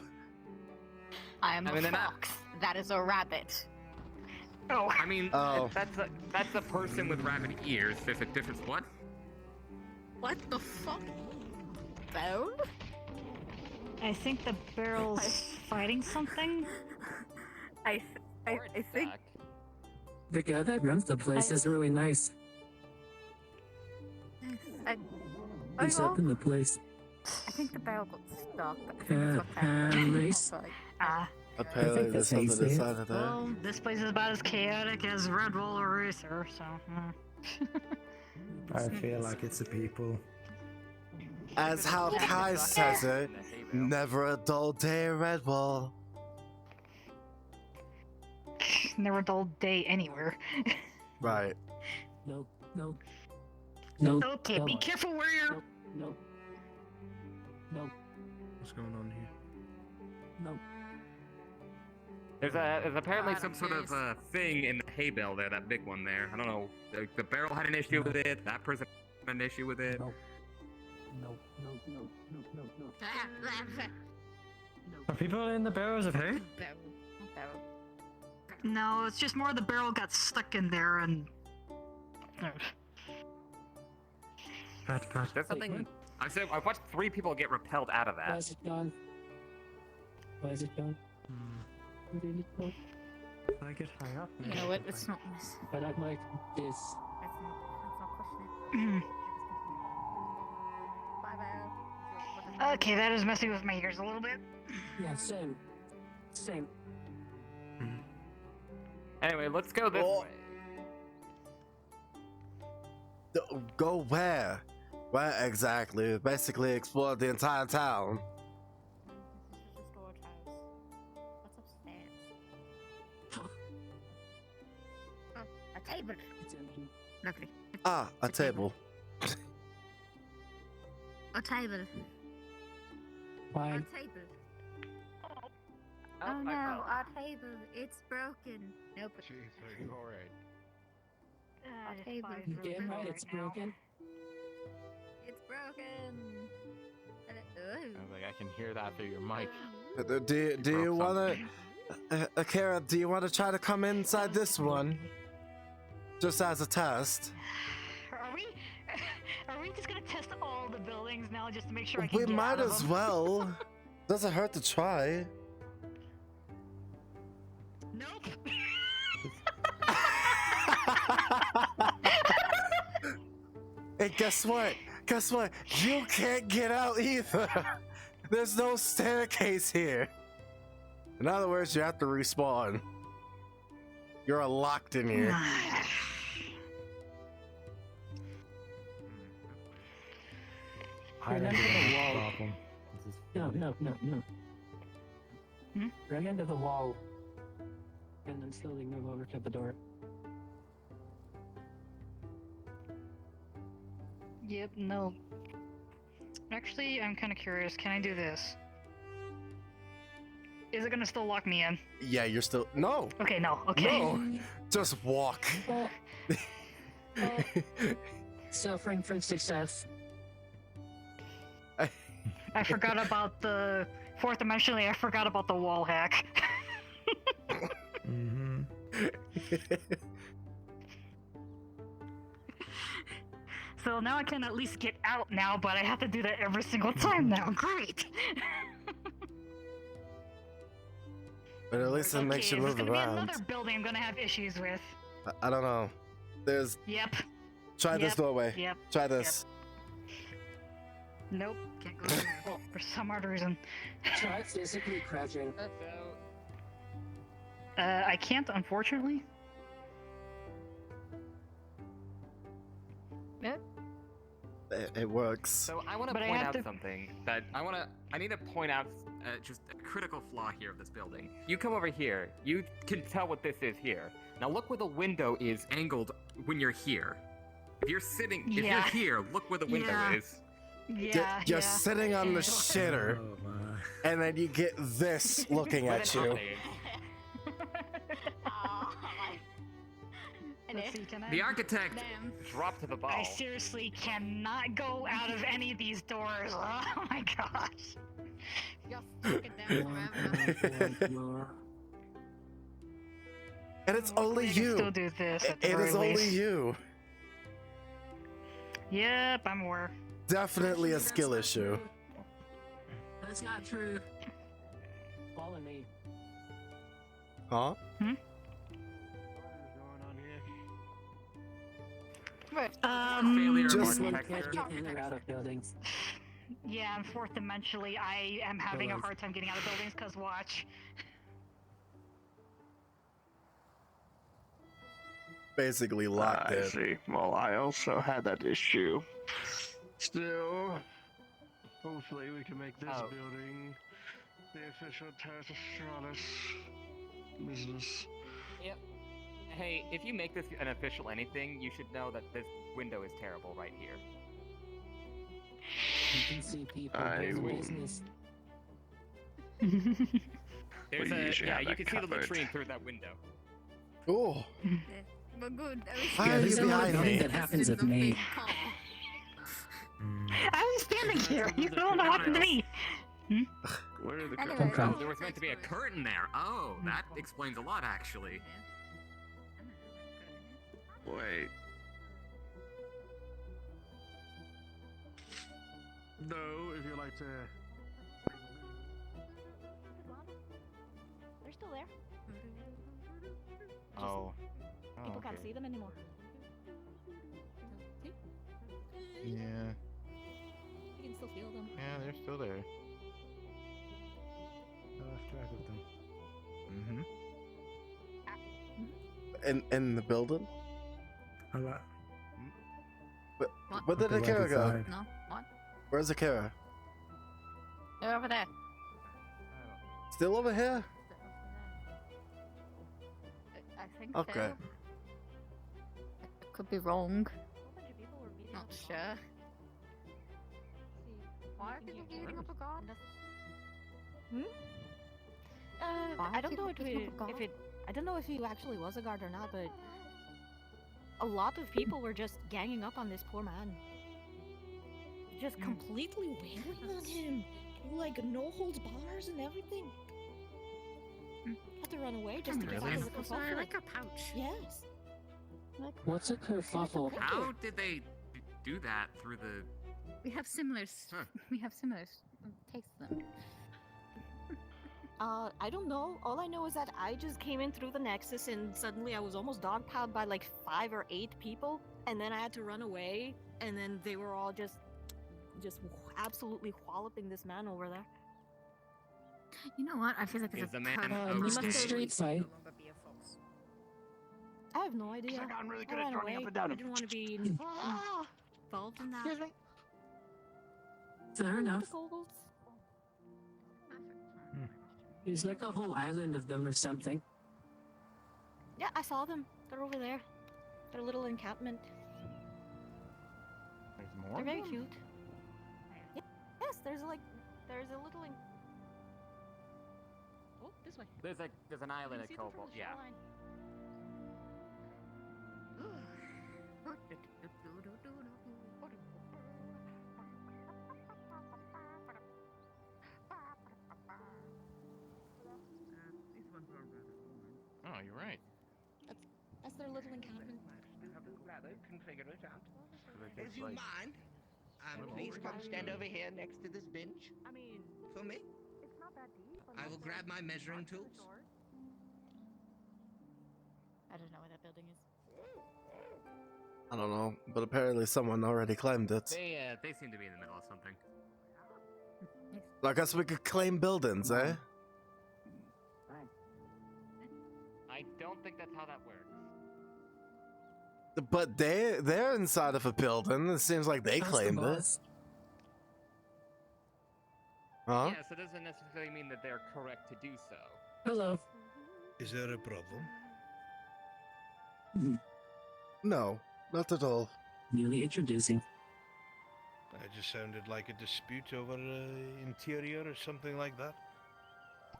I am a fox. That is a rabbit. Oh. I mean, that's a person with rabbit ears. There's a difference. What? What the fuck? Barrel? I think the barrel's fighting something. I think. The guy that runs the place is really nice. He's up in the place. I think the barrel got stuck. I think it's got Nice. Apparently, there's something that's easy. inside of there. Well, this place is about as chaotic as Red Bull or Aether, so. I feel like it's the people. As how Kai says it, never a dull day, Red Bull. Never a dull day anywhere. Right. No. Okay, be careful where you're. No. What's going on here? No. There's apparently some sort of thing in the hay bale there, that big one there. I don't know. The barrel had an issue with it. That person had an issue with it. No. Are people in the barrels of hay? No, it's just more the barrel got stuck in there and. There's something. I've watched 3 people get repelled out of Why that. is it gone? Why is it gone? Where did it go? I get high up. You know what? It's not this. But I'd like this. Let's not question it. Bye, Barrel. Okay, that is messing with my ears a little bit. Yeah, same. Anyway, let's go this way. Go where? Where exactly? Basically explored the entire town. This is the storage house. What's upstairs? Oh, a table. It's empty. Lovely. Ah, a table. A table. Fine. A table. Oh no, our table. It's broken. Nope. Jeez, are you alright? Our table. Damn right, it's broken. It's broken. I was like, I can hear that through your mic. Do you wanna, Akira? Do you wanna try to come inside this one, just as a test? Are we just gonna test all the buildings now just to make sure I can We get might out of as them? well. Doesn't hurt to try. Nope. Hey, guess what? Guess what? You can't get out either. There's no staircase here. In other words, you have to respawn. You're locked in here. Hide under the wall. No. Right under the wall. And then slowly move over to the door. Yep, no. Actually, I'm kind of curious. Can I do this? Is it gonna still lock me in? Yeah, you're still. No. Okay, no. Okay. No. Just walk. Suffering from success. I forgot about the fourth dimensionally. I forgot about the wall hack. So now I can at least get out now, but I have to do that every single time now. Great. But at least it makes you move There's around. gonna be another building I'm gonna have issues with. I don't know. There's. Yep. Try this Yep. doorway. Yep. Try this. Nope. Can't go through for some odd reason. Try physically crouching. I can't, unfortunately. Yep. It works. So I want to But I point have out to- something that I need to point out just a critical flaw here of this building. You come over here, you can tell what this is here. Now look where the window is angled when you're here. If you're sitting, if you're Yeah. here, look where the window Yeah. is. Yeah. You're sitting on the shitter, and then you get this looking at you. Let's see, can I? The architect dropped to the ball. I seriously cannot go out of any of these doors. Oh my gosh. You're stuck in there forever. And it's only We can you. still do this at the It very is only least. you. Yep, I'm aware. Definitely a skill issue. That's not true. Follow me. Huh? Just Get in or out of buildings. Yeah, and fourth dimensionally, I am having a hard time getting out of buildings because watch. Basically locked I in. see. Well, I also had that issue. Still, hopefully we can make this building the official Aether Chronicles business. Yep. Hey, if you make this an official anything, you should know that this window is terrible right here. You can see people doing business. There's We usually yeah, have you that can see the covered. latrine through that window. Cool. But good. Why are you behind me? That happens with me. I was standing here. You don't know what to me. Where are the Anyway. Oh, there was meant to be a curtain there. Oh, that explains a lot, actually. Wait. No, if you like to. They're still there. Oh. People can't see them anymore. Yeah. You can still feel them. Yeah, they're still there. I lost track of them. Mm-hmm. In the building? Hello. Where did Akira go? No. What? Where's Akira? They're over there. Still over here? I think Okay. so. I could be wrong. Not sure. Why are people beating up a guard? I don't know I don't know if he actually was a guard or not, but a lot of people were just ganging up on this poor man. Just completely wailing on him. Like, no holds bars and everything. Had to run away just to get out of the kerfuffle. Like a pouch. Yes. What's a kerfuffle? How did they do that through the... We have similar. We have similar tastes. Then. I don't know. All I know is that I just came in through the Nexus and suddenly I was almost dogpiled by like 5 or 8 people, and then I had to run away, and then they were all just absolutely walloping this man over there. You know what? I feel like it's Is the a man perfect- Mr. Street Fight. I have no idea. I've gotten really good I at ran running away. up and down. I didn't want to be involved in that. Excuse me. Fair enough. Goals. There's like a whole island of them or something. Yeah, I saw them. They're over there. Their little encampment. There's more? They're very cute. Yes, there's a little. Oh, this way. There's an island at Cobalt, yeah. Oh, you're right. That's their little encampment. If you mind, please come stand over here next to this bench. I mean, for me. it's not that deep. I will grab my measuring tools. I don't know where that building is. I don't know, but apparently someone already claimed it. They seem to be in the middle of something. I guess we could claim buildings, eh? I don't think that's how that works. But they're inside of a building. It seems like they claimed it. Huh? Yes, it doesn't necessarily mean that they're correct to do so. Hello. Is there a problem? No, not at all. Newly introducing. It just sounded like a dispute over interior or something like that.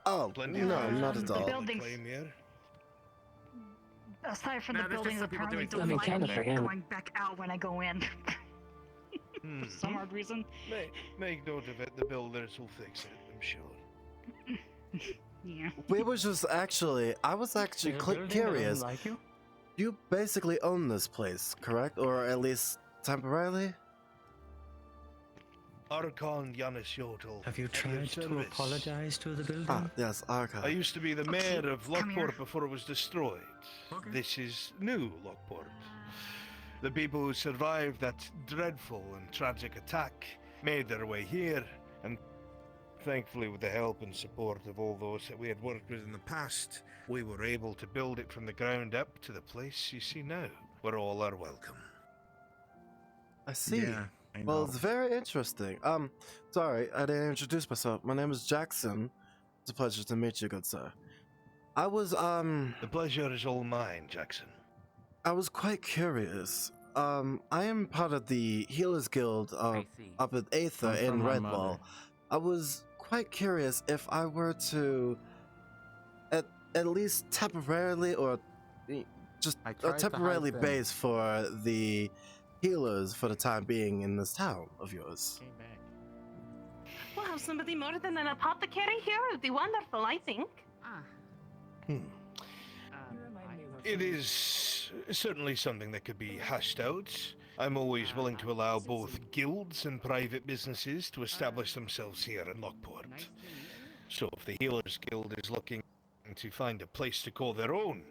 Oh, Plenty of no, houses not to at all. claim here. Aside from No, the there's just buildings, some people apparently doing don't something. like Kinda for me him. going back out when I go in. For some odd reason. Make note of it. The builders will fix it, I'm sure. Yeah. We were just actually, I was actually There's a building that curious. doesn't like you? You basically own this place, correct? Or at least temporarily? Archon Yanis Yodel. Have you at your tried to service. apologize to the building? Ah, yes, Arca. I used to be the mayor of come here. Lockport before it was destroyed. Okay. This is new Lockport. The people who survived that dreadful and tragic attack made their way here, and thankfully with the help and support of all those that we had worked with in the past, we were able to build it from the ground up to the place you see now, where all are welcome. I see. Yeah, I know. Well, it's very interesting. Sorry, I didn't introduce myself. My name is Jackson. It's a pleasure to meet you, good sir. I was, The pleasure is all mine, Jackson. I was quite curious. I am part of the Healers Guild up at Aether I'm in from my Redwall. mother. I was quite curious if I were to, at least temporarily or just I tried to temporarily hide them. base for the healers for the time being in this town of yours. We'll have somebody more than an apothecary here. It would be wonderful, I think. It is certainly something that could be hashed out. I'm always willing to allow both guilds and private businesses to establish themselves here in Lockport. So if the Healers Guild is looking to find a place to call their own,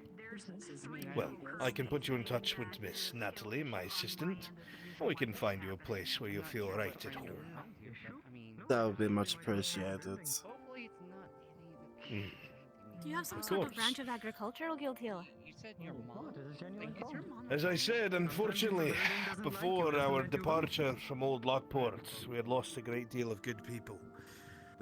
well, I can put you in touch with Miss Natalie, my assistant, and we can find you a place where you feel right at home. That would be much appreciated. Do you have some Of sort of course. branch of agricultural guild here? As I said, unfortunately, before our departure from Old Lockport, we had lost a great deal of good people.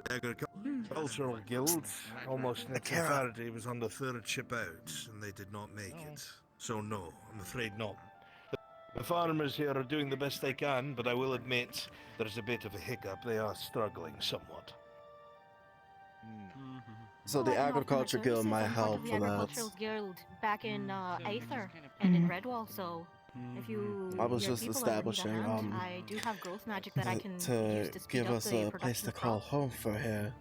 The Agricultural Guild, almost in its entirety, was on the third ship out, and they did not make it. So no, I'm afraid not. The farmers here are doing the best they can, but I will admit there's a bit of a hiccup. They are struggling somewhat. So the Agriculture Guild might help The for that. agricultural guild back in Aether and in Redwall, so if you I was your just people are in need of establishing, hand, I do have growth magic that I can use to to speed give up us the a place production to of call crops. home for here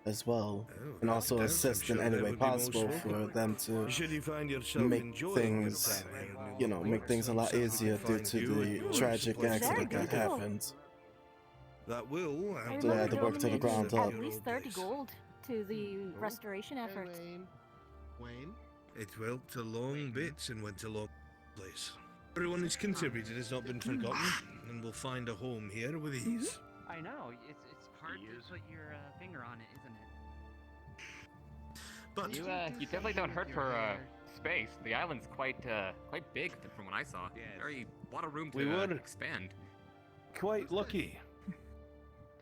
as well, and no also doubt, I'm assist sure in any that way would be most possible for welcome. them to Should you find yourself make enjoying things, your time here in you know, make things a lot easier due to the tragic accident that happened. That will. I So they had remember to work to the donating ground up. at least 30 gold to the restoration efforts. Wayne? It helped a long bit and went a long place. Everyone who's contributed has not been forgotten, and will find a home here with ease. I know. It's hard to put your finger on it, isn't it? But You definitely don't hurt for space. The island's quite big from what I saw. Very a lot of room to We were- expand. quite lucky.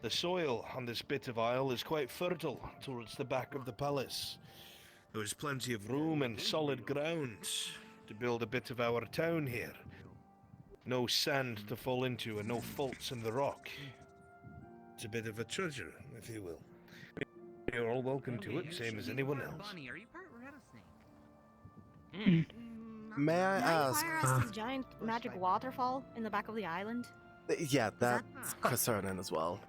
The soil on this bit of isle is quite fertile towards the back of the palace. There was plenty of room and solid ground to build a bit of our town here. No sand to fall into and no faults in the rock. It's a bit of a treasure, if you will. You're all welcome to it, same as anyone else. Are you part rattlesnake? May I ask? Fire us this giant magic waterfall in the back of the island. Yeah, that's concerning as well.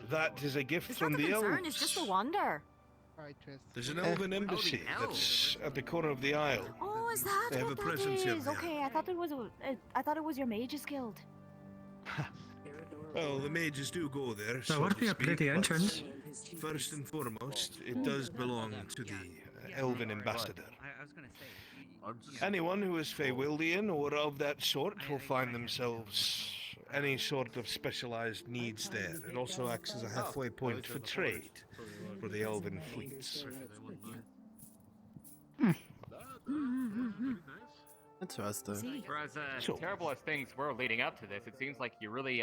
That is a gift It's from not a the concern, elves. it's just a wonder. There's an elven embassy that's at the corner of the isle. Oh, is that They have what a that presence here is? now. Okay, I thought it was your mages guild. Well, the mages do go there. That so would to be a speak, pretty but entrance. First and foremost, it does belong to the elven ambassador. I was gonna say. Anyone who is Feywildian or of that sort will find themselves any sort of specialized needs there. It also acts as a halfway point for trade for the elven fleets. Interesting. Whereas, terrible as things were leading up to this, it seems like you really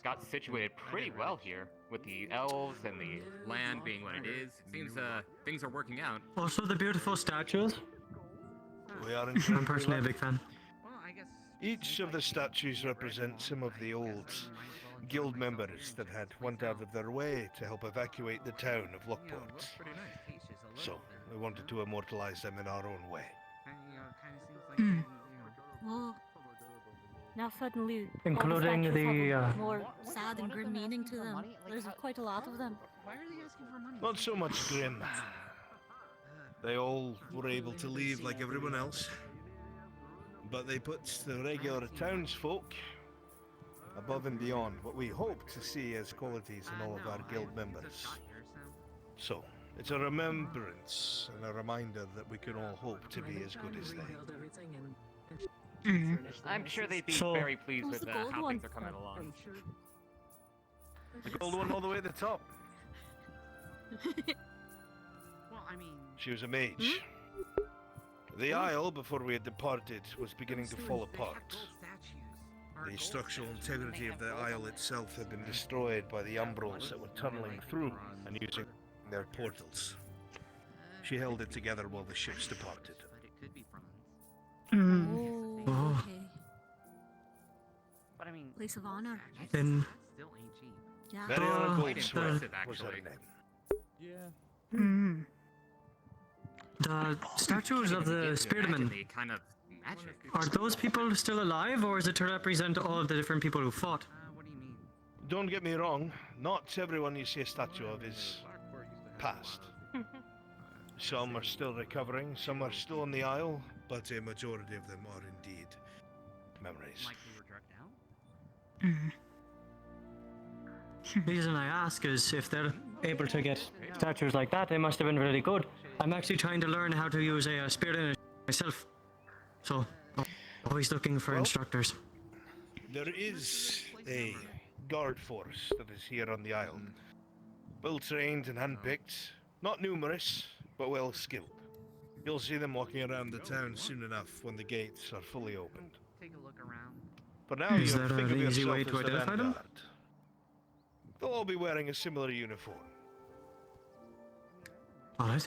got situated pretty well here with the elves and the land being what it is. It seems things are working out. Also, the beautiful statues. We are I'm personally a big fan. Each of the statues represents some of the old guild members that had went out of their way to help evacuate the town of Lockport. So, we wanted to immortalize them in our own way. Well, Now suddenly, Including all the statues the, have a more sad and grim meaning to them. There's quite a lot of them. Why are they asking for money? Not so much grim. They all were able to leave like everyone else. But they put the regular townsfolk above and beyond what we hope to see as qualities in all of our guild members. So, it's a remembrance and a reminder that we can all hope to be as good as they. I'm sure they'd be So- very pleased Who's with the how gold things one? are coming along. The gold one all the way at the top. Well, I mean, She was a mage. The isle, before we had departed, was beginning to fall apart. The structural integrity of the isle itself had been destroyed by the umbrals that were tunneling through and using their portals. She held it together while the ships departed. Oh. Okay. but I mean, Place of honor. Then still ain't cheap. Yeah. Mariana Quite Goldsmith impressive, was her actually. name. the statues of the spearmen, The kind of magic. are those people still alive, or is it to represent all of the different people who fought? What do you mean? Don't get me wrong, not everyone you see a statue of is past. Some are still recovering, some are still on the isle, but a majority of them are indeed memories. Like they were drugged out? The reason I ask is if they're able to get statues like that, they must have been really good. I'm actually trying to learn how to use a spear in it myself, so always looking for instructors. There is a guard force that is here on the island. Well trained and handpicked, not numerous, but well skilled. You'll see them walking around the town soon enough when the gates are fully opened. Take a look around. For now, Is you there think of an easy yourself way as to the identify them? vanguard. They'll all be wearing a similar uniform. Alright.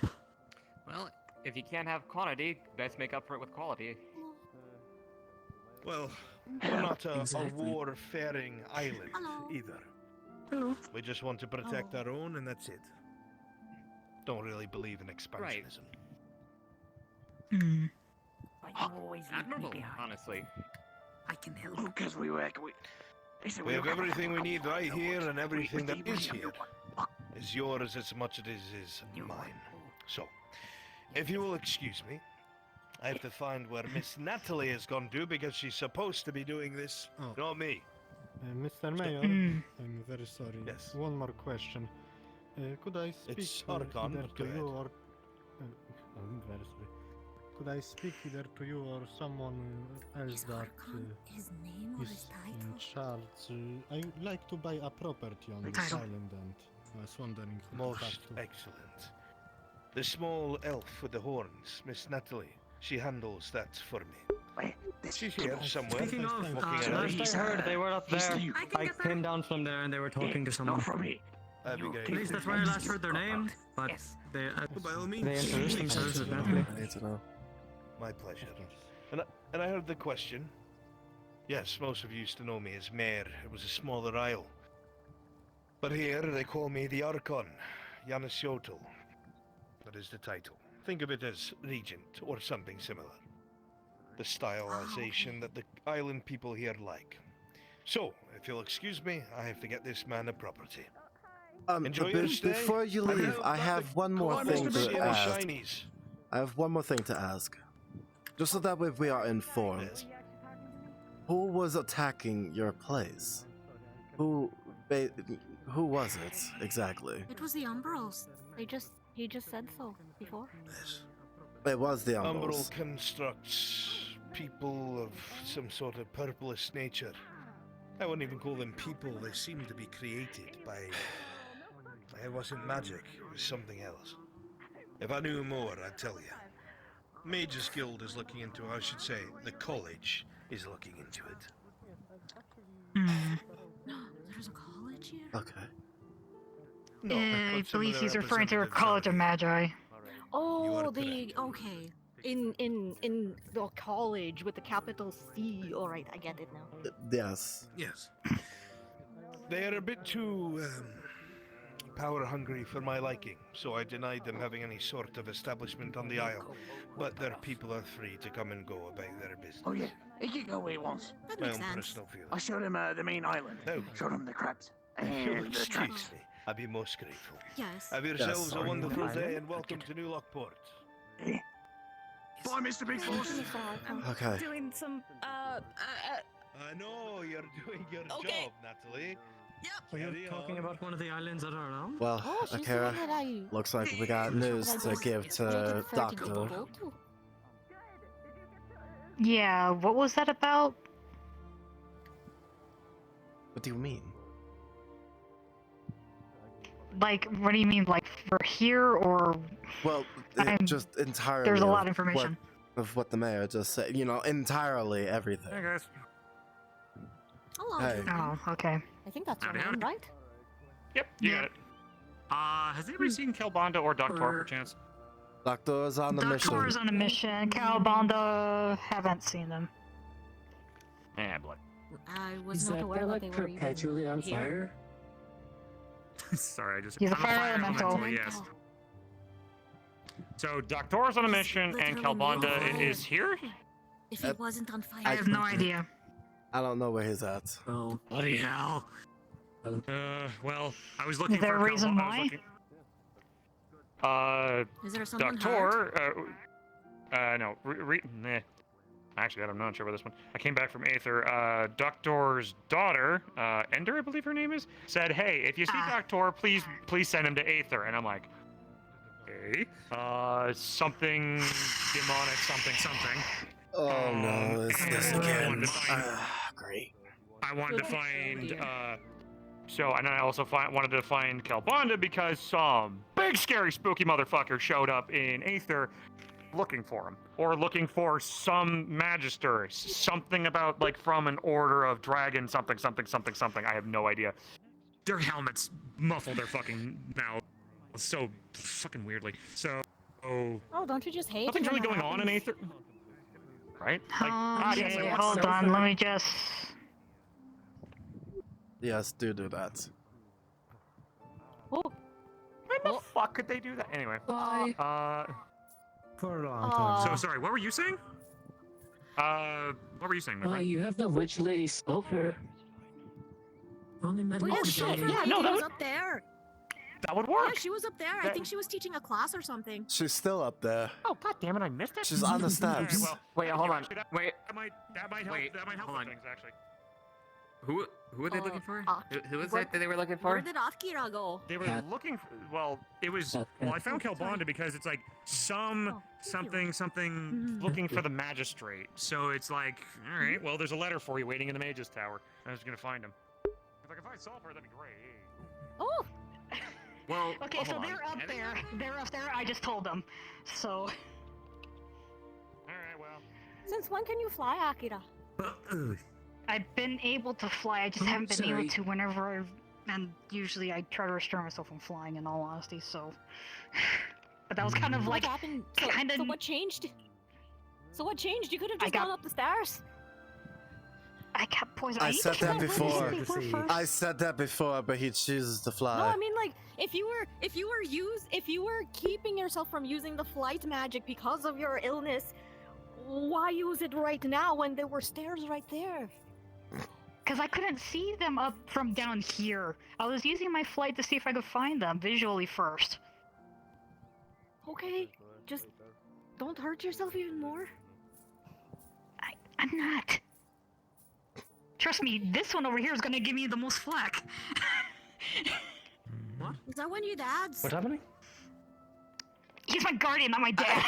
Well, if you can't have quantity, best make up for it with quality. Well, we're not a Exactly. war-faring island either. Hello. We just want to protect our own, and that's it. Don't really believe in expansionism. Admirable, honestly. I can help. Because we were. We have everything we need right here, and everything that is here is yours as much as it is mine. So, if you will excuse me, I have to find where Miss Natalie has gone to because she's supposed to be doing this, Oh. not me. Mr. Mayor, Mm. I'm very sorry. Yes. One more question. Could I speak It's Archon, either but to go you ahead. or... I'm very sorry. Could I speak either to you or someone else that His name or is his in title? charge? I would like to buy a property on this Title. island and I was wondering who to Most talk to. excellent. The small elf with the horns, Miss Natalie, she handles that for me. She's here somewhere. Speaking of, walking last around. I heard they were up there. I came down from there and they were talking to someone. That'd be great. At least that's where I last heard their name, but they, By all means. they introduced themselves as Natalie. I need to know. My pleasure. And I heard the question. Yes, most of you used to know me as Mayor. It was a smaller isle. But here they call me the Archon, Yanis Yotel. That is the title. Think of it as Regent or something similar. The stylization that the island people here like. So, if you'll excuse me, I have to get this man a property. Enjoy your stay. Before you I leave, hope I not have the one more Columbus thing will see to any ask. shinies. I have one more thing to ask. Just so that way we are informed. Who was attacking your place? Who was it exactly? It was the Umbrals. He just said so before. It was the Umbral Umbrals. constructs people of some sort of purposeless nature. I wouldn't even call them people, they seem to be created by... It wasn't magic, it was something else. If I knew more, I'd tell you. Mages Guild is looking into it, I should say, the college is looking into it. There's a college here? Okay. No, I but some of believe the he's referring to a representatives college are of magi. Oh, okay. In the college with the capital C. All right, I get it now. Yes. Yes. They are a bit too power-hungry for my liking, so I denied them having any sort of establishment on the Isle. But their people are free to come and go about their business. Oh yeah, he can go where he wants. That makes sense. Personal feeling. I showed him the main island. Oh. Showed him the crabs. If you'll And the excuse tracks. me, I'd be most grateful. Yes. Have yourselves a sorry. wonderful Island? day and welcome to New Lockport. Bye, Mr. Big Boss. Okay. Doing some, I know, you're doing your Okay. job, Natalie. Are you talking about one of the islands that are around? Well, Oh, she's the Akira, one that I- looks like we got news to give to Doctor. Yeah, what was that about? What do you mean? Like, what do you mean, like, for here, or... Well, just entirely. There's a lot of of information. of what the mayor just said. You know, entirely everything. Hey guys. Hello. Hey. Oh, okay. I think that's your Howdy, name, right? Yep, you got it. Has anybody seen Kelbanda or Doctor per chance? Doctor is on the mission. Doctor is on a mission. Calbanda, haven't seen them. Yeah, blood. I was Is not that aware guy that like they were even perpetually on here. fire? Sorry, I just. He's a I'm fire elemental. Yes. So Doctor's on a mission, and Kelbanda is here. If he wasn't on fire. I have no idea. I don't know where he's at. Oh, bloody hell. Well, I was looking Is there for a reason why? Is there someone Doctor. No. Nah. Actually, I'm not sure about this one. I came back from Aether. Doctor's daughter, Ender, I believe her name is, said, "Hey, if you see Doctor, please send him to Aether." And I'm like, okay. Something demonic, something. Oh no, it's this again. Great. I wanted to find. And then I also wanted to find Kelbanda because some big, scary, spooky motherfucker showed up in Aether looking for him. Or looking for some magister. Something about, like, from an order of dragon, something. I have no idea. Their helmets muffle their fucking mouths so fucking weirdly. So. Oh, don't you just hate Nothing's when really that going on in happens? Aether. Right? Yes, I Okay, want hold stuff. on, let me just... Yes, do that. Oh. Why the fuck could they do that? Anyway. For a long time. So sorry, what were you saying? What were you saying, my friend? You have the witch lady Sulfur. Only met Oh, yeah, yesterday. Sulfur Yeah, lady no, that was would- up there. That would work. Yeah, she was up there. I That- think she was teaching a class or something. She's still up there. Oh, god damn it, I missed it. She's on the Alright, steps. well, Wait, hold on. Wait. That might help. Wait, that might help hold with on. things, actually. Who are they looking for? Who was where- it that they were looking Where for? did Akira go? They were looking for, well, it was, well, I found Kelbanda because it's like something looking for the magistrate. So it's like, all right, well, there's a letter for you waiting in the mage's tower. I was gonna find him. If I could find Sulfur, that'd be great. Oh! Well, Okay, so hold on. they're up there. They're up there, I just told them. So... Alright, well. Since when can you fly, Akira? I've been able to fly, I just haven't been able to whenever and usually I try to restrain myself from flying, in all honesty, so... But that was kind of like... What happened? So what changed? So what changed? You could have just got- gone up the stairs. I got poisoned. I said that before. first. I said that before, but he chooses to fly. No, I mean like if you were keeping yourself from using the flight magic because of your illness, why use it right now when there were stairs right there? Because I couldn't see them up from down here. I was using my flight to see if I could find them visually first. Okay, just don't hurt yourself even more. I'm not. Trust me, this one over here is gonna give me the most flack. What? Is that one of your dads? What's happening? He's my guardian, not my dad.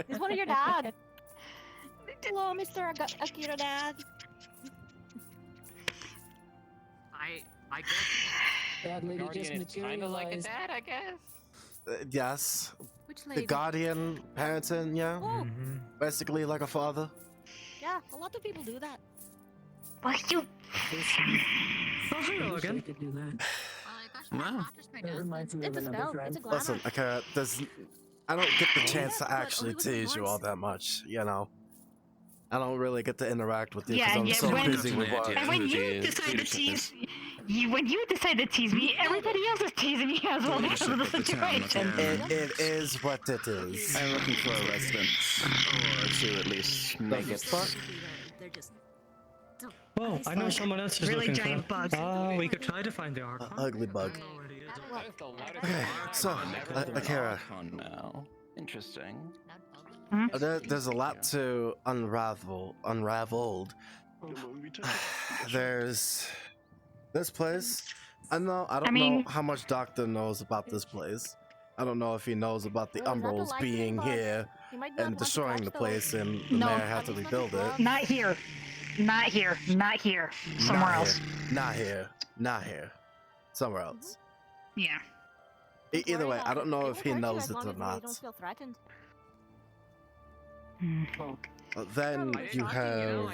He's one of your dads. Hello, Mr. Akira Dad. I guess. That lady just Guardian is kind of like a materialized. dad, I guess. Yes. Which The lady? guardian, parenting, yeah. Oh, Basically like a father. yeah, a lot of people do that. Well, you... Oh, hello again. Wow. That reminds me of It's a another spell. friend. It's a glamour. Listen, okay, I don't get the chance to but actually only with the tease you dwarves. all that much, you know. I don't really get to interact with you because Yeah, I'm yeah, so when- busy with work. And when you Leadership decide to is- tease... when you decide to tease me, everybody else is teasing me as well because of the situation. It is what it is. I'm looking for a residence, or to at least make it. They're just. Oh, I know someone else is Really looking giant for it. bug. We could try to find the Archon. Ugly bug. Okay, so, Akira. Now. Interesting. There's a lot to unraveled. There's this place. I don't know how much Doctor knows about this place. I don't know if he knows about the Umbrals being here and destroying the place, and the mayor had to rebuild it. Not here. Not here. Not here. Somewhere else. Not here. Not here. Somewhere else. Yeah. Either way, I don't know if he knows it or not. Then you have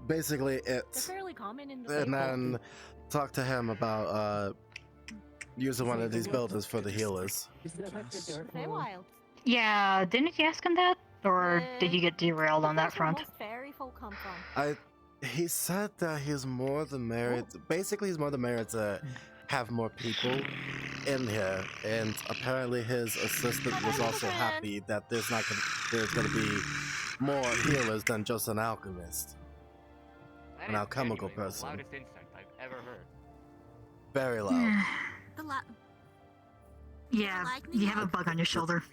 basically it's, and then talk to him about using one of these buildings for the healers. Yeah, didn't you ask him that? Or did you get derailed on that front? He said that he's more than merit. Basically, he's more than merit to have more people in here, and apparently his assistant was also happy that there's gonna be more healers than just an alchemist, an alchemical person. Loudest insect I've ever heard. Very loud. Yeah, you have a bug on your shoulder.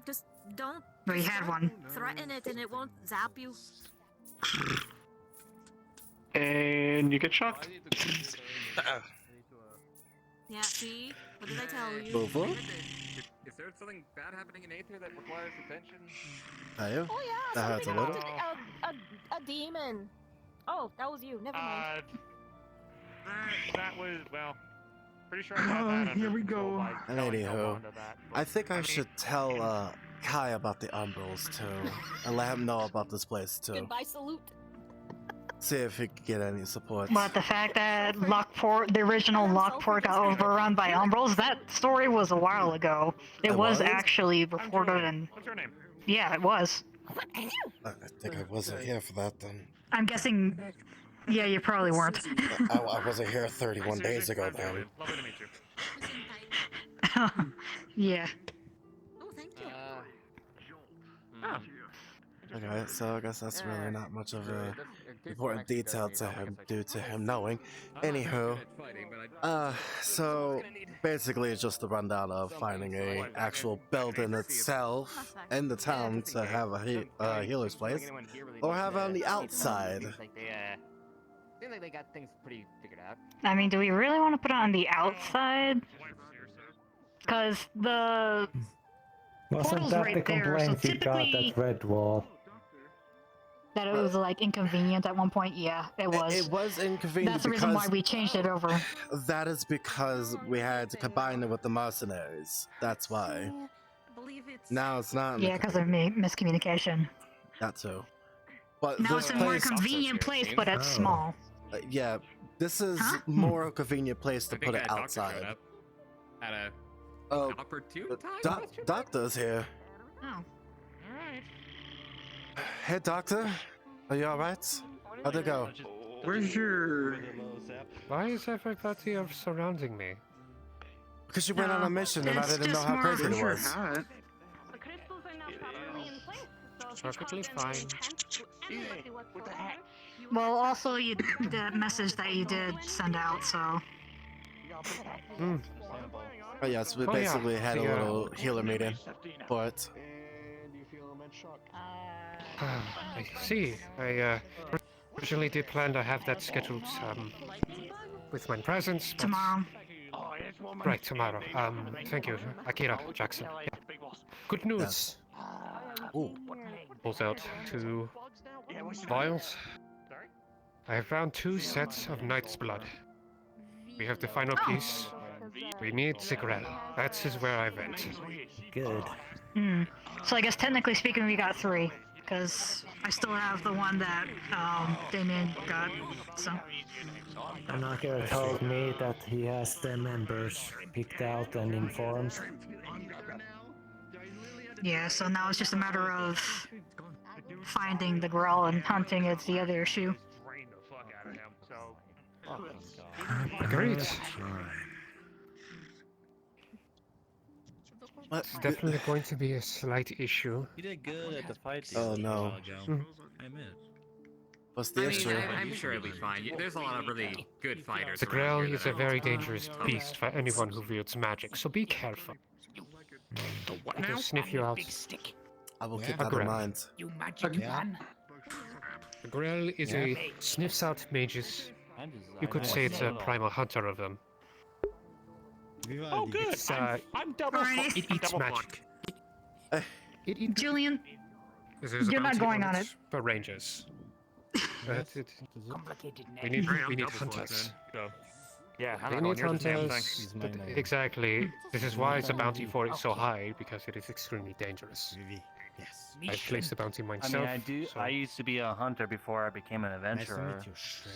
Just don't. Well, you had one. Threaten it and it won't zap you. And you get shocked. Yeah, see? What did I tell you? Bovo? Is there something bad happening in Aether that requires attention? Are you? Oh yeah, That hurts a little. A demon. Oh, that was you. Never mind. That was, well, pretty sure I got that under Here we go. control by telling Anywho, Elwanda that, but, I think I should tell Kai about the Umbrals too, and let him know about this place too. Goodbye, salute. See if he can get any support. But the fact that Lockport, the original Lockport, got overrun by Umbrals, that story was a while ago. It was actually reported and. What's your name? Yeah, it was. I think I wasn't here for that then. I'm guessing. Yeah, you probably weren't. I wasn't here 31 days ago then. Lovely to meet you. Yeah. Oh, thank you. Okay, so I guess that's really not much of a important detail to him due to him knowing. Anywho, so basically it's just a rundown of finding a actual building itself in the town to have a healer's place, or have on the outside. Seems like they got things pretty figured out. I mean, do we really want to put it on the outside? Because the Wasn't portal's that right the there, so complaint you got typically at Red Wall? that it was like inconvenient at one point. Yeah, it was. It was inconvenient. That's the reason why we changed it over. That is because we had to combine it with the mercenaries. That's why. Now it's not. Yeah, because of miscommunication. That too. But Now this it's a more place, convenient place, but it's small. Yeah, this is more a convenient place to put it outside. At a Oh, opportune time. Doctor's here. Oh. Hey, doctor, are you all right? How'd it go? Where's your... Why is everybody surrounding me? Because you went on a mission and I didn't know how crazy it was. The crystals are now properly in place. So if you Perfectly find any fine. intent to anybody whatsoever, Well, also the message that you did send out, so. Oh yes, we Oh, yeah. basically had a The, little healer meeting, but I see. I originally did plan to have that scheduled with my presence. But... Tomorrow. Right, tomorrow. Thank you, Akira Jackson. Yeah. Good news. Ooh. Pulls out 2 vials. I have found 2 sets of Knight's Blood. We have the final piece. We need Sigurel. That is where I went. Good. So I guess technically speaking, we got 3. Because I still have the one that Damien got, so. And Akira told me that he has the members picked out and informed. Yeah, so now it's just a matter of finding the Grawl and hunting. It's the other issue. Agreed. What? It's definitely going to be a slight issue. You did good at the fight. Oh no. I admit. What's the issue? I'm sure it'll be fine. There's a lot of really good fighters. The around Grail here is that a are very tough. dangerous beast for anyone who wields magic, so be careful. It'll sniff you out. I will keep A that in Grail. mind. You magic man. The Grail is a sniffs out mages. You could say it's a primal hunter of them. Oh, good. It's, I'm double. Alrighty. It eats magic. It eats. Julian, There's a you're not bounty going on it. for rangers. But Complicated we name. need Double flush, hunters. then. So, yeah, I'm We not going need near this damn hunters. thing. But exactly. This is why the bounty for it is so high, because it is extremely dangerous. Yes. I placed the bounty I myself. mean, so I used to be a hunter before I became an adventurer.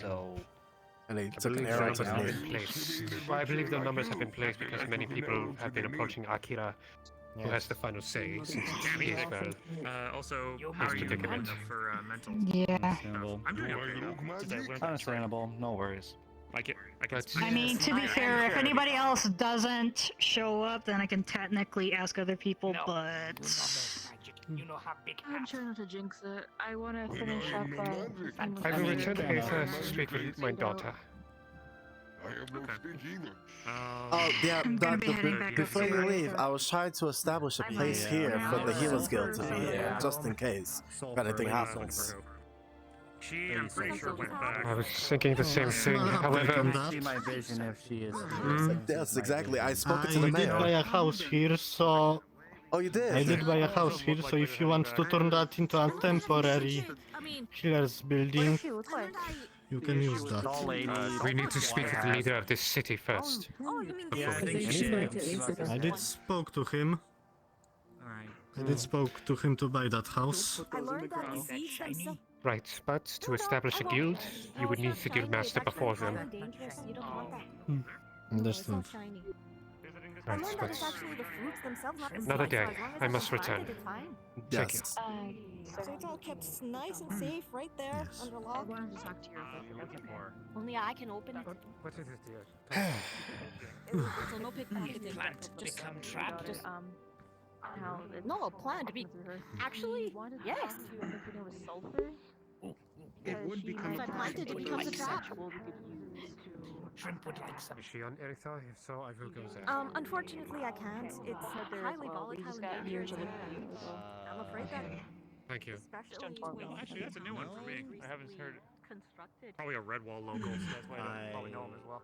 So. And he I took an believe arrow numbers to have me. been placed. Well, I believe the numbers have been placed because many people have been approaching Akira, who has the final say, since he is well. Also, His how are you predicament. holding up for mental? Yeah. Understandable. I'm doing okay though. Since I learned that Understandable. No worries. I can. I mean, to be fair, if anybody else doesn't show up, then I can technically ask other people, but... You know how big I'm trying not to jinx it. I want to finish up. I will return to Aether to speak with my daughter. Oh yeah, I'm gonna be heading back before you upstairs. leave, I was trying to establish a place here for the Healers Guild to be here, just in case if anything happens. She, I'm pretty sure, went back. I was thinking the same thing, however... See my vision if she is. Yes, exactly. I spoke to I the did buy mayor. a house here, so... Oh, you did? I did buy a house here, so if you want to turn that into a temporary healer's building, you can use that. We need to speak to the leader of this city first. I did spoke to him. I did spoke to him to buy that house. I learned that disease themselves. Right, but to establish a guild, you would need the guild master before them. Dangerous. You don't want that. Understood. It's so shiny. I Right, learned that it's but actually the fruits themselves, not the another seeds, so day, as long as I it's must planted, return. it's fine. Thank you. So it's all kept nice and safe right there under lock. I wanted to talk to your Only I can open it. What is it, dear? So no pickpocketing. Plant become trapped. Just no, a plant to be actually yes. It would become If I plant it, it becomes a trap. Shrimp would like some. Is she on Aether? If so, I will go there. Unfortunately, I can't. It's highly volatile and dangerous. I'm afraid that. Thank you. Especially No, actually, that's a new one for me. I haven't heard it. constructed. Probably a Redwall local, so that's why I don't probably know him as well.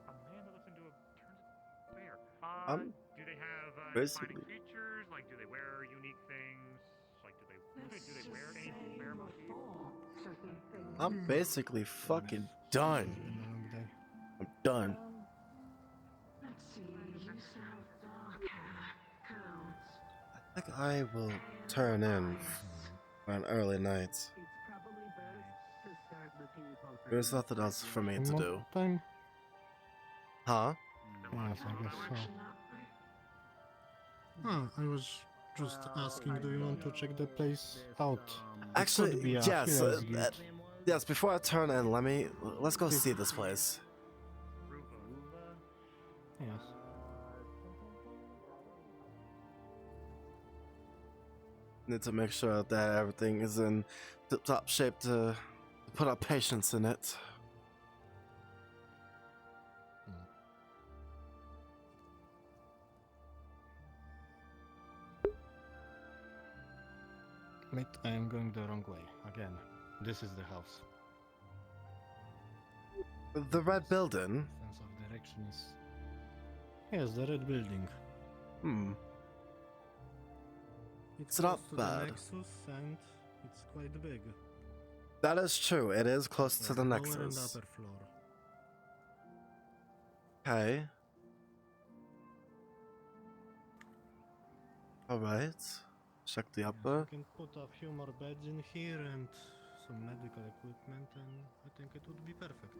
Amanda looks into a fair. Do they have basically- fighting creatures? Like, do they wear unique things? Like, do they wear anything fair motif? I'm basically fucking done. I'm done. I think I will turn in for an early night. There's nothing else for me to do. Time? Huh? Yes, I guess so. Ah, I was just asking, do you want to check the place out? It Actually, could be a yes. healer's guild. Yes, before I turn in, let's go see this place. Yes. Need to make sure that everything is in tip-top shape to put our patience in it. Wait, I am going the wrong way. Again, this is the house. The red building? Sense of direction is... Yes, the red building. Hmm. It's close not to bad. The Nexus and it's quite big. That is true. It is close to the Lower and Nexus. upper floor. Okay. Alright. Check the upper. You can put a few more beds in here and some medical equipment, and I think it would be perfect.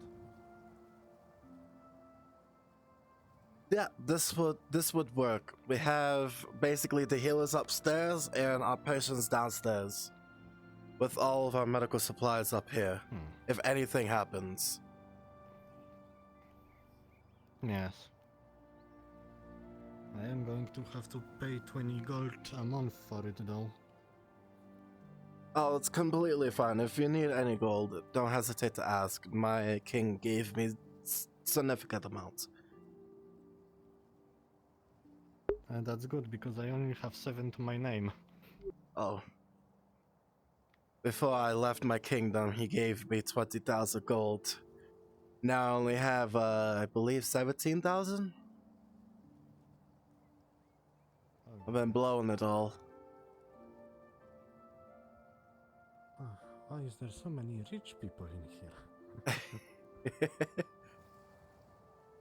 Yeah, this would work. We have basically the healers upstairs and our patients downstairs, with all of our medical supplies up here. If anything happens. Yes. I am going to have to pay 20 gold a month for it though. Oh, it's completely fine. If you need any gold, don't hesitate to ask. My king gave me significant amounts. And that's good because I only have 7 to my name. Oh. Before I left my kingdom, he gave me 20,000 gold. Now I only have, I believe 17,000? I've been blowing it all. Why is there so many rich people in here?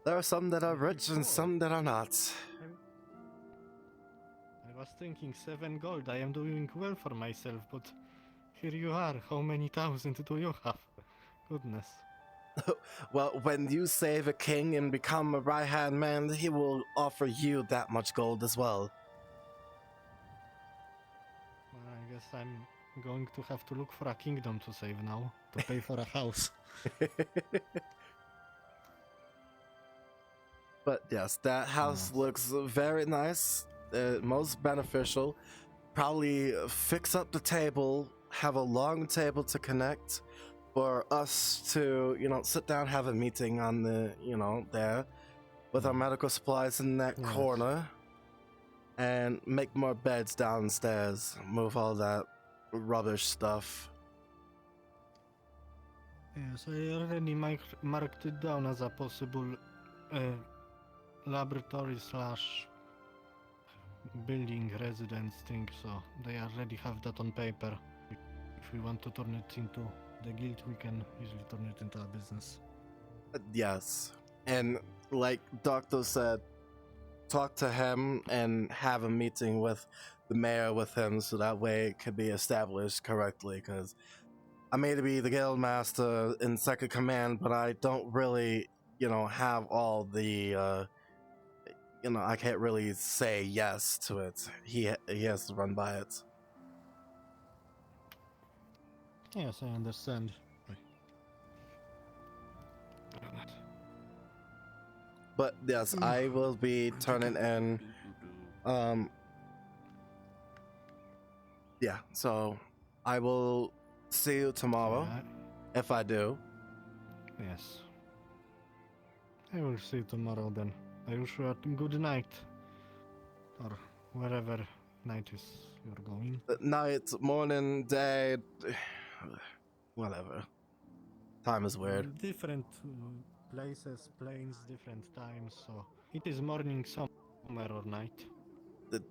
There are some that are rich and some that are not. I was thinking 7 gold, I am doing well for myself, but here you are, how many thousand do you have? Goodness. Well, when you save a king and become a right-hand man, he will offer you that much gold as well. Well, I guess I'm going to have to look for a kingdom to save now, to pay for a house. But yes, that house looks very nice, most beneficial. Probably fix up the table, have a long table to connect for us to, sit down, have a meeting on the, there with our medical supplies in that corner, and make more beds downstairs, move all that rubbish stuff. Yes, I already marked it down as a possible laboratory slash building residence thing, so they already have that on paper. If we want to turn it into the guild, we can easily turn it into a business. Yes, and like Doctor said, talk to him and have a meeting with the mayor with him so that way it can be established correctly, because I may be the guild master in second command, but I don't really, have all the, I can't really say yes to it. He has to run by it. Yes, I understand. But yes, I will be turning in, yeah, so I will see you tomorrow, if I do. Yes. I will see you tomorrow then. I wish you a good night. Or wherever night is you're going. Night, morning, day, whatever. Time is weird. Different places, planes, different times, so it is morning somewhere or night.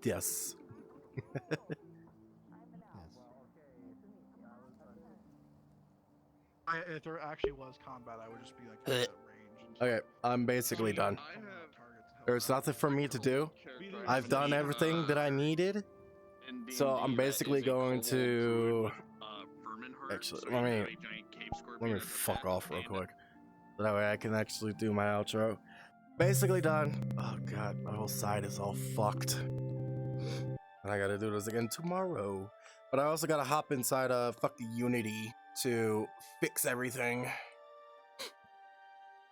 Yes. If there actually was combat, I would just be like at range. Okay, I'm basically done. There's nothing for me to do. I've done everything that I needed. So I'm basically going to... Actually, let me fuck off real quick. So that way I can actually do my outro. Basically done. Oh god, my whole side is all fucked. And I gotta do this again tomorrow. But I also gotta hop inside fucking Unity to fix everything.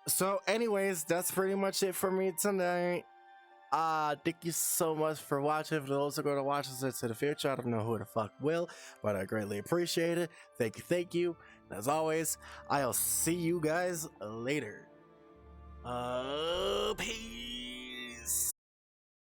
So anyways, that's pretty much it for me tonight. Thank you so much for watching. For those who are going to watch this into the future, I don't know who the fuck will, but I greatly appreciate it. Thank you. And as always, I'll see you guys later. Peace.